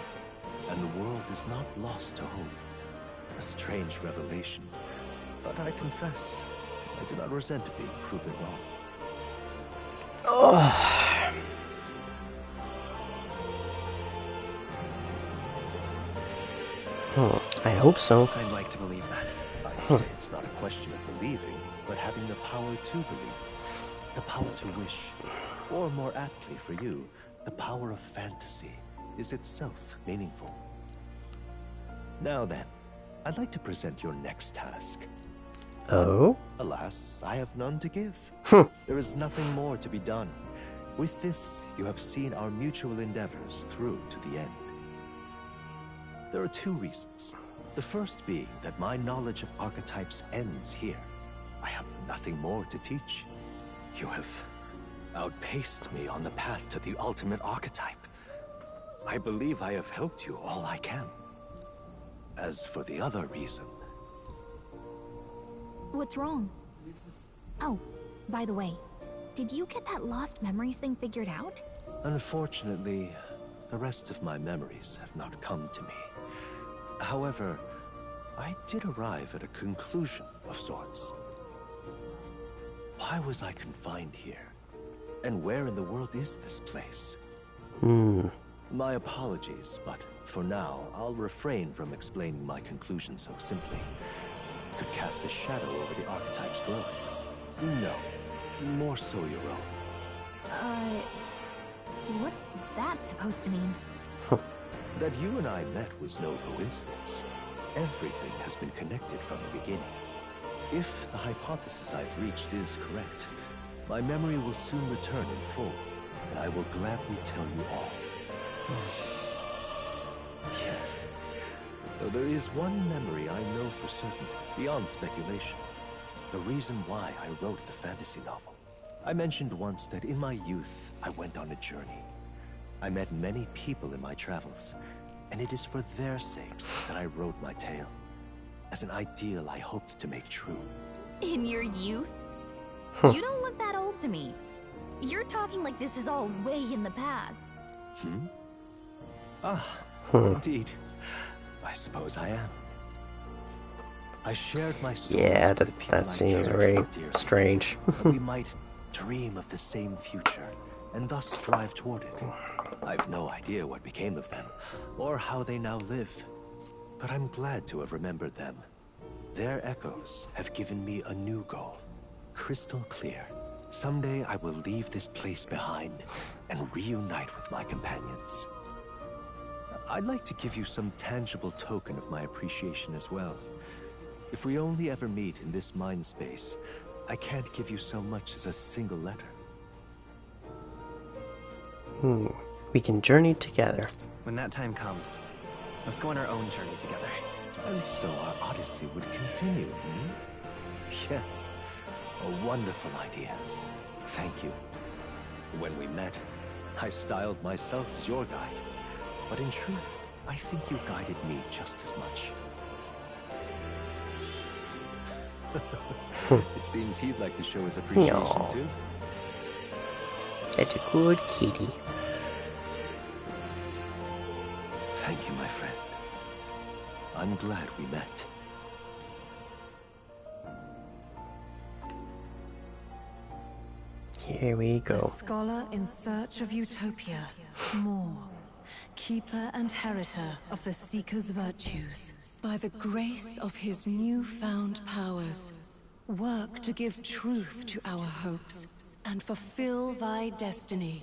and the world is not lost to hope. A strange revelation, but I confess, I do not resent being proven wrong. I hope so. I'd like to believe that. I'd say it's not a question of believing, but having the power to believe. The power to wish, or more aptly for you, the power of fantasy, is itself meaningful. Now then, I'd like to present your next task. Oh? Alas, I have none to give. There is nothing more to be done. With this, you have seen our mutual endeavors through to the end. There are 2 reasons. The first being that my knowledge of archetypes ends here. I have nothing more to teach. You have outpaced me on the path to the ultimate archetype. I believe I have helped you all I can. As for the other reason... What's wrong? Oh, by the way, did you get that lost memories thing figured out? Unfortunately, the rest of my memories have not come to me. However, I did arrive at a conclusion of sorts. Why was I confined here? And where in the world is this place? My apologies, but for now, I'll refrain from explaining my conclusion so simply. It could cast a shadow over the archetype's growth. No, more so your own. What's that supposed to mean? That you and I met was no coincidence. Everything has been connected from the beginning. If the hypothesis I've reached is correct, my memory will soon return in full, and I will gladly tell you all. Yes. Though there is one memory I know for certain, beyond speculation. The reason why I wrote the fantasy novel. I mentioned once that in my youth, I went on a journey. I met many people in my travels, and it is for their sakes that I wrote my tale. As an ideal I hoped to make true. In your youth? You don't look that old to me. You're talking like this is all way in the past. Indeed. I suppose I am. I shared my stories with the people that I seems cared very for dearly, strange. that we might dream of the same future, and thus strive toward it. I've no idea what became of them, or how they now live. But I'm glad to have remembered them. Their echoes have given me a new goal. Crystal clear. Someday I will leave this place behind and reunite with my companions. I'd like to give you some tangible token of my appreciation as well. If we only ever meet in this mind space, I can't give you so much as a single letter. We can journey together. When that time comes, let's go on our own journey together. And so our odyssey would continue, Yes, a wonderful idea. Thank you. When we met, I styled myself as your guide. But in truth, I think you guided me just as much. It seems he'd like to show his appreciation Aw. too. That's a good kitty. Thank you, my friend. I'm glad we met. Here we The go. scholar in search of utopia. More. Keeper and heritor of the Seeker's virtues. By the grace of his newfound powers, work to give truth to our hopes and fulfill thy destiny.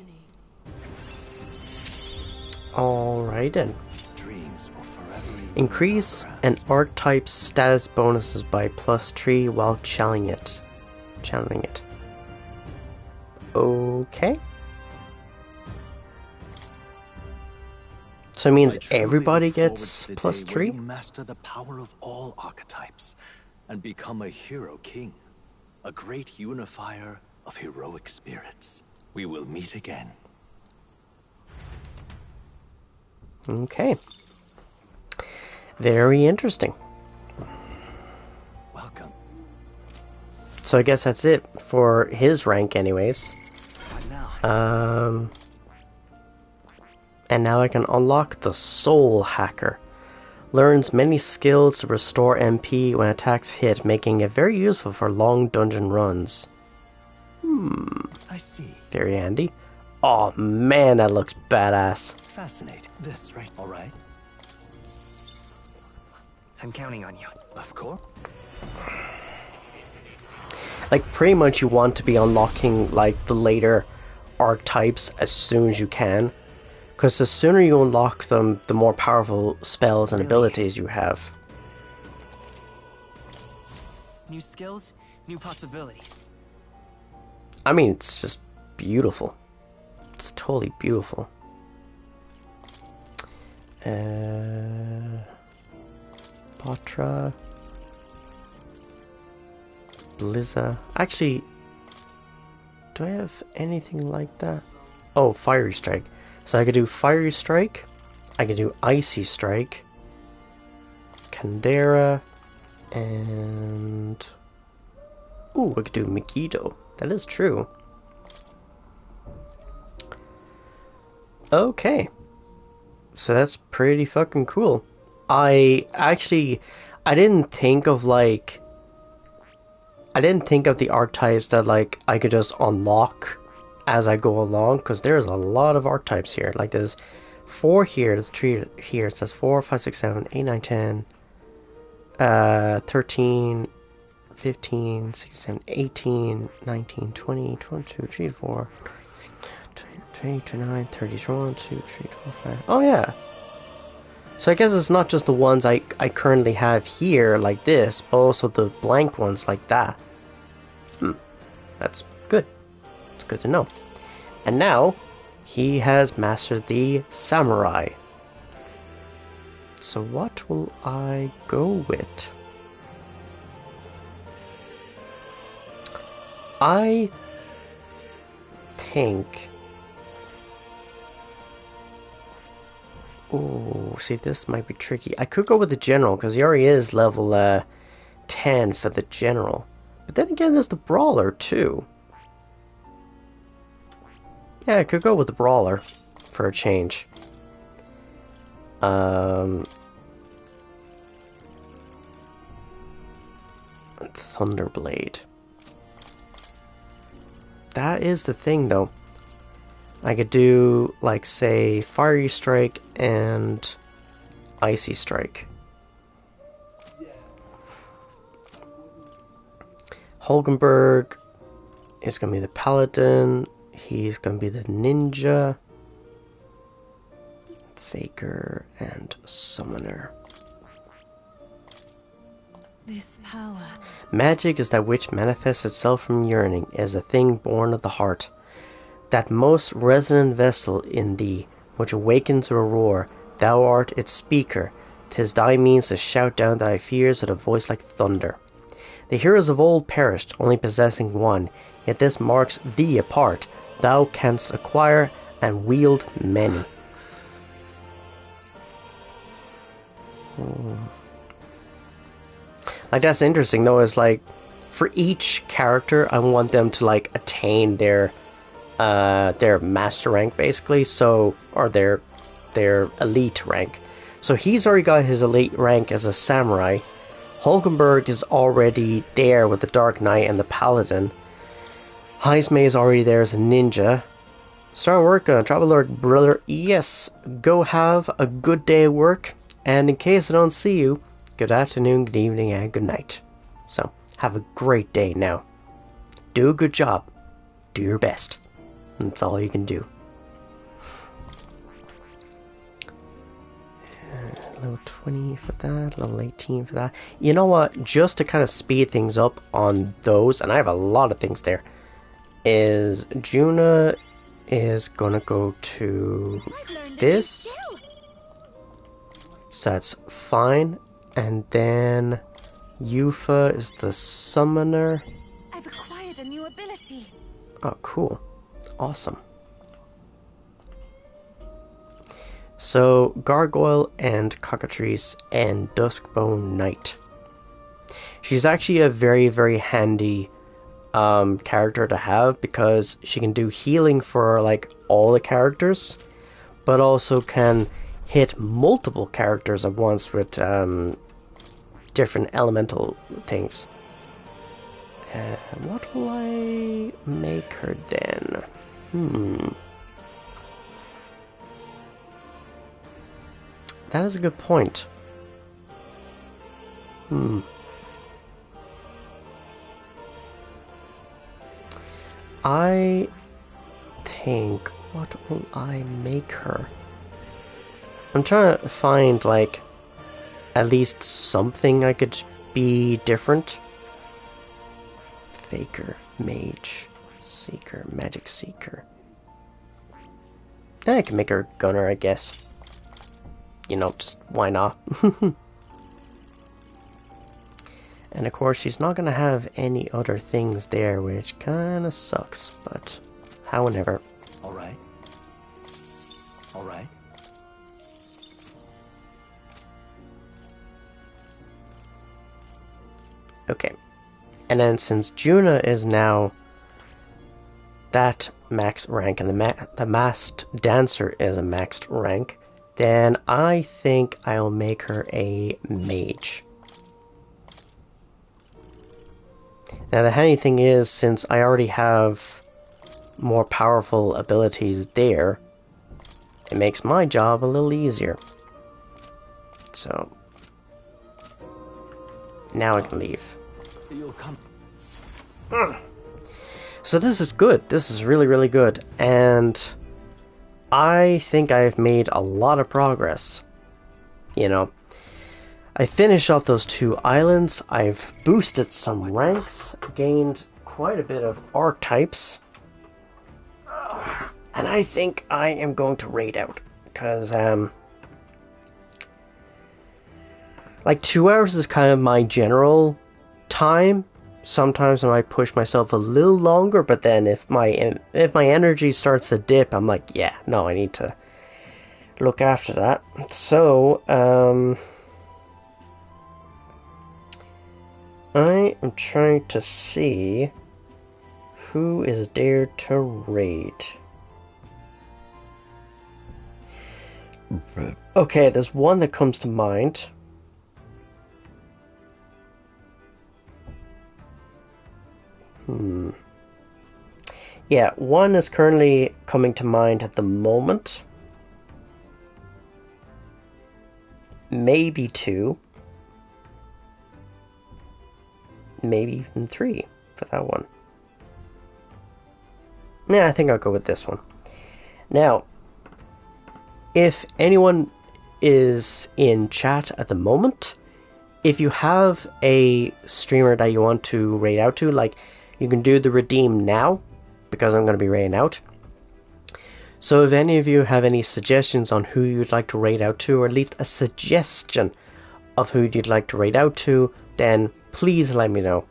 Alright then. Dreams will forever Increase an archetype's status bonuses by +3 while channeling it. Okay. So it means everybody gets +3? Master the power of all archetypes and become a hero king, a great unifier of heroic spirits. We will meet again. Okay. Very interesting. Welcome. So I guess that's it for his rank anyways. What now? And now I can unlock the Soul Hacker. Learns many skills to restore MP when attacks hit, making it very useful for long dungeon runs. I see. Very handy. Oh man, that looks badass. Fascinating. This, right? All right. I'm counting on you. Of course. Like, pretty much you want to be unlocking, like, the later archetypes as soon as you can. Because the sooner you unlock them, the more powerful spells and abilities you have. New skills, new possibilities. I mean, it's just beautiful. It's totally beautiful. Batra. Blizza. Actually, do I have anything like that? Oh, Fiery Strike. So I could do Fiery Strike. I could do Icy Strike. Kandera. And... ooh, I could do Megiddo. That is true. Okay. So that's pretty fucking cool. I didn't think of like... I didn't think of the archetypes that like I could just unlock as I go along, because there's a lot of archetypes here. Like there's 4 here, there's 3 here. It says 4, 5, 6, 7, 8, 9, 10, 13, 15, 16, 17, 18, 19, 20, 22, 23, 24, 28, 29, 30, 1, 2, 3, 4, 5. Oh yeah. So I guess it's not just the ones I currently have here like this, but also the blank ones like that. That's good. It's good to know. And now, he has mastered the Samurai. So what will I go with? I think... oh, see, this might be tricky. I could go with the General, because he already is level 10 for the General. But then again, there's the Brawler, too. Yeah, I could go with the Brawler for a change. Thunderblade. That is the thing, though. I could do, like, say, Fiery Strike and Icy Strike. Hulkenberg is going to be the Paladin. He's going to be the Ninja. Faker and Summoner. This power. Magic is that which manifests itself from yearning, as a thing born of the heart. That most resonant vessel in thee, which awakens a roar, thou art its speaker. 'Tis thy means to shout down thy fears with a voice like thunder. The heroes of old perished, only possessing one, yet this marks thee apart. Thou canst acquire and wield many. Like, that's interesting though, is like, for each character, I want them to like attain their master rank basically, so, or their elite rank. So he's already got his elite rank as a samurai. Hulkenberg is already there with the Dark Knight and the Paladin. Heismay is already there as a ninja. Start work on Travel Lord brother. Yes, go have a good day at work. And in case I don't see you, good afternoon, good evening, and good night. So, have a great day now. Do a good job. Do your best. That's all you can do. Level 20 for that, level 18 for that. You know what? Just to kind of speed things up on those, and I have a lot of things there, is Juna is gonna go to this. So that's fine. And then Yufa is the summoner. I've acquired a new ability. Oh, cool. Awesome. So, Gargoyle and Cockatrice and Duskbone Knight. She's actually a very, very handy character to have, because she can do healing for like all the characters, but also can hit multiple characters at once with different elemental things. What will I make her then? That is a good point. I think, what will I make her? I'm trying to find, like, at least something I could be different. Faker, Mage, Seeker, Magic Seeker. I can make her Gunner, I guess. You know, just why not? And of course, she's not going to have any other things there, which kind of sucks, but however. All right. All right. Okay. And then since Juna is now that max rank, and the masked dancer is a maxed rank, then I think I'll make her a mage. Now the handy thing is, since I already have more powerful abilities there, it makes my job a little easier. So now I can leave. You'll come. So this is good. This is really, really good. And I think I've made a lot of progress. You know, I finished off those 2 islands. I've boosted some ranks, gained quite a bit of archetypes. And I think I am going to raid out. Because, like 2 hours is kind of my general time. Sometimes I might push myself a little longer, but then if my energy starts to dip, I'm like, yeah, no, I need to look after that. So, I am trying to see who is there to raid. Okay, there's one that comes to mind. Yeah, one is currently coming to mind at the moment. Maybe 2. Maybe even 3 for that one. Yeah, I think I'll go with this one. Now, if anyone is in chat at the moment, if you have a streamer that you want to raid out to, like, you can do the redeem now, because I'm going to be raiding out. So if any of you have any suggestions on who you'd like to raid out to, or at least a suggestion of who you'd like to raid out to, then please let me know.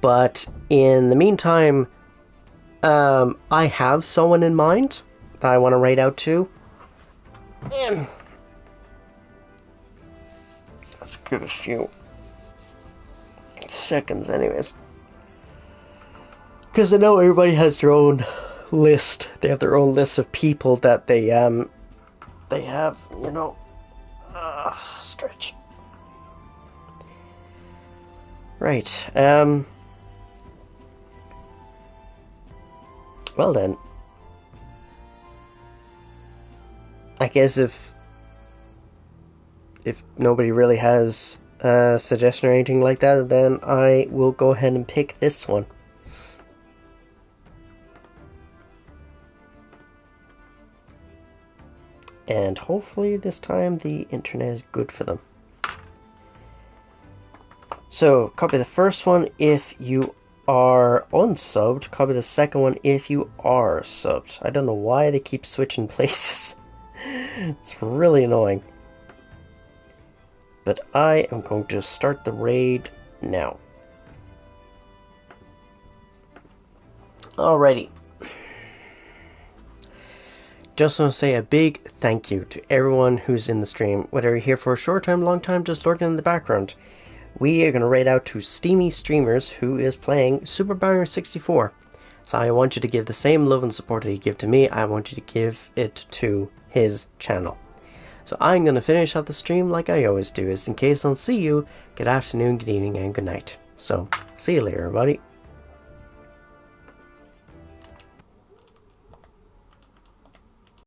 But in the meantime, I have someone in mind that I want to raid out to. Let's give a few seconds anyways. Because I know everybody has their own list. They have their own list of people that they have, you know, stretch. Right, well then, I guess if nobody really has a suggestion or anything like that, then I will go ahead and pick this one. And hopefully this time the internet is good for them. So, copy the first one if you are unsubbed. Copy the second one if you are subbed. I don't know why they keep switching places. It's really annoying. But I am going to start the raid now. Alrighty. Just want to say a big thank you to everyone who's in the stream. Whether you're here for a short time, long time, just lurking in the background. We are going to raid out to Steamy Streamers who is playing Super Mario 64. So I want you to give the same love and support that you give to me. I want you to give it to his channel. So I'm going to finish up the stream like I always do. Is in case I don't see you, good afternoon, good evening, and good night. So, see you later, everybody.